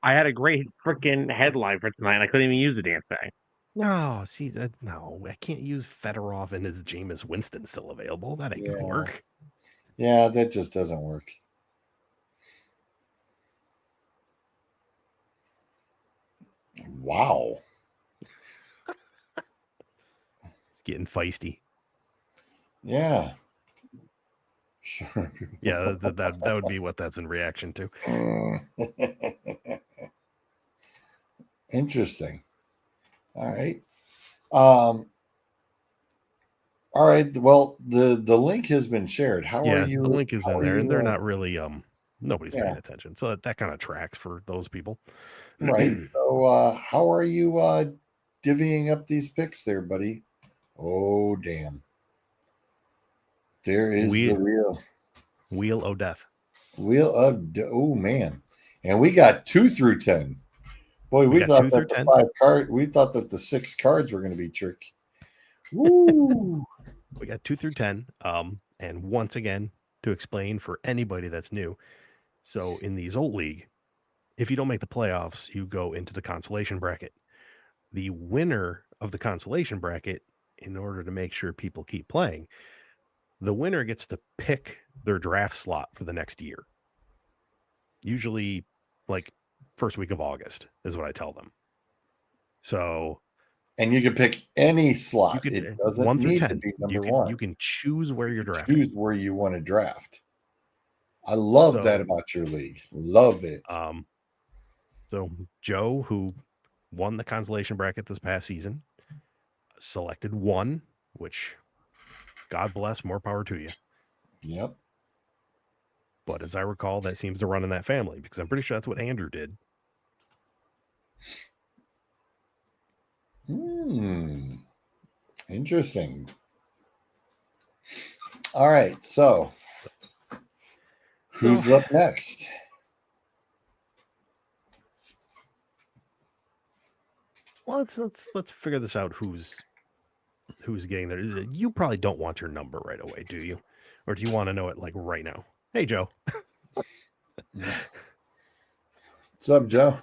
freaking headline for tonight. And I couldn't even use the damn thing. No, see that no, I can't use Fedorov and his Jameis Winston still available. That ain't gonna work. Yeah, that just doesn't work. Wow. It's getting feisty. Yeah. Sure. Yeah, that would be what that's in reaction to. Interesting. All right. All right. Well, the link has been shared. How are you? The link is in there, and they're not really nobody's Yeah. paying attention. So that kind of tracks for those people. Right. So how are you divvying up these picks there, buddy? Oh damn. There is the real Wheel of Death. Wheel of oh man. And we got 2 through 10. Boy, we thought that the 10? 5 card we thought that the 6 cards were going to be tricky. Woo! We got 2 through 10. And once again, to explain for anybody that's new, so in the Zolt League, if you don't make the playoffs, you go into the consolation bracket. The winner of the consolation bracket, in order to make sure people keep playing, the winner gets to pick their draft slot for the next year. Usually, like first week of August is what I tell them. So, and you can pick any slot. You could, it doesn't 1 through need 10. to be number 1. You can choose where you're drafting. Choose where you want to draft. I love that about your league. Love it. So Joe, who won the consolation bracket this past season, selected 1, which God bless, more power to you. Yep. But as I recall, that seems to run in that family because I'm pretty sure that's what Andrew did. Interesting. All right, so who's up next? Well, let's figure this out. Who's getting there? You probably don't want your number right away, do you? Or do you want to know it like right now? Hey, Joe. What's up, Joe?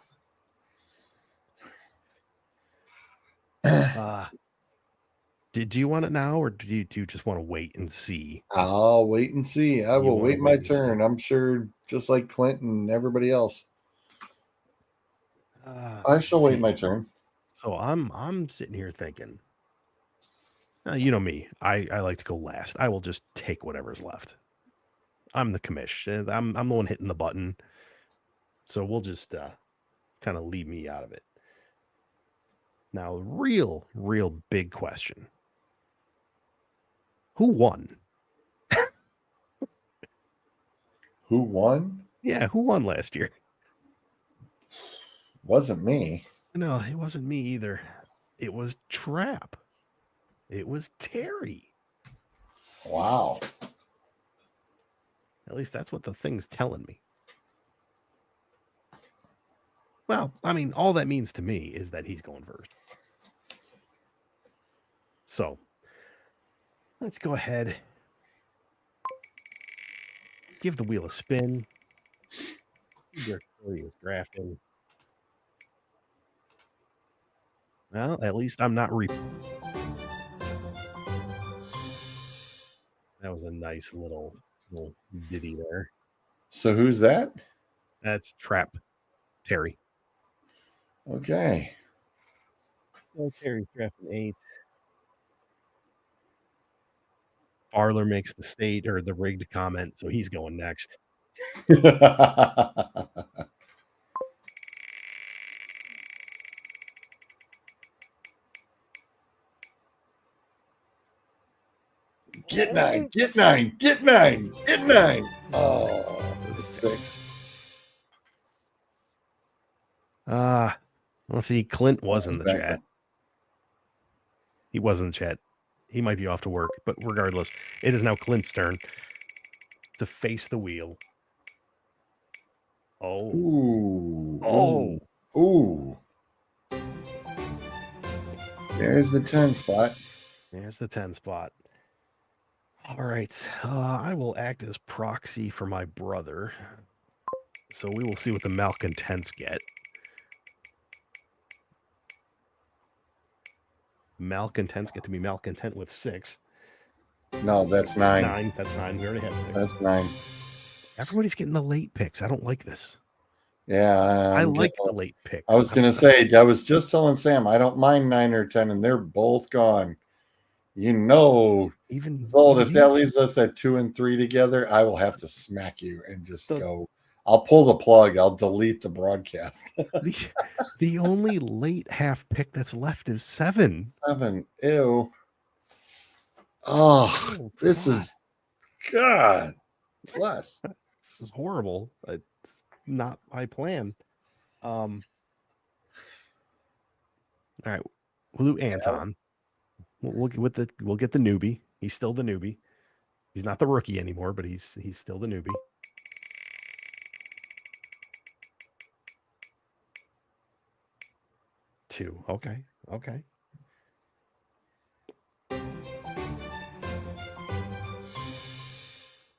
Do you want it now, or do you just want to wait and see? I'll wait and see. I will wait my turn. I'm sure, just like Clint and everybody else. I shall wait my turn. So I'm sitting here thinking. You know me. I like to go last. I will just take whatever's left. I'm the commish. I'm the one hitting the button. So we'll just kind of leave me out of it. Now, real big question. Who won? Who won? Yeah, who won last year? Wasn't me. No, it wasn't me either. It was Trap. It was Terry. Wow. At least that's what the thing's telling me. Well, I mean, all that means to me is that he's going first. So, let's go ahead. Give the wheel a spin. Terry is drafting. Well, at least I'm not That was a nice little ditty there. So who's that? That's Trap Terry. Okay. Oh, Terry's drafting 8. Farler makes the state or the rigged comment, so he's going next. Get 9, get 9, get 9, get 9. Oh, 6. Let's see. Clint was in the chat. He was in the chat. He might be off to work, but regardless, it is now Clint's turn to face the wheel. Oh. Ooh. Oh. Ooh. There's the 10 spot. There's the 10 spot. All right. I will act as proxy for my brother. So we will see what the malcontents get. Malcontents get to be malcontent with 6. No, that's 9. 9. That's 9. We already had 6. That's 9. Everybody's getting the late picks. I don't like this. Yeah, I like the late picks. I was going to say, I was just telling Sam, I don't mind 9 or 10, and they're both gone. Even Zold, if that leaves us at 2 and 3 together, I will have to smack you and just go. I'll pull the plug. I'll delete the broadcast. the only late half pick that's left is 7. 7. Ew. Oh, this is God. Bless. This is horrible. It's not my plan. All right, we'll do Anton. We'll get the newbie. He's still the newbie. He's not the rookie anymore, but he's still the newbie. Two. Okay.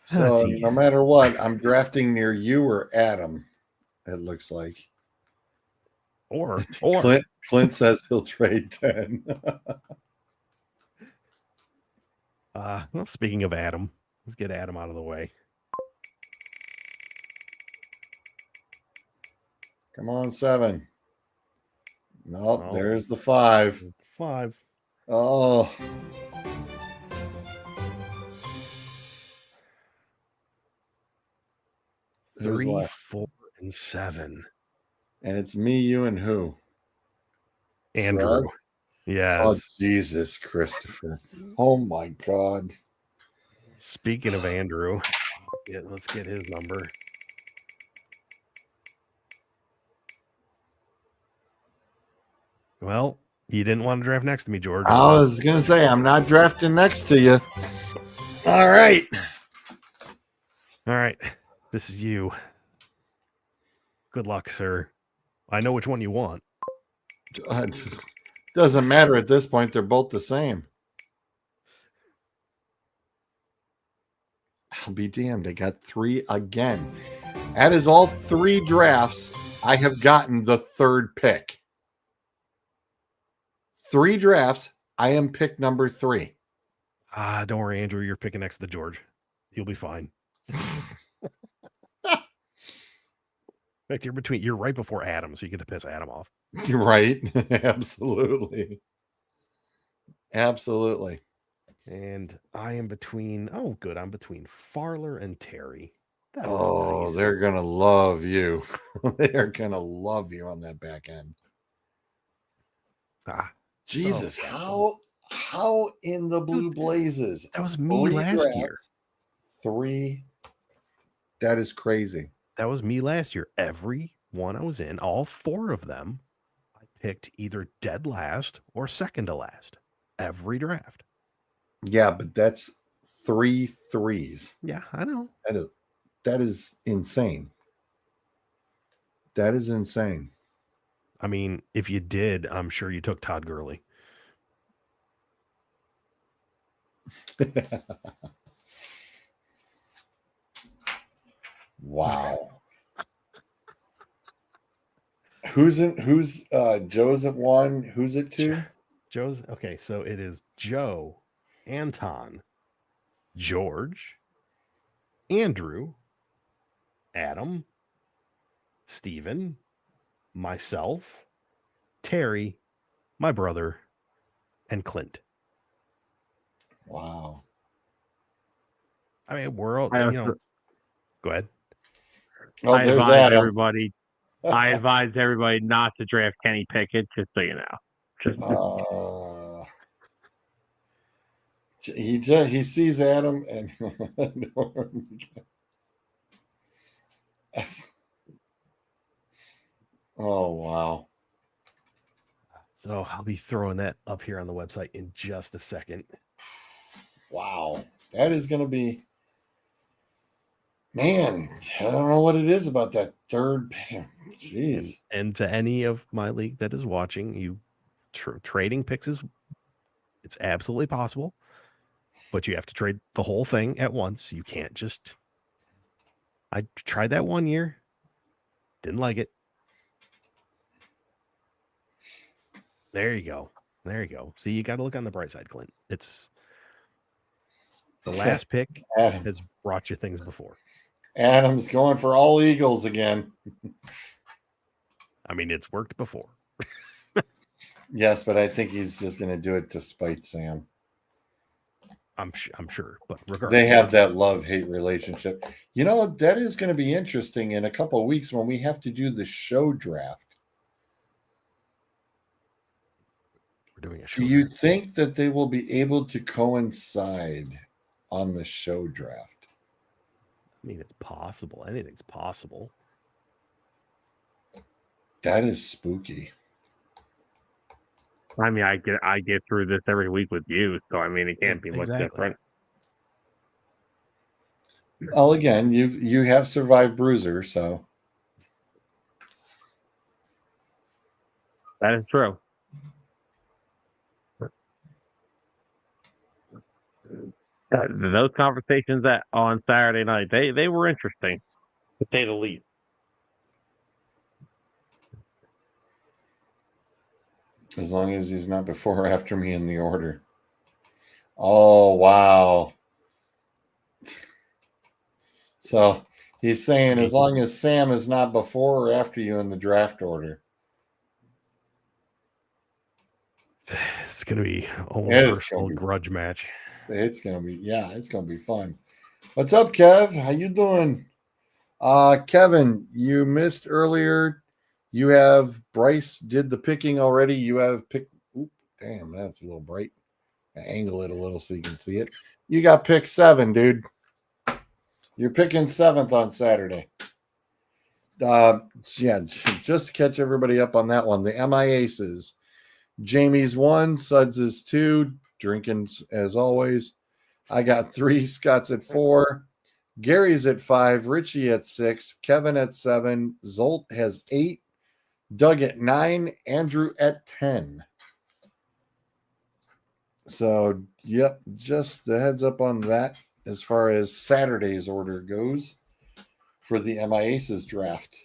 So no matter what, I'm drafting near you or Adam. It looks like. Or Clint says he'll trade 10. Well, speaking of Adam, let's get Adam out of the way. Come on, 7. Nope, there's the 5. 5. Oh. Who's 3, left? 4, and 7. And it's me, you, and who? Andrew. Trud? Yes. Oh, Jesus, Christopher. Oh, my God. Speaking of Andrew, let's get his number. Well, you didn't want to draft next to me, George. I was going to say, I'm not drafting next to you. All right. This is you. Good luck, sir. I know which one you want. Doesn't matter at this point. They're both the same. I'll be damned. I got 3 again. That is all 3 drafts. I have gotten the 3rd pick. 3 drafts. I am pick number 3. Don't worry, Andrew. You're picking next to George. You'll be fine. In fact, you're right before Adam, so you get to piss Adam off. Right. Absolutely. And I am between, I'm between Farler and Terry. Nice. They're going to love you. They are going to love you on that back end. Jesus, how in the blue blazes? That was me last year. 3. That is crazy. That was me last year. Every one I was in, all 4 of them, I picked either dead last or second to last. Every draft. Yeah, but that's 3 3s. Yeah, I know. That is insane. That is insane. I mean, if you did, I'm sure you took Todd Gurley. Wow. Who's Joe's at 1? Who's at 2? Joe's okay, so it is Joe, Anton, George, Andrew, Adam, Steven, myself, Terry, my brother, and Clint. Wow. I mean, we're all, go ahead. I advise everybody. I advise everybody not to draft Kenny Pickett, just so you know. He sees Adam and oh wow. So I'll be throwing that up here on the website in just a second. Wow. That is going to be, man, I don't know what it is about that 3rd pick. Jeez. And to any of my league that is watching, you trading picks it's absolutely possible, but you have to trade the whole thing at once. You can't just, I tried that one year. Didn't like it. There you go. There you go. See, you got to look on the bright side, Clint. It's the last pick Adam. has brought you things before. Adam's going for all Eagles again. I mean, it's worked before. Yes, but I think he's just going to do it to spite Sam. I'm sure, but regardless, They have that love-hate relationship. You know, that is going to be interesting in a couple of weeks when we have to do the show draft. We're doing a show. Do you think that they will be able to coincide on the show draft? I mean, it's possible. Anything's possible. That is spooky. I mean, I get through this every week with you, so I mean, it can't be much different. Well, again, you have survived Bruiser, so that is true. Those conversations on Saturday night, they were interesting, to say the least. as long as he's not before or after me in the order. Oh, wow. So he's saying as long as Sam is not before or after you in the draft order. It's going to be a whole personal grudge match. It's going to be, yeah, it's going to be fun. What's up, Kev? How you doing? Kevin, you missed earlier. You have Bryce did the picking already. You have pick. Oop, damn, that's a little bright. I angle it a little so you can see it. You got pick 7, dude. You're picking 7th on Saturday. Yeah, just to catch everybody up on that one. The MI Aces. Jamie's 1, Suds is 2, drinking as always. I got 3, Scott's at 4, Gary's at 5, Richie at 6, Kevin at 7, Zolt has 8, Doug at 9, Andrew at 10. So, yep, just the heads up on that as far as Saturday's order goes for the MI Aces draft.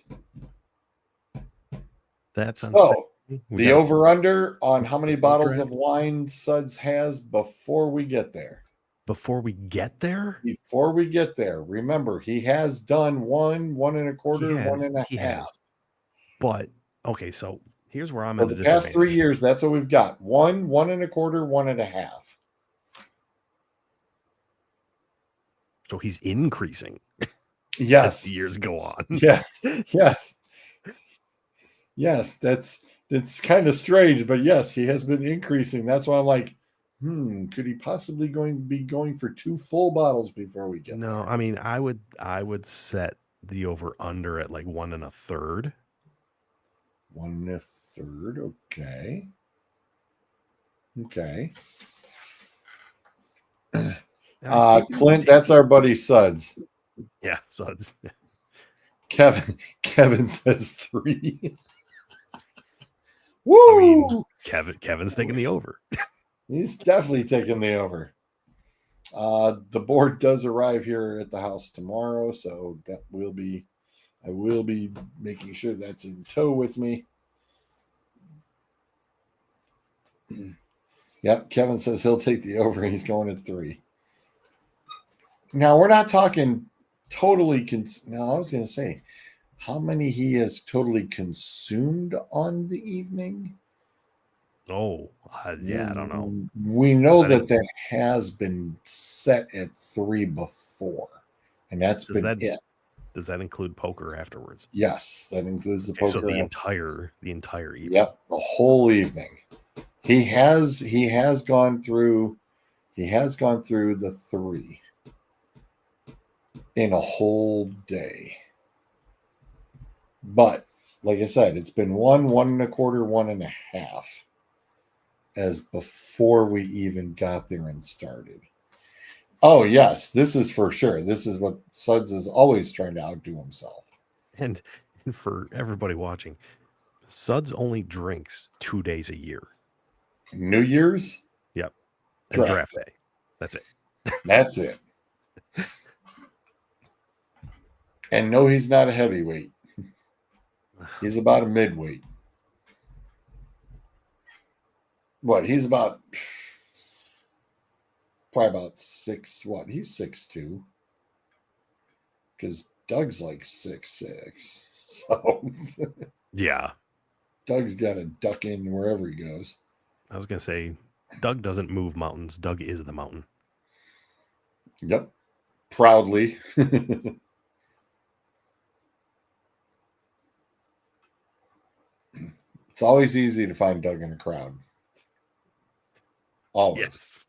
That's so. The over-under on how many bottles of wine Suds has before we get there. Before we get there? Before we get there. Remember, he has done 1, 1 1/4, 1 1/2. But, okay, so here's where I'm for at a the disadvantage. past 3 years, that's what we've got. 1, 1 1/4, 1 1/2. So he's increasing. Yes. As the years go on. Yes. Yes. Yes, it's kind of strange, but yes, he has been increasing. That's why I'm like, could he possibly be going for 2 full bottles before we get there? I mean, I would set the over under at like 1 1/3. 1 1/3, okay. Okay. Clint, that's our buddy Suds. Yeah, Suds. Kevin says 3. Woo! I mean, Kevin's taking the over. He's definitely taking the over. The board does arrive here at the house tomorrow, so I will be making sure that's in tow with me. Yep, Kevin says he'll take the over. He's going at 3. Now we're not talking totally. Now I was going to say how many he has totally consumed on the evening. Oh, yeah, I don't know. We know that has been set at 3 before, and that's been it. Does that include poker afterwards? Yes, that includes the poker. So the entire evening. Yep, the whole evening. He has gone through. He has gone through the 3 in a whole day. But like I said, it's been 1, 1 1/4, 1 1/2 as before we even got there and started. Oh yes, this is for sure. This is what Suds is always trying to outdo himself. And for everybody watching, Suds only drinks 2 days a year. New Year's? Yep. And draft day. That's it. That's it. And no, he's not a heavyweight. He's about a midweight. What? He's about probably about 6. What? He's 6'2". Because Doug's like 6'6". So Yeah. Doug's got to duck in wherever he goes. I was gonna say, Doug doesn't move mountains. Doug is the mountain. Yep. Proudly. It's always easy to find Doug in a crowd. Always. Yes.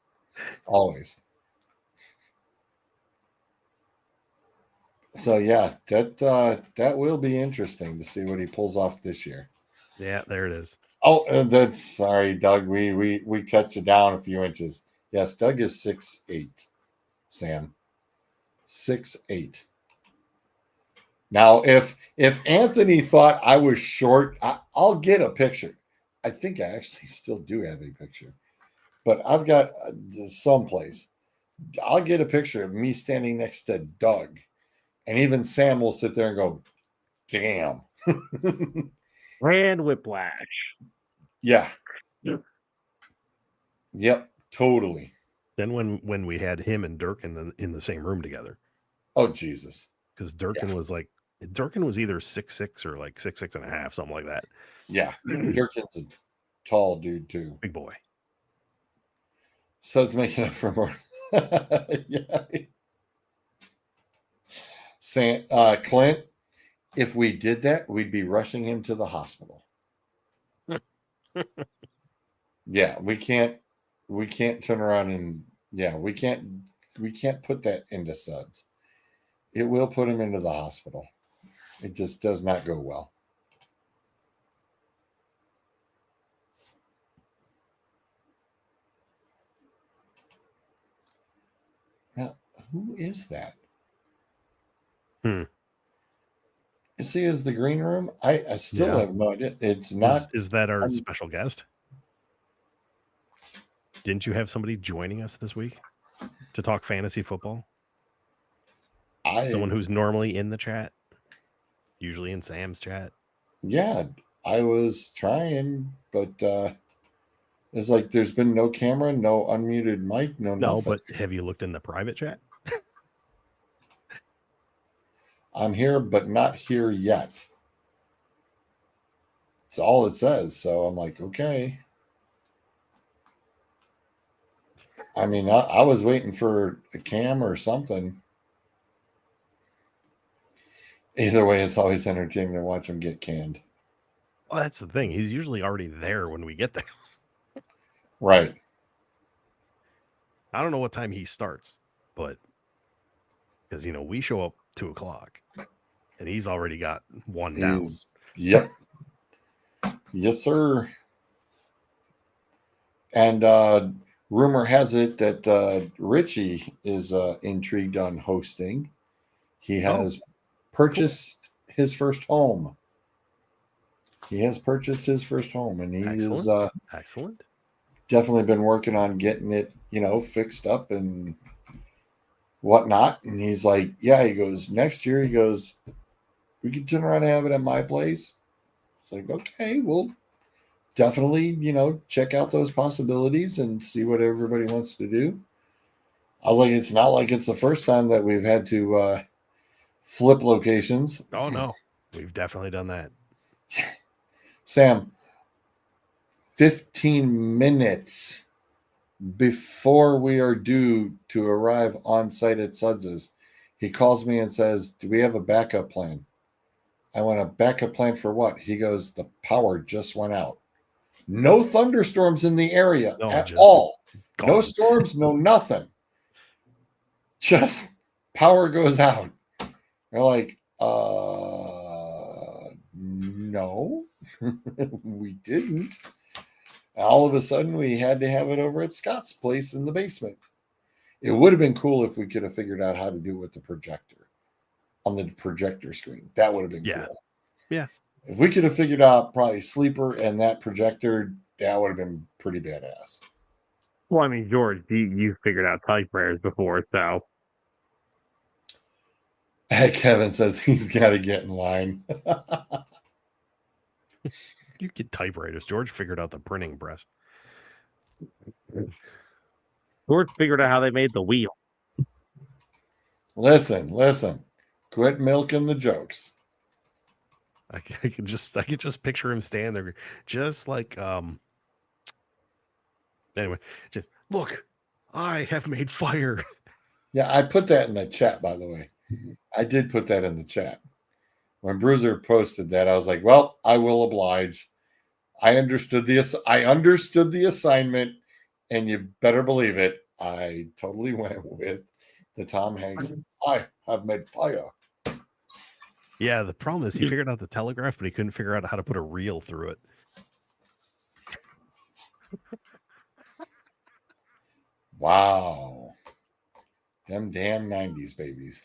Always. So yeah, that will be interesting to see what he pulls off this year. Yeah, there it is. Oh, that's sorry, Doug. We cut you down a few inches. Yes, Doug is 6'8". Sam, 6'8". Now, if Anthony thought I was short, I'll get a picture. I think I actually still do have a picture, but I've got someplace. I'll get a picture of me standing next to Doug, and even Sam will sit there and go, "Damn." And whiplash. Yeah. Yep. Totally. Then when we had him and Durkin in the same room together. Oh Jesus. Because Durkin was either 6'6" or like 6'6.5", something like that. Yeah. Durkin's a tall dude too. Big boy. So it's making up for more. Yeah. Clint, if we did that, we'd be rushing him to the hospital. Yeah, we can't turn around and we can't put that into Suds. It will put him into the hospital. It just does not go well. Now, who is that? You see, is the green room? I still have no idea. It's not. Is that our special guest? Didn't you have somebody joining us this week to talk fantasy football? Someone who's normally in the chat, usually in Sam's chat. Yeah, I was trying, but it's like there's been no camera, no unmuted mic, no nothing. No, but have you looked in the private chat? I'm here, but not here yet. It's all it says. So I'm like, okay. I mean, I was waiting for a cam or something. Either way, it's always entertaining to watch him get canned. Well, that's the thing. He's usually already there when we get there. Right. I don't know what time he starts, but because we show up 2:00 and he's already got one down. Yep. Yes, sir. And rumor has it that Richie is intrigued on hosting. He has purchased his first home. He has purchased his first home, and he is excellent. Definitely been working on getting it, fixed up and whatnot. And he's like, yeah, he goes, next year, he goes, we can turn around and have it at my place. It's like, okay, we'll definitely, check out those possibilities and see what everybody wants to do. I was like, it's not like it's the first time that we've had to flip locations. Oh, no. We've definitely done that. Sam, 15 minutes before we are due to arrive on site at Suds's, he calls me and says, do we have a backup plan? I went, a backup plan for what? He goes, the power just went out. No thunderstorms in the area at all. Gone. No storms, no nothing. Just power goes out. They're like, no, we didn't. All of a sudden, we had to have it over at Scott's place in the basement. It would have been cool if we could have figured out how to do it with the projector on the projector screen. That would have been cool. Yeah. If we could have figured out probably Sleeper and that projector, that would have been pretty badass. Well, I mean, George, you figured out typewriters before, so. Kevin says he's got to get in line. You get typewriters. George figured out the printing press. George figured out how they made the wheel. Listen. Quit milking the jokes. I could just picture him standing there, just like Anyway, just look, I have made fire. Yeah, I put that in the chat, by the way. I did put that in the chat. When Bruiser posted that, I was like, well, I will oblige. I understood the assignment, and you better believe it. I totally went with the Tom Hanks. I have made fire. Yeah, the problem is he figured out the telegraph, but he couldn't figure out how to put a reel through it. Wow. Them damn 90s babies.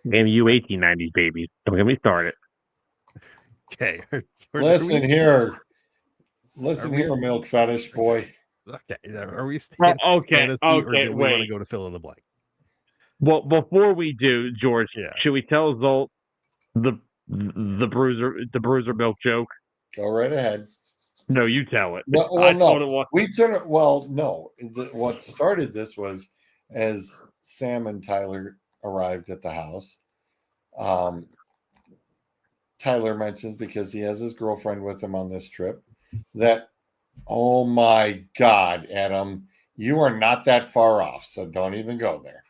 Damn you 1890s babies. Don't get me started. Okay. Listen here, milk fetish boy. Okay. Are we staying fantasy, or do we want to go to fill in the blank? Well, before we do, George, Yeah. should we tell Zolt the bruiser milk joke? Go right ahead. No, you tell it. Well, no. What started this was as Sam and Tyler arrived at the house. Tyler mentions, because he has his girlfriend with him on this trip, that, oh my God, Adam, you are not that far off, so don't even go there.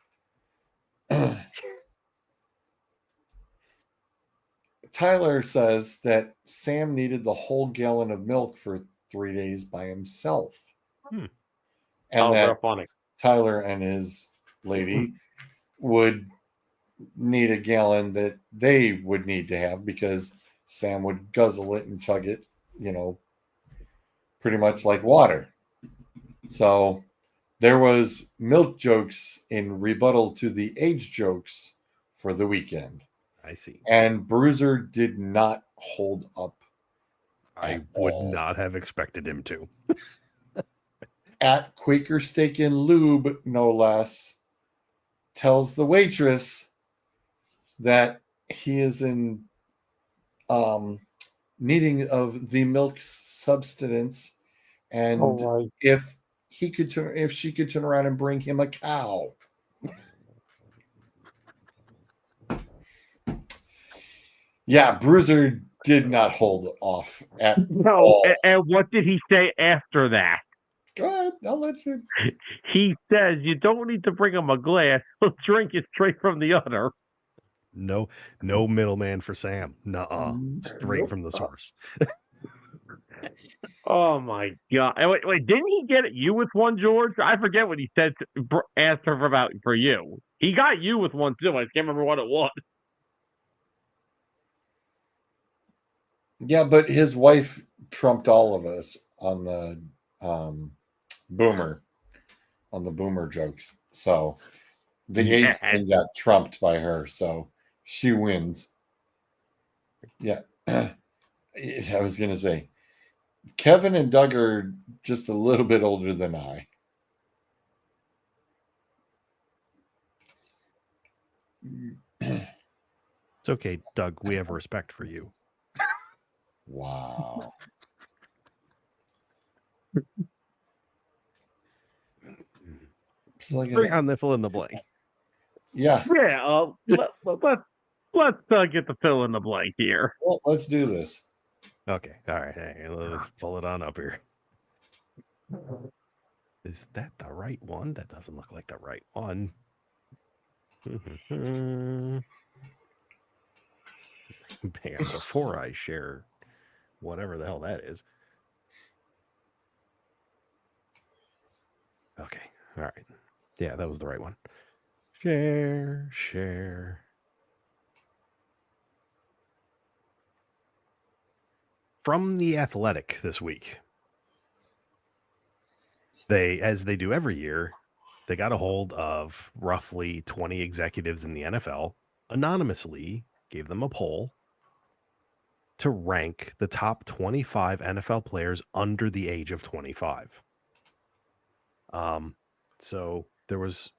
Tyler says that Sam needed the whole gallon of milk for 3 days by himself. And that real funny. Tyler and his lady would need a gallon that they would need to have, because Sam would guzzle it and chug it, pretty much like water. So there was milk jokes in rebuttal to the age jokes for the weekend. I see. And Bruiser did not hold up. I would not have expected him to. At Quaker Steak and Lube, no less, tells the waitress that he is in needing of the milk substance, and if she could turn around and bring him a cow. Yeah, Bruiser did not hold off at all. And what did he say after that? Go ahead, I'll let you. He says you don't need to bring him a glass. He'll drink it straight from the udder. No middleman for Sam. Nuh-uh. Straight from the source. Oh my God! And wait, didn't he get you with one, George? I forget what he said. Asked her for you. He got you with one too. I can't remember what it was. Yeah, but his wife trumped all of us on the boomer jokes. So the age thing got trumped by her. So she wins. Yeah. I was going to say, Kevin and Doug are just a little bit older than I. It's okay, Doug. We have respect for you. Wow. Bring on the fill in the blank. Yeah. Yeah. Let's get the fill in the blank here. Well, let's do this. Okay. All right. Let's pull it on up here. Is that the right one? That doesn't look like the right one. Hang on, before I share whatever the hell that is. Okay. All right. Yeah, that was the right one. Share. From The Athletic this week. They, as they do every year, they got a hold of roughly 20 executives in the NFL, anonymously gave them a poll to rank the top 25 NFL players under the age of 25. So there was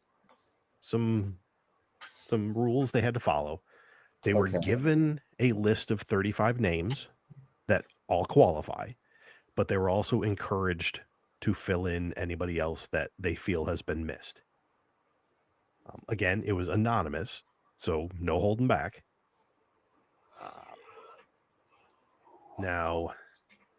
some rules they had to follow. They were Okay. given a list of 35 names that all qualify, but they were also encouraged to fill in anybody else that they feel has been missed. Again, it was anonymous, so no holding back. Now,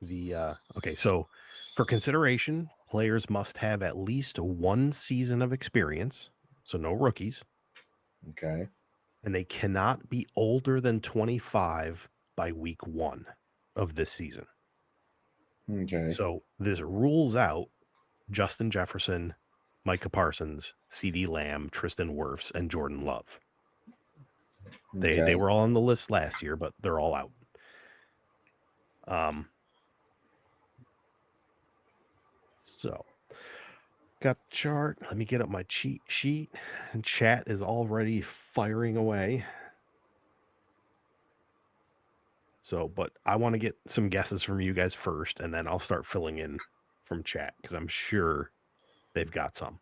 okay, so for consideration, players must have at least 1 season of experience, so no rookies, Okay. and they cannot be older than 25 by week 1 of this season. Okay. So this rules out Justin Jefferson, Micah Parsons, CD Lamb, Tristan Wirfs, and Jordan Love. They Okay. were all on the list last year, but they're all out. So got the chart. Let me get up my cheat sheet. And chat is already firing away. So, but I want to get some guesses from you guys first, and then I'll start filling in from chat because I'm sure they've got some.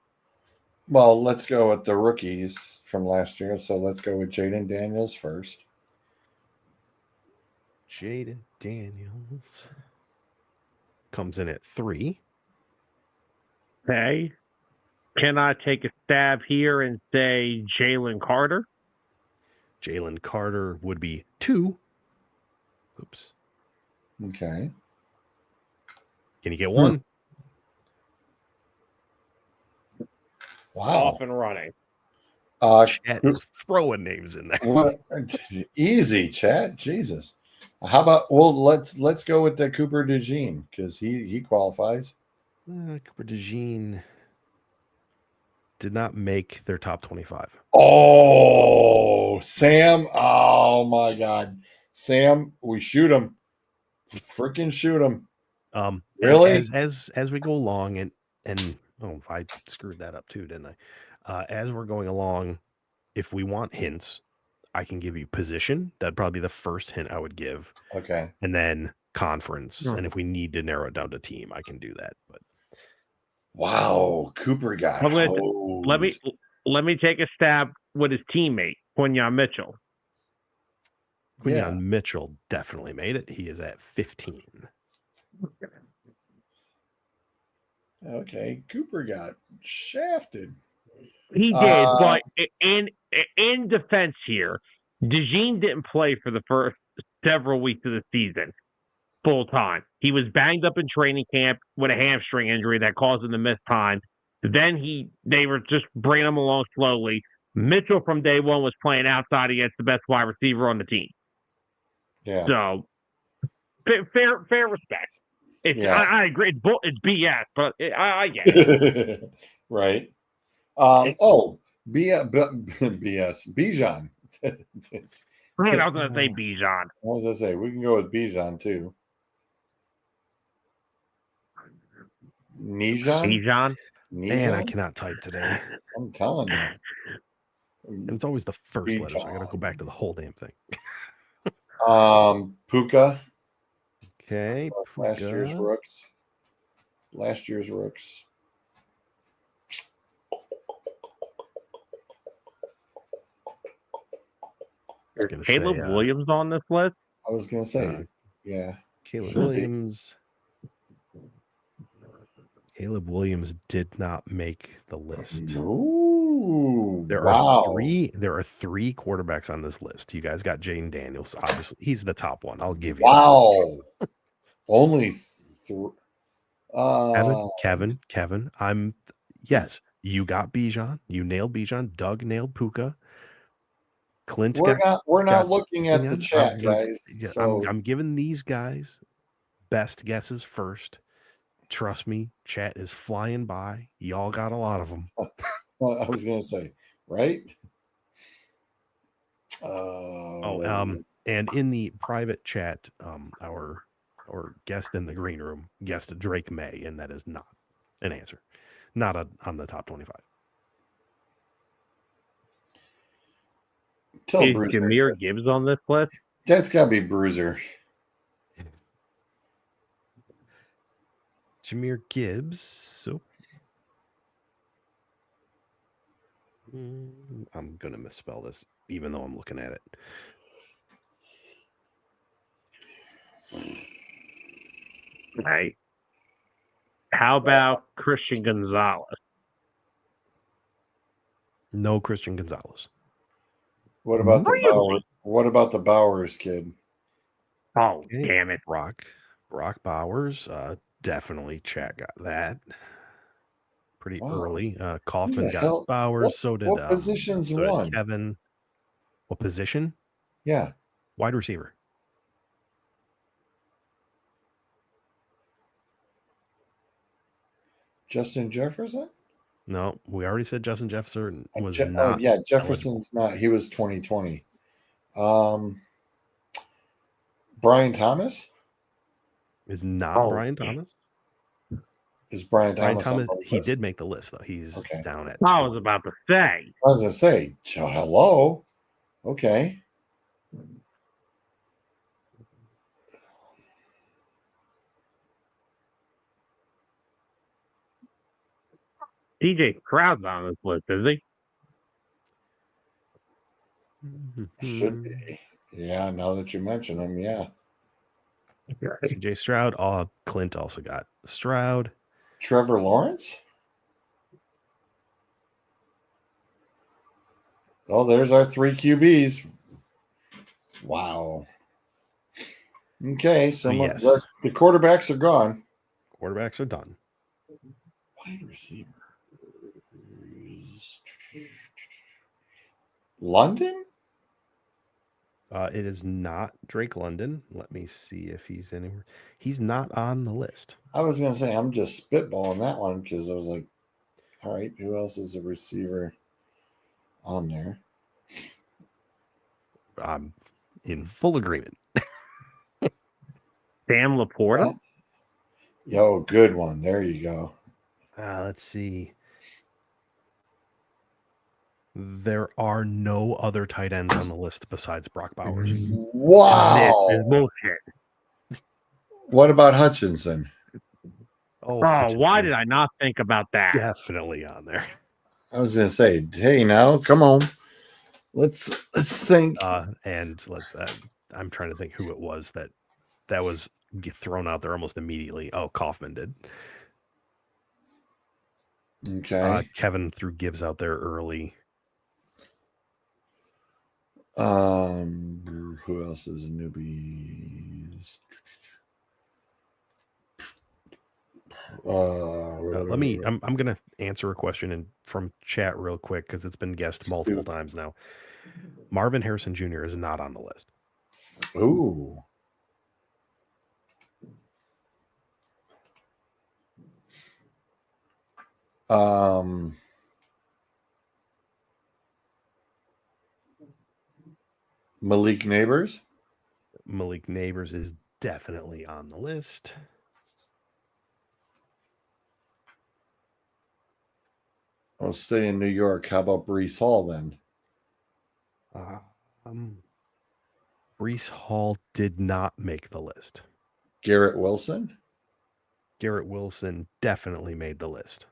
Well, let's go with the rookies from last year. So let's go with Jaden Daniels first. Jaden Daniels comes in at 3. Okay. Can I take a stab here and say Jalen Carter? Jalen Carter would be 2. Oops. Okay. Can you get 1? Wow. Off and running. Chat is throwing names in there. What? Easy, chat. Jesus. How about let's go with the Cooper DeJean because he qualifies. Cooper DeJean did not make their top 25. Oh, Sam. Oh my God. Sam, we shoot him. Freaking shoot him. Really? As we go along and oh, I screwed that up too, didn't I? As we're going along, if we want hints, I can give you position. That'd probably be the first hint I would give. Okay. And then conference. And if we need to narrow it down to team, I can do that. But wow, Cooper got hosed. Let me take a stab with his teammate, Quinyon Mitchell. Quinyon Mitchell definitely made it. He is at 15. Okay, Cooper got shafted. He did, but in defense here, DeJean didn't play for the first several weeks of the season full time. He was banged up in training camp with a hamstring injury that caused him to miss time. Then they were just bringing him along slowly. Mitchell from day one was playing outside against the best wide receiver on the team. Yeah. So fair respect. I agree. It's BS, but I get it. Right. BS. Bijan. I was going to say Bijan. What was I say? We can go with Bijan too. Bijan. Man, I cannot type today. I'm telling you. And it's always the first letter, so I got to go back to the whole damn thing. Puka. Okay. Last year's rooks. Is Caleb Williams on this list? I was going to say, yeah. Caleb Williams. Caleb Williams did not make the list. Ooh, There are 3 quarterbacks on this list. You guys got Jaden Daniels. Obviously, he's the top one. I'll give you. Wow. Only 3. Kevin. Yes, you got Bijan. You nailed Bijan. Doug nailed Puka. Clint. We're not looking at the chat, guys. So I'm giving these guys best guesses first. Trust me, chat is flying by. Y'all got a lot of them. Well, I was going to say, right? And in the private chat, our guest in the green room guessed Drake May, and that is not an answer. Not on the top 25. Is Jahmyr Gibbs on this list? That's got to be Bruiser. Jahmyr Gibbs. So I'm going to misspell this, even though I'm looking at it. Okay. How about Christian Gonzalez? No Christian Gonzalez. What about the Really? Bowers? What about the Bowers kid? Oh, Okay. damn it. Brock Bowers. Definitely chat got that pretty Wow. early. Who Kaufman the got hell? Bowers. So did What positions won? Kevin. What position? Yeah. Wide receiver. Justin Jefferson? No, we already said Justin Jefferson was not. Yeah, eligible. Jefferson's not. He was 2020. Brian Thomas? Is not Oh. Brian Thomas. Is Brian Brian Thomas on Thomas, the he list? did make the list though. He's Okay. down at. I was about to say. I was gonna say, hello. Okay. DJ Stroud's on this list, is he? Should be. Yeah, now that you mention him, yeah. CJ Stroud. Clint also got Stroud. Trevor Lawrence? Oh, there's our 3 QBs. Wow. Okay, so Yes. the quarterbacks are gone. Quarterbacks are done. Wide receiver. London? It is not Drake London. Let me see if he's anywhere. He's not on the list. I was going to say, I'm just spitballing that one because I was like, all right, who else is a receiver on there? I'm in full agreement. Sam Laporta? Yo, good one. There you go. Let's see. There are no other tight ends on the list besides Brock Bowers. Wow. This is bullshit. What about Hutchinson? Oh, why did I not think about that? Definitely on there. I was going to say, hey, now, come on. Let's think. And let's. I'm trying to think who it was that was thrown out there almost immediately. Oh, Kaufman did. Okay. Kevin threw Gibbs out there early. Who else is newbies? I'm gonna answer a question from chat real quick because it's been guessed multiple times now. Marvin Harrison Jr. is not on the list. Ooh. Malik Neighbors? Malik Neighbors is definitely on the list. I'll stay in New York. How about Brees Hall then? Brees Hall did not make the list. Garrett Wilson? Garrett Wilson definitely made the list.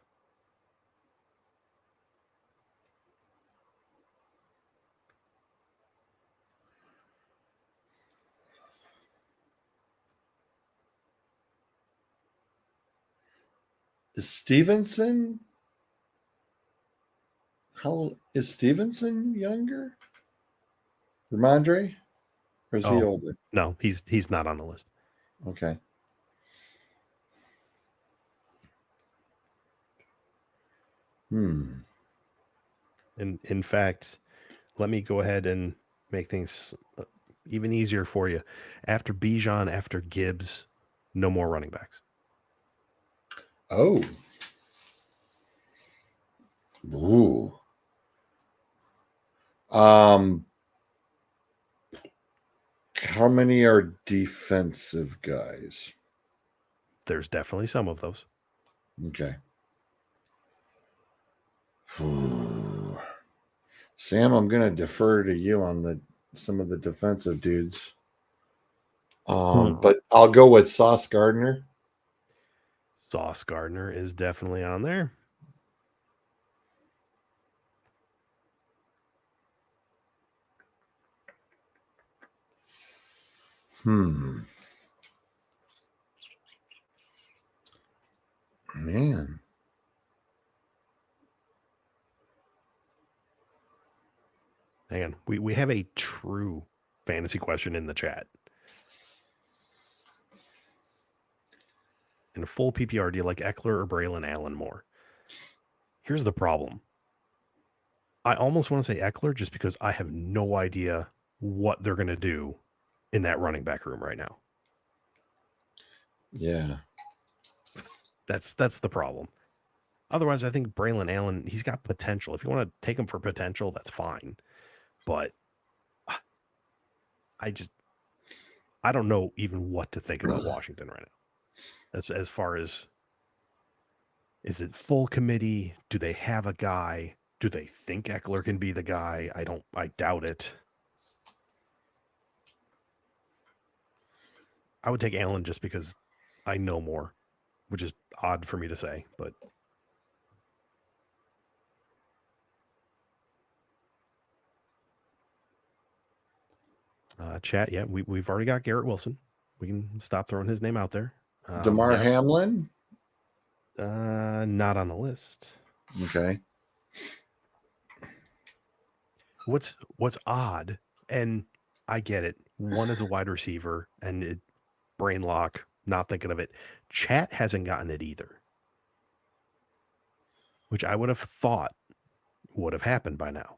Is Stevenson? How is Stevenson younger? Ramondre? Or is he older? No, he's not on the list. Okay. In fact, let me go ahead and make things even easier for you. After Bijan, after Gibbs, no more running backs. Oh. Ooh. How many are defensive guys? There's definitely some of those. Okay. Ooh. Sam, I'm going to defer to you on some of the defensive dudes. But I'll go with Sauce Gardner. Sauce Gardner is definitely on there. man. Hang on. We have a true fantasy question in the chat. In a full PPR, do you like Eckler or Braylon Allen more? Here's the problem. I almost want to say Eckler just because I have no idea what they're going to do in that running back room right now. Yeah. That's the problem. Otherwise, I think Braylon Allen, he's got potential. If you want to take him for potential, that's fine. But I don't know even what to think about Washington right now. As far as, is it full committee? Do they have a guy? Do they think Eckler can be the guy? I doubt it. I would take Allen just because I know more, which is odd for me to say, but chat, yeah, we've already got Garrett Wilson. We can stop throwing his name out there. DeMar Hamlin? Not on the list. Okay. What's odd, and I get it. One is a wide receiver, and brain lock, not thinking of it. Chat hasn't gotten it either, which I would have thought would have happened by now.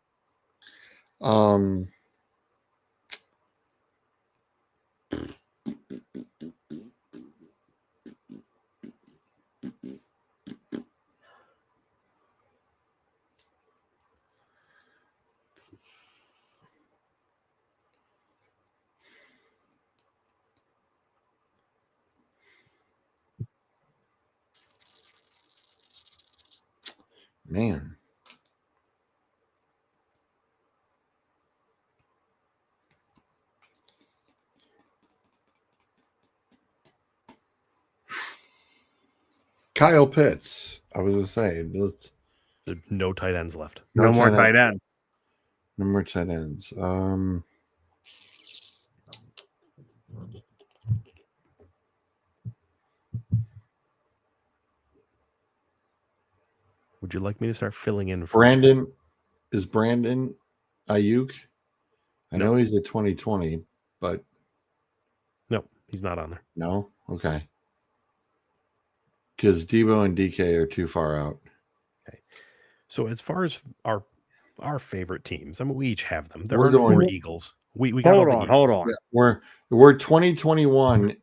Man. Kyle Pitts. I was going to say. There's no tight ends left. No more tight ends. No more tight ends. Would you like me to start filling in for Brandon? Chat? Is Brandon Ayuk? I No. know he's a 2020, but no, he's not on there. No? Okay. Because Debo and DK are too far out. Okay. So as far as our favorite teams, I mean, we each have them. There We're are no more going- Eagles. We got Hold all the on, Eagles. hold on. Yeah, we're 2021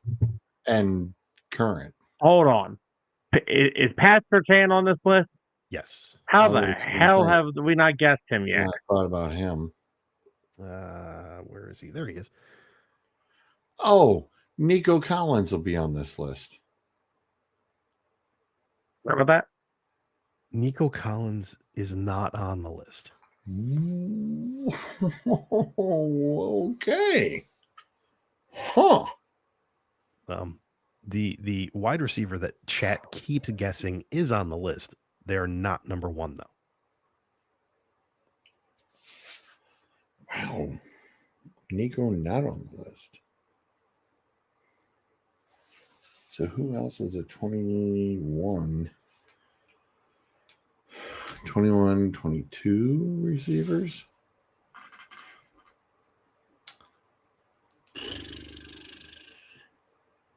and current. Hold on. Is Pat Surtain on this list? Yes. How I the was gonna hell say. have we not guessed him yet? Yeah, I thought about him. Where is he? There he is. Oh, Nico Collins will be on this list. Remember that? Nico Collins is not on the list. Okay. Huh. The wide receiver that chat keeps guessing is on the list. They're not number one, though. Wow. Nico not on the list. So who else is a 21? 21, 22 receivers?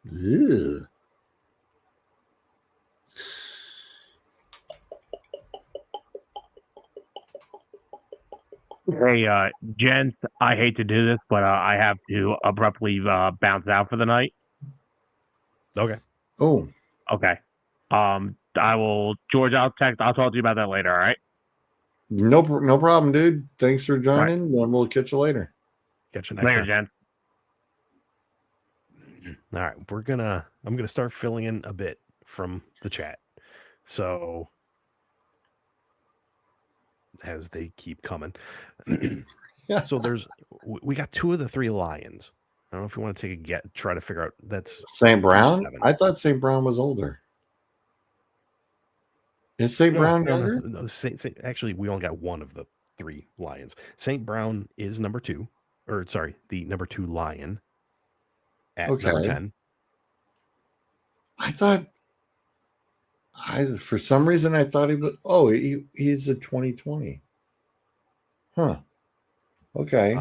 Ew. Hey, gents, I hate to do this, but I have to abruptly bounce out for the night. Okay. Oh. Okay. I will, George, I'll talk to you about that later, all right? No problem, dude. Thanks for joining, and we'll catch you later. Catch you next Later, time. gents. All right, I'm gonna start filling in a bit from the chat. So as they keep coming. So we got 2 of the 3 Lions. I don't know if you want to take a try to figure out that's St. Brown? 7. I thought St. Brown was older. Is St. Brown younger? No, actually, we only got 1 of the 3 Lions. St. Brown is number 2, or sorry, the number 2 Lion at number 10. I thought For some reason I thought he would. Oh, he's a 2020. Huh. Okay.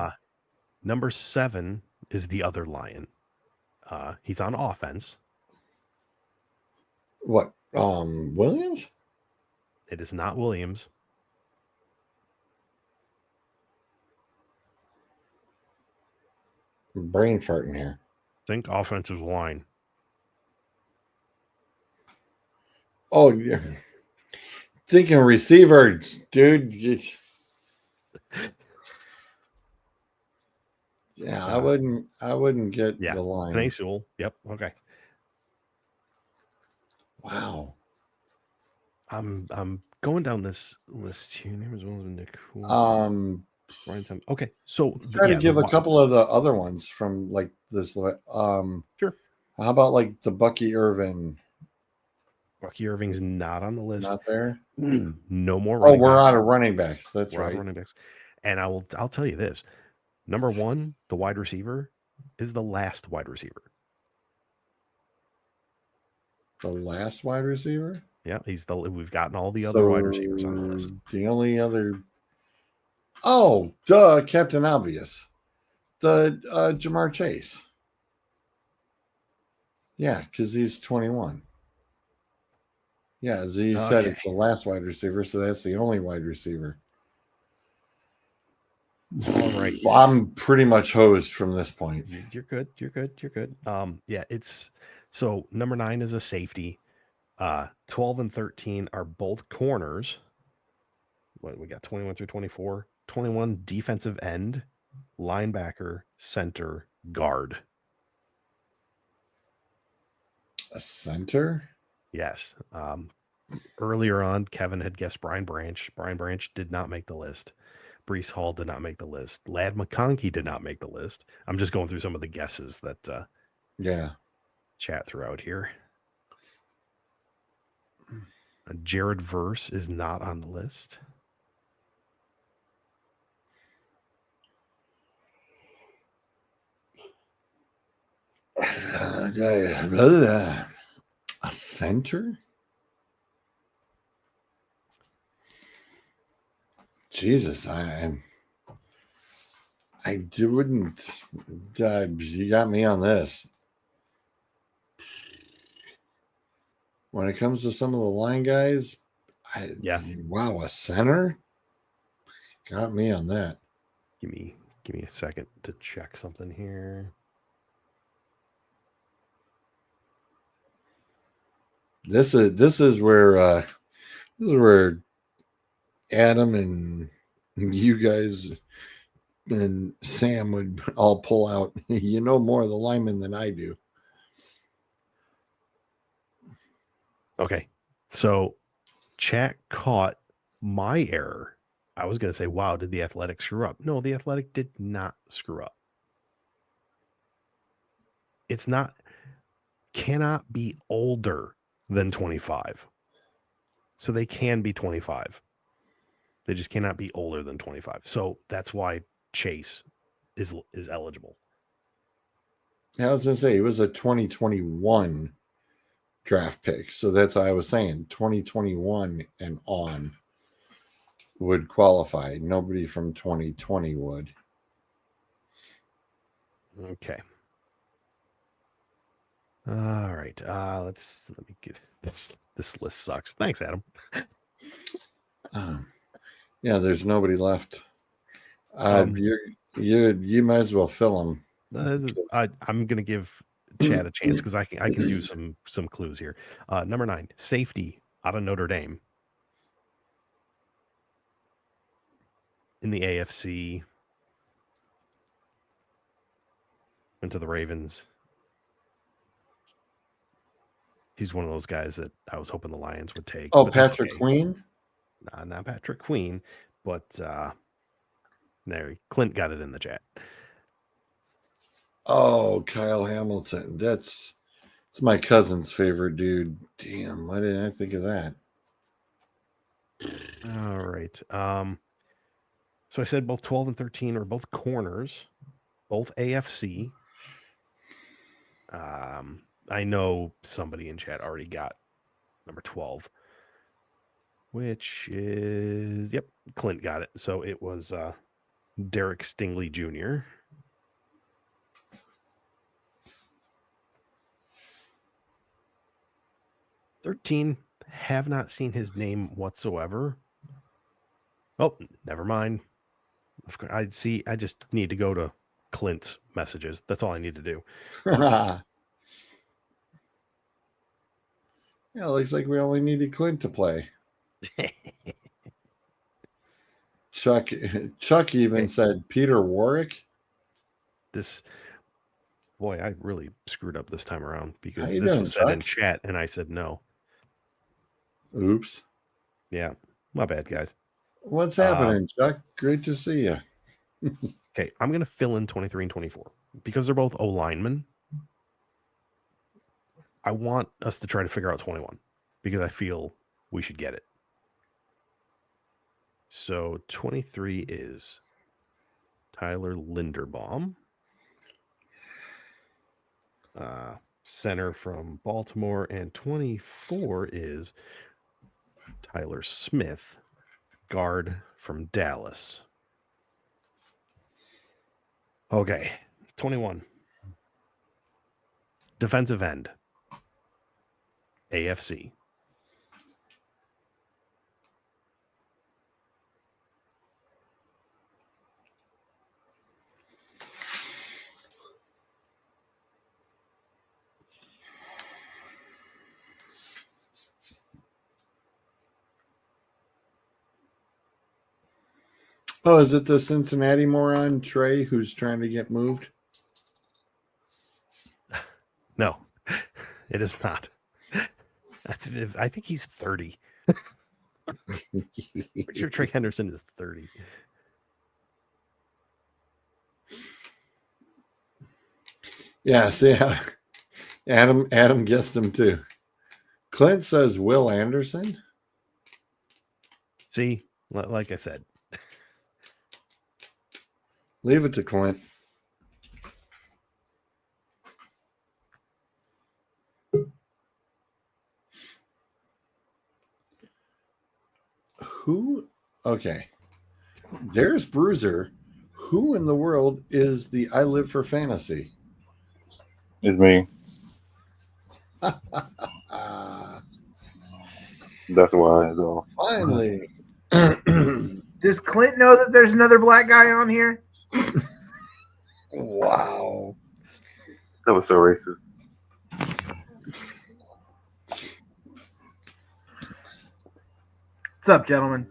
Number 7 is the other Lion. He's on offense. What? Williams? It is not Williams. Brain farting here. Think offensive line. Oh, yeah. Thinking receiver, dude. Yeah, I wouldn't get the line. Penei Sewell. Yep. Okay. Wow. I'm going down this list here. Name as well as Nick. Okay. So try to give a couple of the other ones from like this. Sure. How about like the Bucky Irvin? Bucky Irving's not on the list. Not there. No more. Oh, we're out of running backs. That's we're right. Out of running backs. And I'll tell you this: number 1, the wide receiver, is the last wide receiver. The last wide receiver. Yeah, we've gotten all the other wide receivers on the list. The only other. Oh, duh, Captain Obvious. The Jamar Chase. Yeah, because he's 21. Yeah, as you said, it's the last wide receiver, so that's the only wide receiver. All right. Well, I'm pretty much hosed from this point. You're good. You're good. You're good. Yeah, it's so number 9 is a safety. 12 and 13 are both corners. What we got 21 through 24. 21 defensive end, linebacker, center, guard. A center? Yes. Earlier on, Kevin had guessed Brian Branch. Brian Branch did not make the list. Brees Hall did not make the list. Lad McConkey did not make the list. I'm just going through some of the guesses that chat throughout here. Jared Verse is not on the list. A center? Jesus, I wouldn't. You got me on this. When it comes to some of the line guys, wow, a center? Got me on that. Give me a second to check something here. This is where Adam and you guys and Sam would all pull out. You know more of the linemen than I do. Okay, so chat caught my error. I was going to say, wow, did the Athletic screw up? No, the Athletic did not screw up. It's cannot be older than 25. So they can be 25. They just cannot be older than 25. So that's why Chase is eligible. I was going to say, it was a 2021 draft pick. So that's what I was saying. 2021 and on would qualify. Nobody from 2020 would. Okay. All right. Let me get this list sucks. Thanks, Adam. Yeah, there's nobody left. You might as well fill them. I'm gonna give Chad a chance because I can do some clues here. Number 9, safety out of Notre Dame. In the AFC. Went to the Ravens. He's one of those guys that I was hoping the Lions would take. Oh, Patrick Queen? Nah, not Patrick Queen, but Clint got it in the chat. Oh, Kyle Hamilton. It's my cousin's favorite dude. Damn, why didn't I think of that? All right. So I said both 12 and 13 are both corners, both AFC. I know somebody in chat already got number 12, which is, yep, Clint got it. So it was Derek Stingley Jr. "13, have not seen his name whatsoever." Oh, never mind. I just need to go to Clint's messages. That's all I need to do. Yeah, it looks like we only needed Clint to play. Chuck even said Peter Warwick. Boy, I really screwed up this time around because How you this doing, was said in Chuck? chat and I said no. Oops. Yeah, my bad, guys. What's happening, Chuck? Great to see you. Okay, I'm going to fill in 23 and 24 because they're both O linemen. I want us to try to figure out 21 because I feel we should get it. So 23 is Tyler Linderbaum, center from Baltimore, and 24 is Tyler Smith, guard from Dallas. Okay, 21. Defensive end, AFC. Oh, is it the Cincinnati moron Trey who's trying to get moved? No, it is not. I think he's 30. Pretty sure Trey Henderson is 30. Yes, yeah. Adam guessed him too. Clint says Will Anderson. See, like I said, Leave it to Clint. Who? Okay. There's Bruiser. Who in the world is the I Live for Fantasy? It's me. That's why. So. Finally. Does Clint know that there's another black guy on here? Wow. That was so racist. What's up, gentlemen?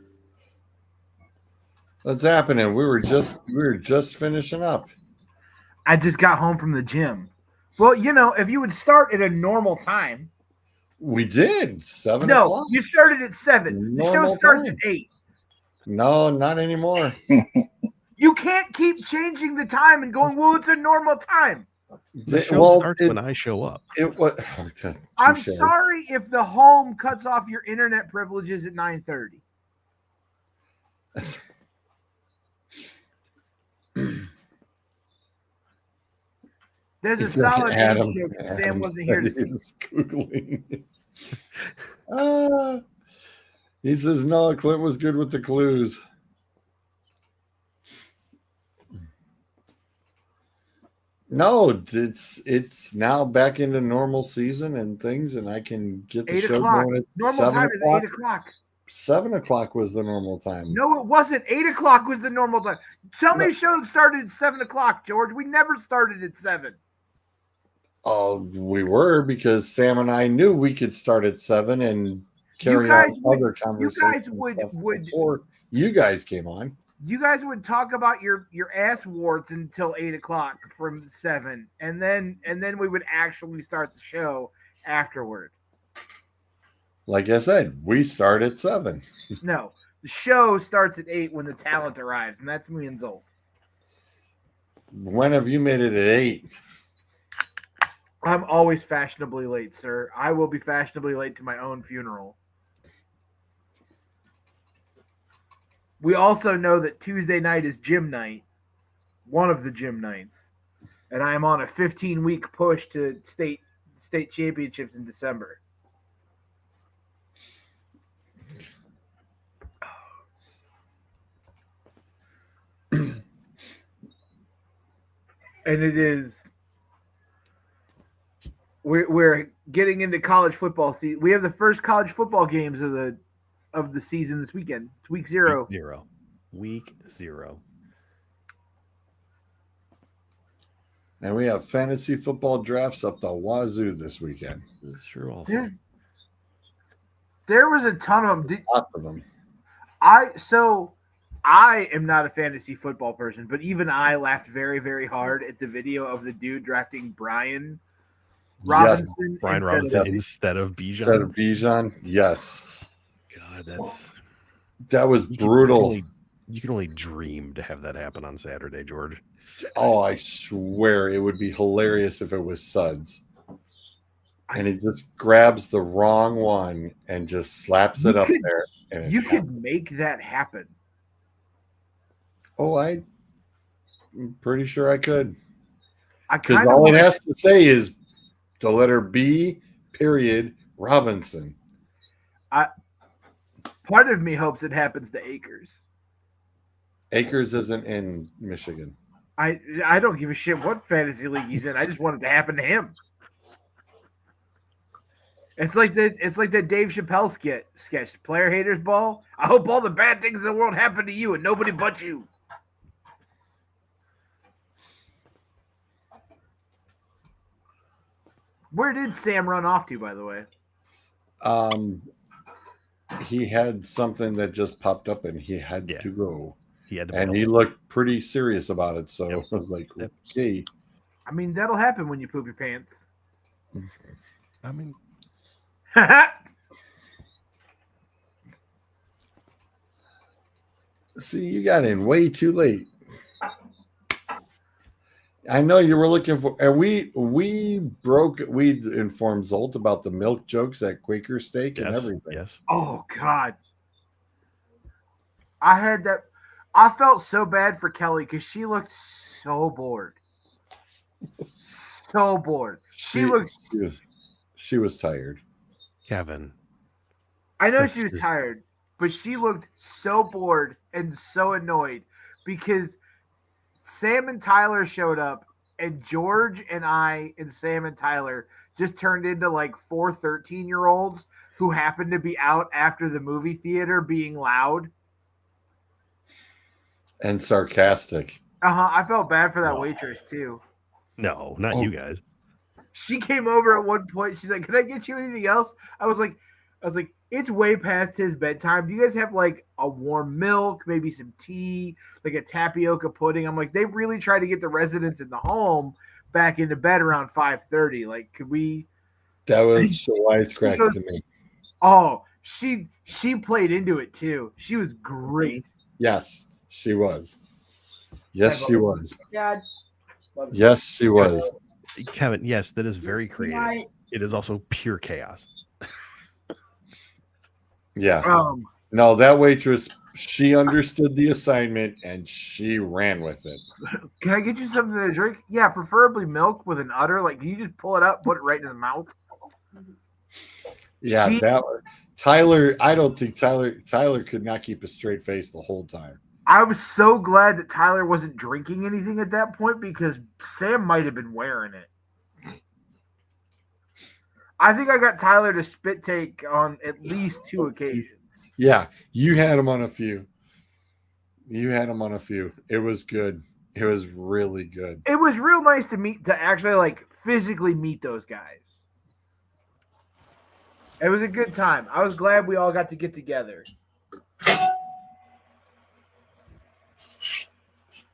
What's happening? We were just finishing up. I just got home from the gym. Well, you know, if you would start at a normal time. We did 7 No, o'clock. you started at 7. The Normal show starts time. at 8. No, not anymore. You can't keep changing the time and going, well, it's a normal time. The show starts when I show up. I'm sorry if the home cuts off your internet privileges at 9:30. There's a solid Adam, joke that Sam wasn't here to see. Googling. He says no. Clint was good with the clues. No, it's now back into normal season and things, and I can get the 8 show o'clock. going at Normal 7 time o'clock. is 8 o'clock. 7 o'clock was the normal time. No, it wasn't. 8 o'clock was the normal time. Tell me a show that started at 7 o'clock, George. We never started at 7. Oh, we were, because Sam and I knew we could start at 7 and carry on other conversations. Before you guys came on. You guys would talk about your ass warts until 8 o'clock from 7, and then we would actually start the show afterward. Like I said, we start at 7. No, the show starts at 8 when the talent arrives, and that's me and Zolt. When have you made it at 8? I'm always fashionably late, sir. I will be fashionably late to my own funeral. We also know that Tuesday night is gym night, one of the gym nights, and I am on a 15-week push to state championships in December. and it is. We're getting into college football season. We have the first college football games of the season this weekend. It's week 0. Week 0. And we have fantasy football drafts up the wazoo this weekend. This is true also. There was a ton of them. Lots of them. I am not a fantasy football person, but even I laughed very, very hard at the video of the dude drafting Brian Robinson. Yes. Brian Robinson instead of Bijan. Instead of Bijan, yes. God, that was brutal. You can only dream to have that happen on Saturday, George. Oh, I swear it would be hilarious if it was Suds. And he just grabs the wrong one and just slaps it up there. And you could make that happen. Oh, I'm pretty sure I could. Because all it has to say is the letter B, period, Robinson. Part of me hopes it happens to Akers. Akers isn't in Michigan. I don't give a shit what fantasy league he's in. I just want it to happen to him. It's like that Dave Chappelle sketch, Player Haters Ball. I hope all the bad things in the world happen to you and nobody but you. Where did Sam run off to, by the way? He had something that just popped up and he had to go. He had to, and he looked pretty serious about it. So I was like, okay. I mean, that'll happen when you poop your pants. I mean, see, you got in way too late. I know you were looking for, and we informed Zolt about the milk jokes at Quaker Steak and everything. Yes. Oh God. I felt so bad for Kelly because she looked so bored. So bored. She was tired. Kevin. I know she was tired, but she looked so bored and so annoyed because Sam and Tyler showed up and George and I and Sam and Tyler just turned into like 4 13-year-olds who happened to be out after the movie theater being loud. And sarcastic. I felt bad for that waitress too. No, not you guys. She came over at one point. She's like, "Can I get you anything else?" I was like, "It's way past his bedtime. Do you guys have like a warm milk, maybe some tea, like a tapioca pudding?" I'm like, they really try to get the residents in the home back into bed around 5:30. Like, could we? That was so wisecrack to me. Oh, she played into it too. She was great. Yes, she was. Yes, she was. God. Yes, she was. Kevin, yes, that is very creative. It is also pure chaos. Yeah. No, that waitress, she understood the assignment and she ran with it. Can I get you something to drink? Yeah, preferably milk with an udder. Like, can you just pull it up, put it right in his mouth? Yeah, that was Tyler. I don't think Tyler could not keep a straight face the whole time. I was so glad that Tyler wasn't drinking anything at that point because Sam might have been wearing it. I think I got Tyler to spit take on at least 2 occasions. Yeah, you had him on a few. It was good. It was really good. It was real nice to actually like physically meet those guys. It was a good time. I was glad we all got to get together.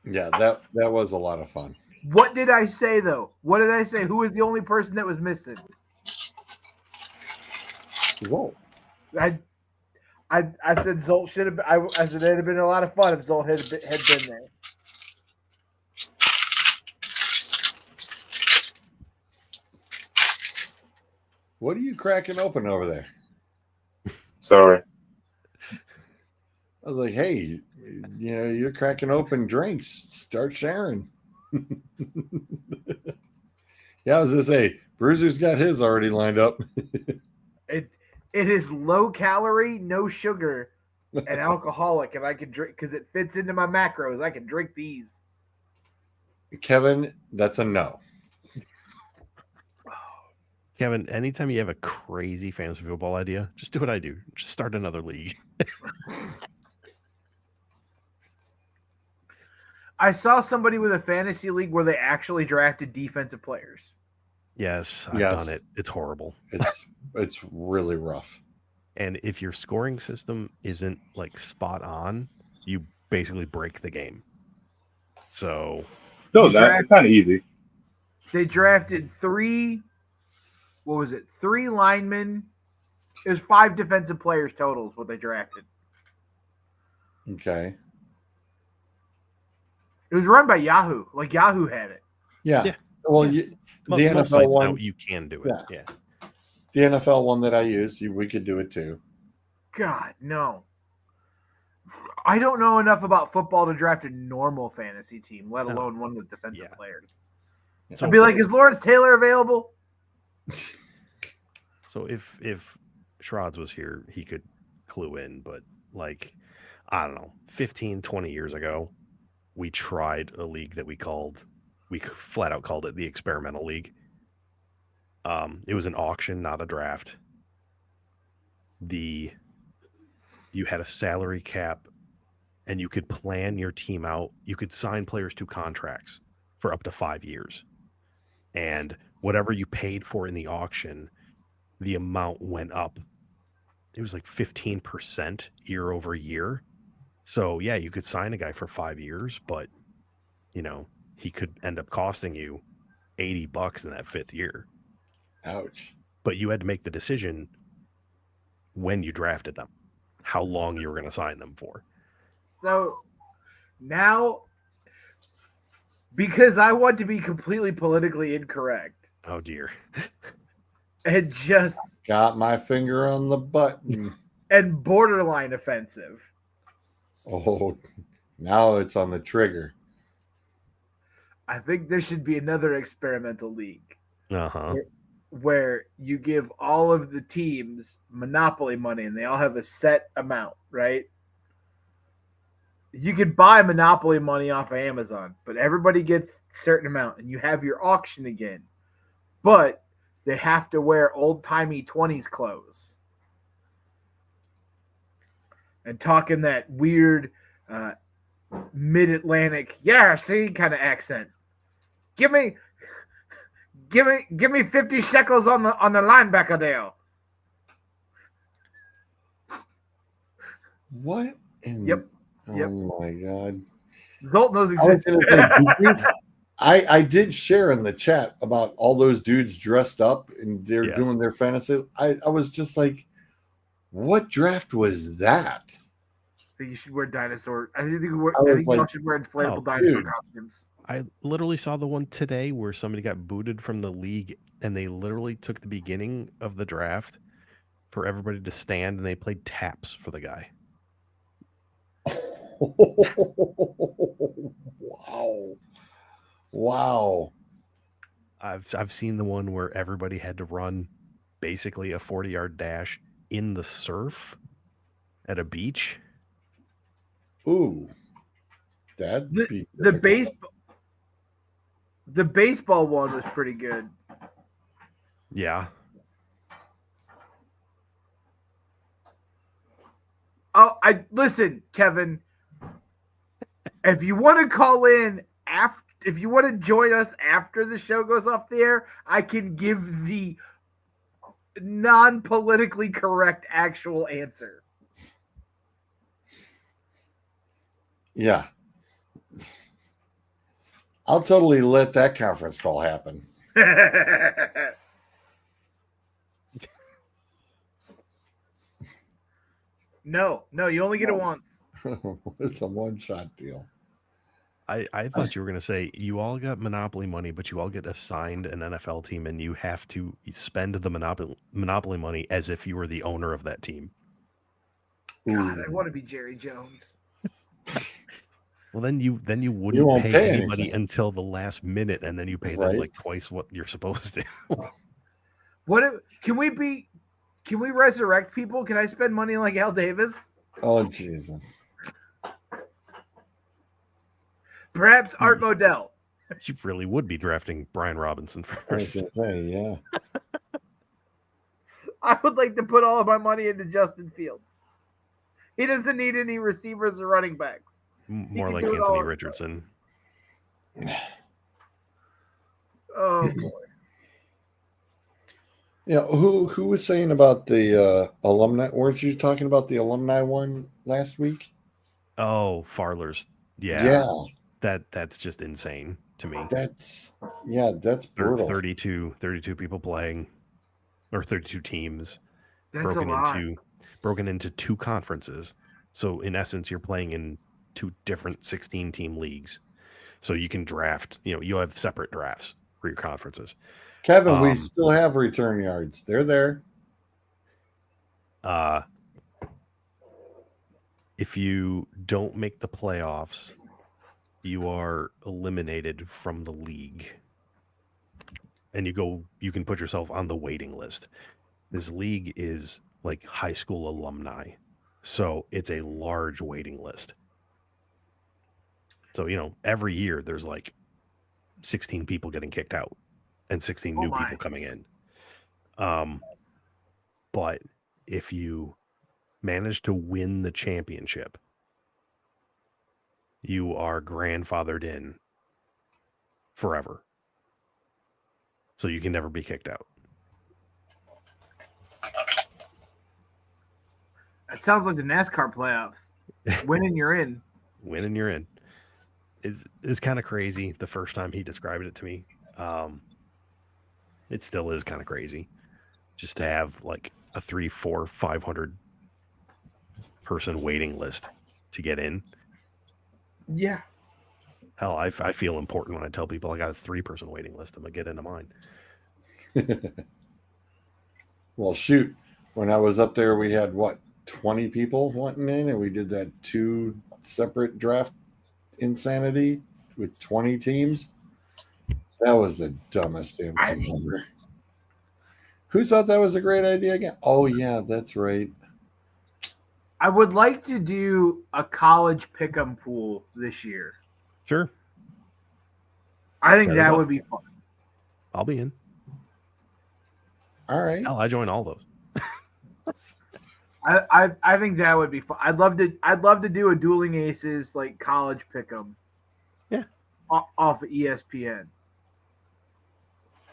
Yeah, that was a lot of fun. What did I say though? What did I say? Who was the only person that was missing? Whoa. I said Zolt should have. I said it'd have been a lot of fun if Zolt had been there. What are you cracking open over there? Sorry. I was like, hey, you're cracking open drinks. Start sharing. Yeah, I was gonna say, Bruiser's got his already lined up. It is low calorie, no sugar, and alcoholic, and I can drink because it fits into my macros. I can drink these. Kevin, that's a no. Kevin, anytime you have a crazy fantasy football idea, just do what I do. Just start another league. I saw somebody with a fantasy league where they actually drafted defensive players. Yes, I've done it. It's horrible. It's really rough. And if your scoring system isn't like spot on, you basically break the game. So it's not easy. They drafted three linemen. It was 5 defensive players total is what they drafted. Okay. It was run by Yahoo. Like Yahoo had it. Yeah. Well, the most NFL sites one, now you can do it. Yeah. The NFL one that I use, we could do it too. God, no. I don't know enough about football to draft a normal fantasy team, let alone one with defensive players. So I'd be like, is Lawrence Taylor available? So if Shrods was here, he could clue in, but like, I don't know, 15, 20 years ago, we tried a league that we flat out called it the Experimental League. It was an auction, not a draft. You had a salary cap, and you could plan your team out. You could sign players to contracts for up to 5 years. And whatever you paid for in the auction, the amount went up. It was like 15% year over year. So yeah, you could sign a guy for 5 years, but he could end up costing you $80 in that 5th year. Ouch. But you had to make the decision when you drafted them, how long you were going to sign them for. So now, because I want to be completely politically incorrect. Oh dear. And just got my finger on the button. And borderline offensive. Oh, now it's on the trigger. I think there should be another experimental league. Uh-huh. Where you give all of the teams monopoly money and they all have a set amount, right? You could buy monopoly money off of Amazon, but everybody gets a certain amount and you have your auction again. But they have to wear old-timey 20s clothes. And talking that weird mid-Atlantic, kind of accent. Give me 50 shekels on the linebacker there. What? Yep. Oh my God. Zolt knows exactly. I did share in the chat about all those dudes dressed up and they're doing their fantasy. I was just like, what draft was that? I think you should wear dinosaur. I think you should wear inflatable dinosaur costumes. I literally saw the one today where somebody got booted from the league and they literally took the beginning of the draft for everybody to stand and they played taps for the guy. Wow. I've seen the one where everybody had to run basically a 40-yard dash in the surf at a beach. Ooh. The baseball one was pretty good. Yeah. Oh, listen, Kevin. If you want to call in if you want to join us after the show goes off the air, I can give the non-politically correct actual answer. Yeah. I'll totally let that conference call happen. No, you only get it once. It's a one-shot deal. I thought you were going to say you all got monopoly money, but you all get assigned an NFL team and you have to spend the monopoly money as if you were the owner of that team. God, I want to be Jerry Jones. Well, then you wouldn't pay anybody until the last minute, and then you pay them like twice what you're supposed to. Can we resurrect people? Can I spend money like Al Davis? Oh, Jesus. Perhaps Art Modell. You really would be drafting Brian Robinson I was first. gonna say, yeah. I would like to put all of my money into Justin Fields. He doesn't need any receivers or running backs. More can like do it all Anthony himself. Richardson. Oh boy. Yeah, who was saying about the alumni? Weren't you talking about the alumni one last week? Oh, Farlers. Yeah, That's just insane to me. that's brutal. 32 people playing, or 32 teams That's broken a lot. into two conferences. So in essence, you're playing in two different 16-team leagues. So you can draft. You have separate drafts for your conferences. Kevin, we still have return yards. They're there. If you don't make the playoffs, you are eliminated from the league. And you can put yourself on the waiting list. This league is like high school alumni. So it's a large waiting list. So, every year there's like 16 people getting kicked out and 16 new people coming in. But if you manage to win the championship, you are grandfathered in forever. So you can never be kicked out. That sounds like the NASCAR playoffs. Winning, you're in. Winning, you're in. It's kind of crazy the first time he described it to me. It still is kind of crazy just to have like a 300, 400, 500 person waiting list to get in. Yeah. Hell, I feel important when I tell people I got a 3-person waiting list. I'm going to get into mine. Well, shoot. When I was up there, we had 20 people wanting in, and we did that 2 separate draft insanity with 20 teams. That was the dumbest damn thing ever. Who thought that was a great idea again? Oh, yeah, that's right. I would like to do a college pick'em pool this year. Sure. I think that would be fun. I'll be in. All right. Hell, I join all those. I think that would be fun. I'd love to do a Dueling Aces like college pick'em. Yeah. Off of ESPN.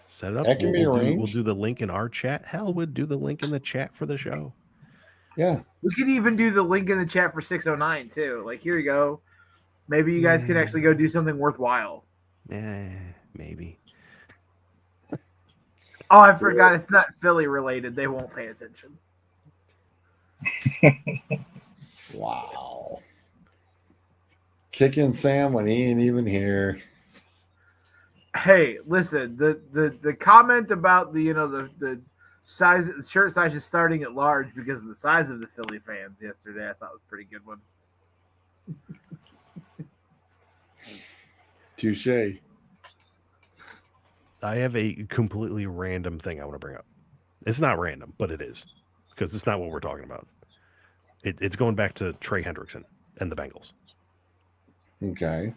Set it up. That can be arranged. We'll do the link in our chat. Hell, we'll do the link in the chat for the show. Yeah. We could even do the link in the chat for 609 too. Like, here you go. Maybe you guys can actually go do something worthwhile. Maybe. Oh, I forgot. It's not Philly related. They won't pay attention. Wow. Kicking Sam when he ain't even here. Hey, listen, the comment about the size, the shirt size is starting at large because of the size of the Philly fans yesterday, I thought was a pretty good one. Touche. I have a completely random thing I want to bring up. It's not random, but it is, because it's not what we're talking about. It's going back to Trey Hendrickson and the Bengals. Okay.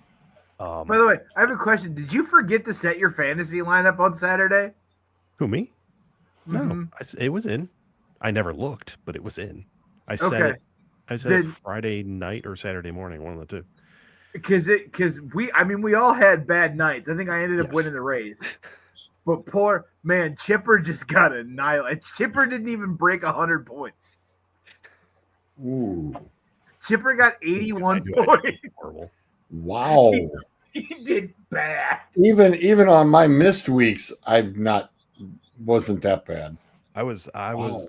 By the way, I have a question. Did you forget to set your fantasy lineup on Saturday? Who, me? Mm-hmm. No, it was in. I never looked, but it was in. I set it Friday night or Saturday morning, one of the two. Because we all had bad nights. I think I ended up winning the race. But poor man, Chipper just got annihilated. Chipper didn't even break 100 points. Ooh. Chipper got 81 points. Horrible. Wow. He did bad. Even on my missed weeks, wasn't that bad. I was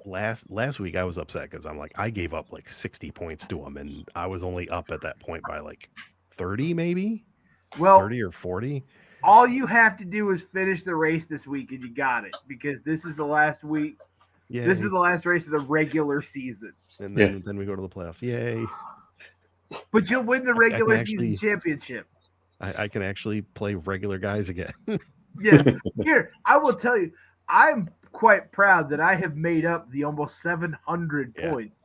last week I was upset because I'm like, I gave up like 60 points to him, and I was only up at that point by like 30 maybe. Well, 30 or 40. All you have to do is finish the race this week and you got it, because this is the last week. Yay. This is the last race of the regular season. And then we go to the playoffs. Yay. But you'll win the regular season championship. I can actually play regular guys again. Yeah. Here, I will tell you, I'm quite proud that I have made up the almost 700 points.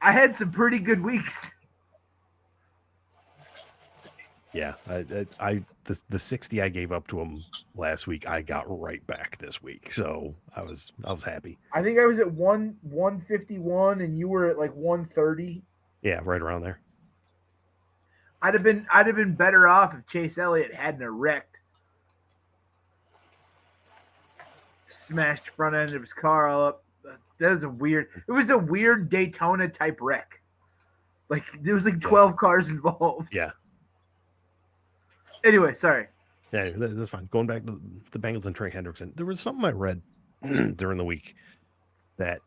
I had some pretty good weeks. Yeah, the 60 I gave up to him last week, I got right back this week, so I was happy. I think I was at 151 and you were at like 130. Yeah, right around there. I'd have been better off if Chase Elliott hadn't wrecked, smashed front end of his car all up. That was it was a weird Daytona type wreck. Like there was like 12 cars involved. Yeah. Anyway, sorry. Yeah, that's fine. Going back to the Bengals and Trey Hendrickson, there was something I read during the week that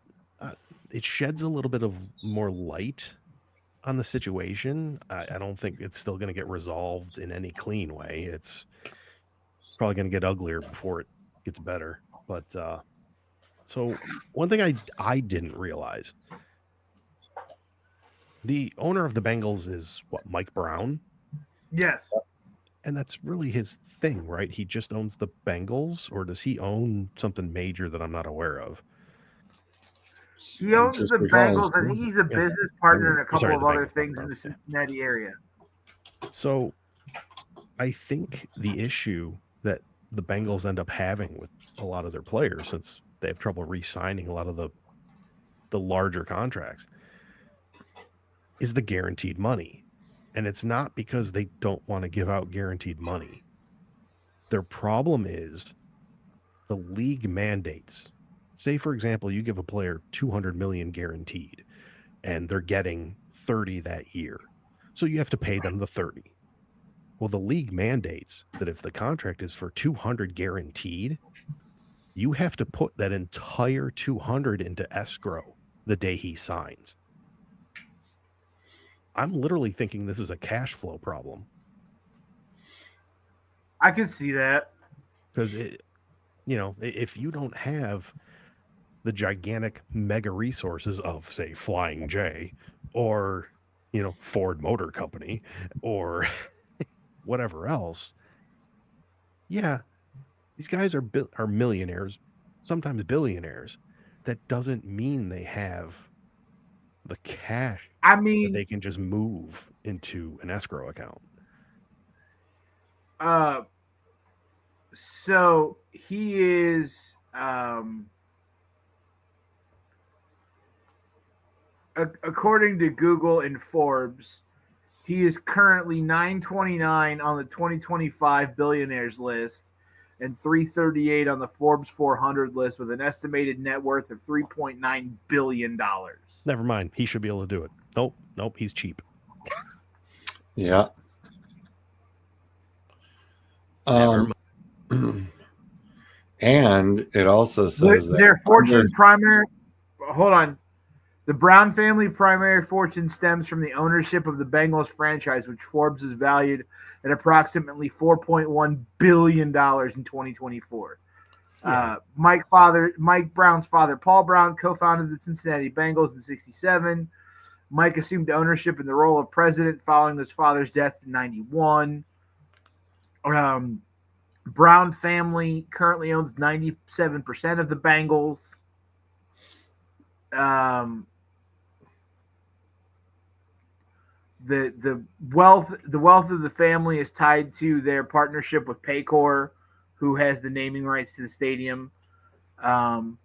it sheds a little bit of more light on the situation. I don't think it's still going to get resolved in any clean way. It's probably going to get uglier before it gets better. But so one thing I didn't realize, the owner of the Bengals is what, Mike Brown? Yes. And that's really his thing, right? He just owns the Bengals, or does he own something major that I'm not aware of? He owns the Bengals. I think he's a business partner in a couple of other things in the Cincinnati area. So I think the issue that the Bengals end up having with a lot of their players, since they have trouble re-signing a lot of the larger contracts, is the guaranteed money. And it's not because they don't want to give out guaranteed money. Their problem is the league mandates. Say, for example, you give a player $200 million guaranteed, and they're getting 30 that year. So you have to pay them the 30. Well, the league mandates that if the contract is for 200 guaranteed, you have to put that entire 200 into escrow the day he signs. I'm literally thinking this is a cash flow problem. I could see that. Because, if you don't have the gigantic mega resources of, say, Flying J or, Ford Motor Company or whatever else, yeah, these guys are millionaires, sometimes billionaires. That doesn't mean they have the cash that they can just move into an escrow account. So he is according to Google and Forbes, he is currently 929 on the 2025 billionaires list and 338 on the Forbes 400 list with an estimated net worth of $3.9 billion. Never mind. He should be able to do it. Nope. He's cheap. Yeah. And it also says that their fortune primary. Hold on. The Brown family primary fortune stems from the ownership of the Bengals franchise, which Forbes is valued at approximately $4.1 billion in 2024. Yeah. Mike Brown's father, Paul Brown, co-founded the Cincinnati Bengals in '67. Mike assumed ownership in the role of president following his father's death in '91. Brown family currently owns 97% of the Bengals. The wealth of the family is tied to their partnership with Paycor, who has the naming rights to the stadium. The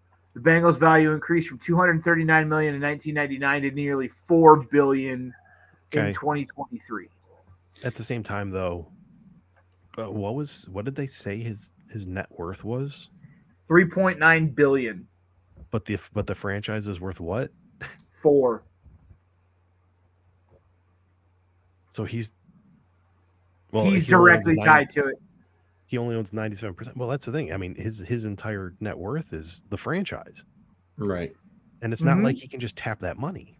Bengals' value increased from $239 million in 1999 to nearly $4 billion in 2023. At the same time, though, what did they say his net worth was? $3.9 billion. But the franchise is worth what? 4. So he's directly tied to it. He only owns 97%. Well, that's the thing. I mean, his entire net worth is the franchise. Right. And it's not like he can just tap that money.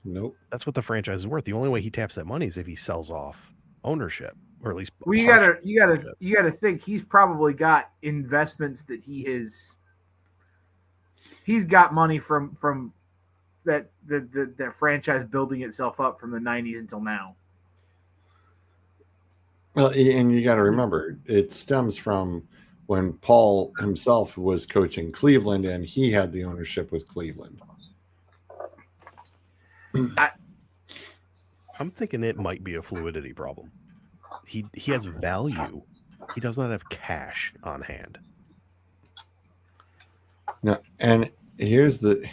Nope. That's what the franchise is worth. The only way he taps that money is if he sells off ownership, or at least. Well, you gotta think he's probably got investments that he's got money from that franchise building itself up from the 90s until now. Well, and you got to remember, it stems from when Paul himself was coaching Cleveland and he had the ownership with Cleveland. I'm thinking it might be a fluidity problem. He has value. He does not have cash on hand. No, and here's the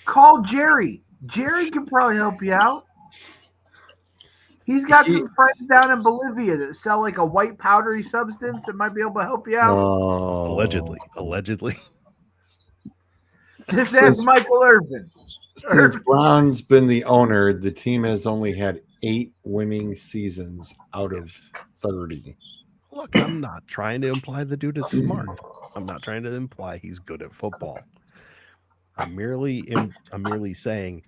Call Jerry. Jerry can probably help you out. He's got some friends down in Bolivia that sell like a white powdery substance that might be able to help you out. Allegedly. Just ask Michael Irvin. Since Brown's been the owner, the team has only had 8 winning seasons out of 30. Look, I'm not trying to imply the dude is smart. I'm not trying to imply he's good at football. I'm merely saying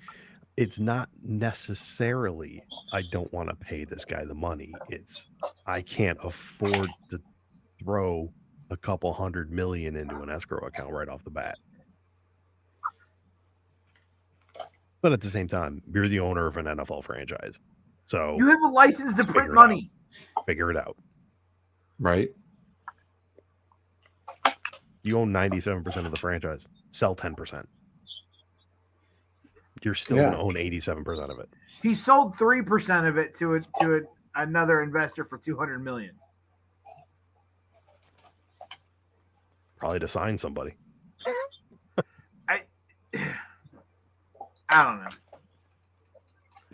it's not necessarily I don't want to pay this guy the money. It's I can't afford to throw a couple $100 million into an escrow account right off the bat. But at the same time, you're the owner of an NFL franchise. So you have a license to print money. Figure it out. Right. You own 97% of the franchise. Sell 10%. You're still going to own 87% of it. He sold 3% of it to another investor for $200 million. Probably to sign somebody. I don't know.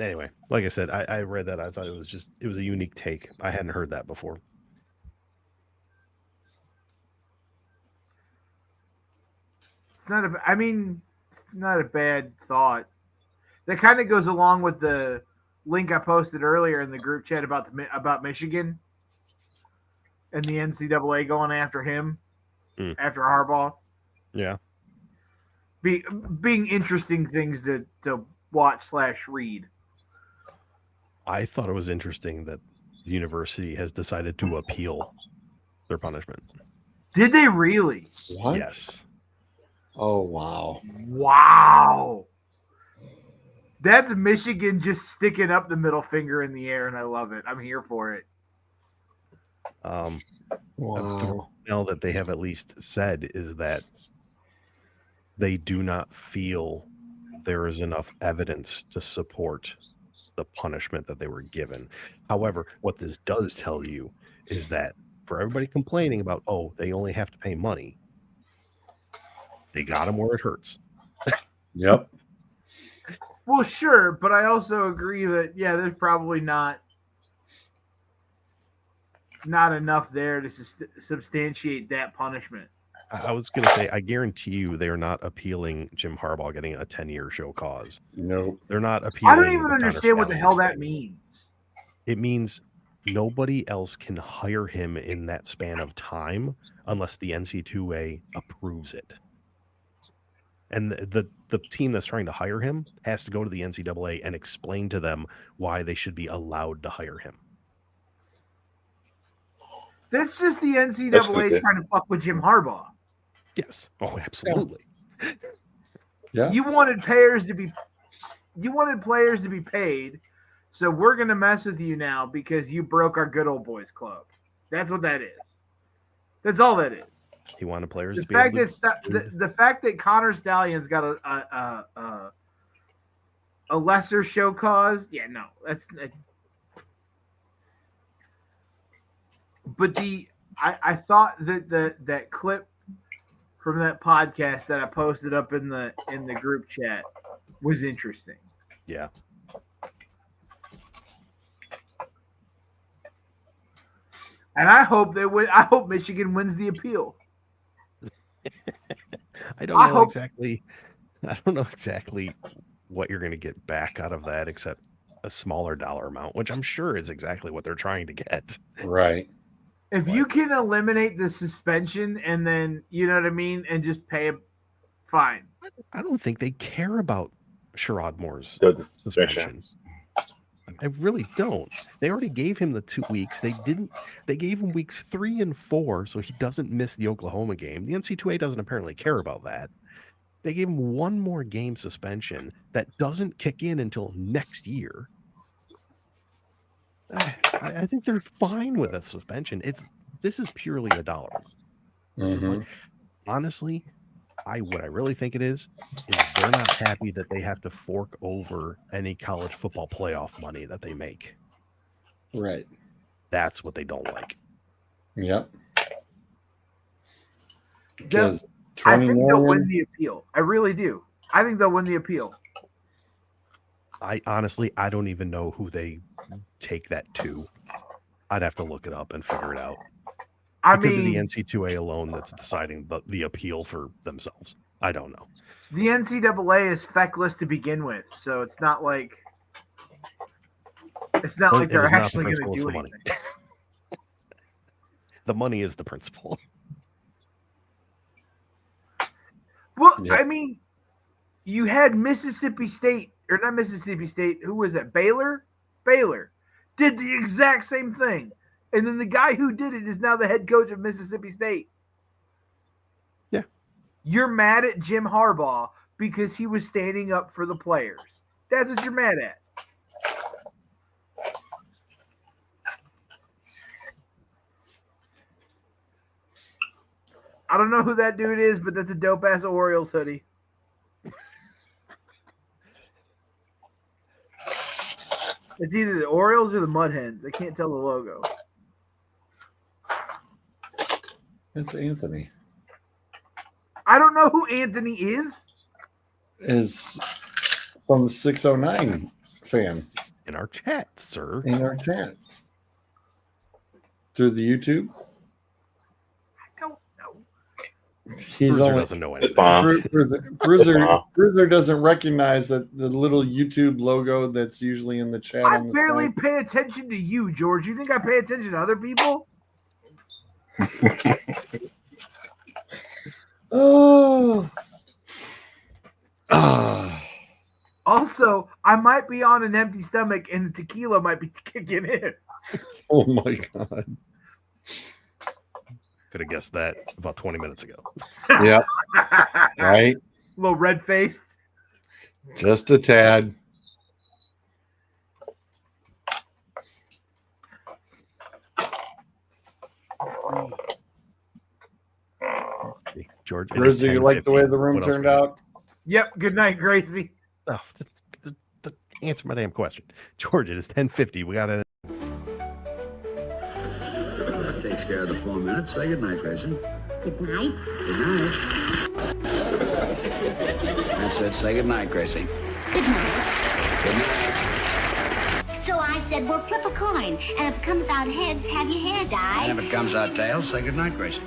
Anyway, like I said, I read that. I thought it was a unique take. I hadn't heard that before. It's not not a bad thought. That kind of goes along with the link I posted earlier in the group chat about Michigan and the NCAA going after him after Harbaugh. Yeah. Being interesting things to watch/read. I thought it was interesting that the university has decided to appeal their punishment. Did they really? What? Yes. Oh, wow. Wow. That's Michigan just sticking up the middle finger in the air, and I love it. I'm here for it. Wow. Now that they have at least said is that they do not feel there is enough evidence to support the punishment that they were given. However, what this does tell you is that for everybody complaining about, oh, they only have to pay money, they got them where it hurts. Yep. Well, sure, but I also agree that there's probably not enough there to substantiate that punishment. I was going to say, I guarantee you they are not appealing Jim Harbaugh getting a 10-year show cause. No. They're not appealing. I don't even understand what the hell that means. It means nobody else can hire him in that span of time unless the NC2A approves it. And the team that's trying to hire him has to go to the NCAA and explain to them why they should be allowed to hire him. That's just the NCAA trying to fuck with Jim Harbaugh. Yes. Oh, absolutely. Yeah. You wanted players to be paid, so we're gonna mess with you now because you broke our good old boys club. That's what that is. That's all that is. He wanted players to be fact able to... the fact that Connor Stallion's got a lesser show cause, that's. But I thought that clip from that podcast that I posted up in the group chat was interesting. Yeah. And I hope Michigan wins the appeal. I don't know exactly what you're going to get back out of that except a smaller dollar amount, which I'm sure is exactly what they're trying to get. Right. If you can eliminate the suspension and then, you know what I mean, and just pay him, fine. I don't think they care about Sherrod Moore's suspension. I really don't. They already gave him the 2 weeks. They gave him weeks 3 and 4 so he doesn't miss the Oklahoma game. The NC2A doesn't apparently care about that. They gave him 1 more game suspension that doesn't kick in until next year. I think they're fine with a suspension. This is purely a dollar. This is like, honestly, what I really think it is they're not happy that they have to fork over any college football playoff money that they make. Right. That's what they don't like. Yep. Because I 20 think they'll win million. the appeal. I really do. I think they'll win the appeal. I honestly, I don't even know who they take that to. I'd have to look it up and figure it out. It could be the NC2A alone that's deciding the appeal for themselves. I don't know. The NCAA is feckless to begin with, so it's not like they're actually going to do anything. The money is the principle. Well, I mean, you had Mississippi State, or not Mississippi State, who was it? Baylor did the exact same thing. And then the guy who did it is now the head coach of Mississippi State. Yeah. You're mad at Jim Harbaugh because he was standing up for the players. That's what you're mad at. I don't know who that dude is, but that's a dope-ass Orioles hoodie. It's either the Orioles or the Mud Hens. I can't tell the logo. It's Anthony. I don't know who Anthony is. Is from the 609 fan. In our chat, sir. In our chat. Through the YouTube. I don't know. He's only doesn't know anything. Bruiser doesn't recognize that the little YouTube logo that's usually in the chat. I barely pay attention to you, George. You think I pay attention to other people? Oh. Also, I might be on an empty stomach and the tequila might be kicking in. Oh my God. Could have guessed that about 20 minutes ago. Yep. Right. A little red faced. Just a tad. George, Rizzo, you like the way the room turned out? Yep. Good night, Gracie. Oh, answer my damn question. George, it is 10:50. We got to. That takes care of the 4 minutes. Say goodnight, Grayson. Good night. Good night. That's it. Say goodnight, Gracie. Good night. Good night. So I said, well, flip a coin. And if it comes out heads, have your hair dyed. And if it comes out tails, say goodnight, Grayson.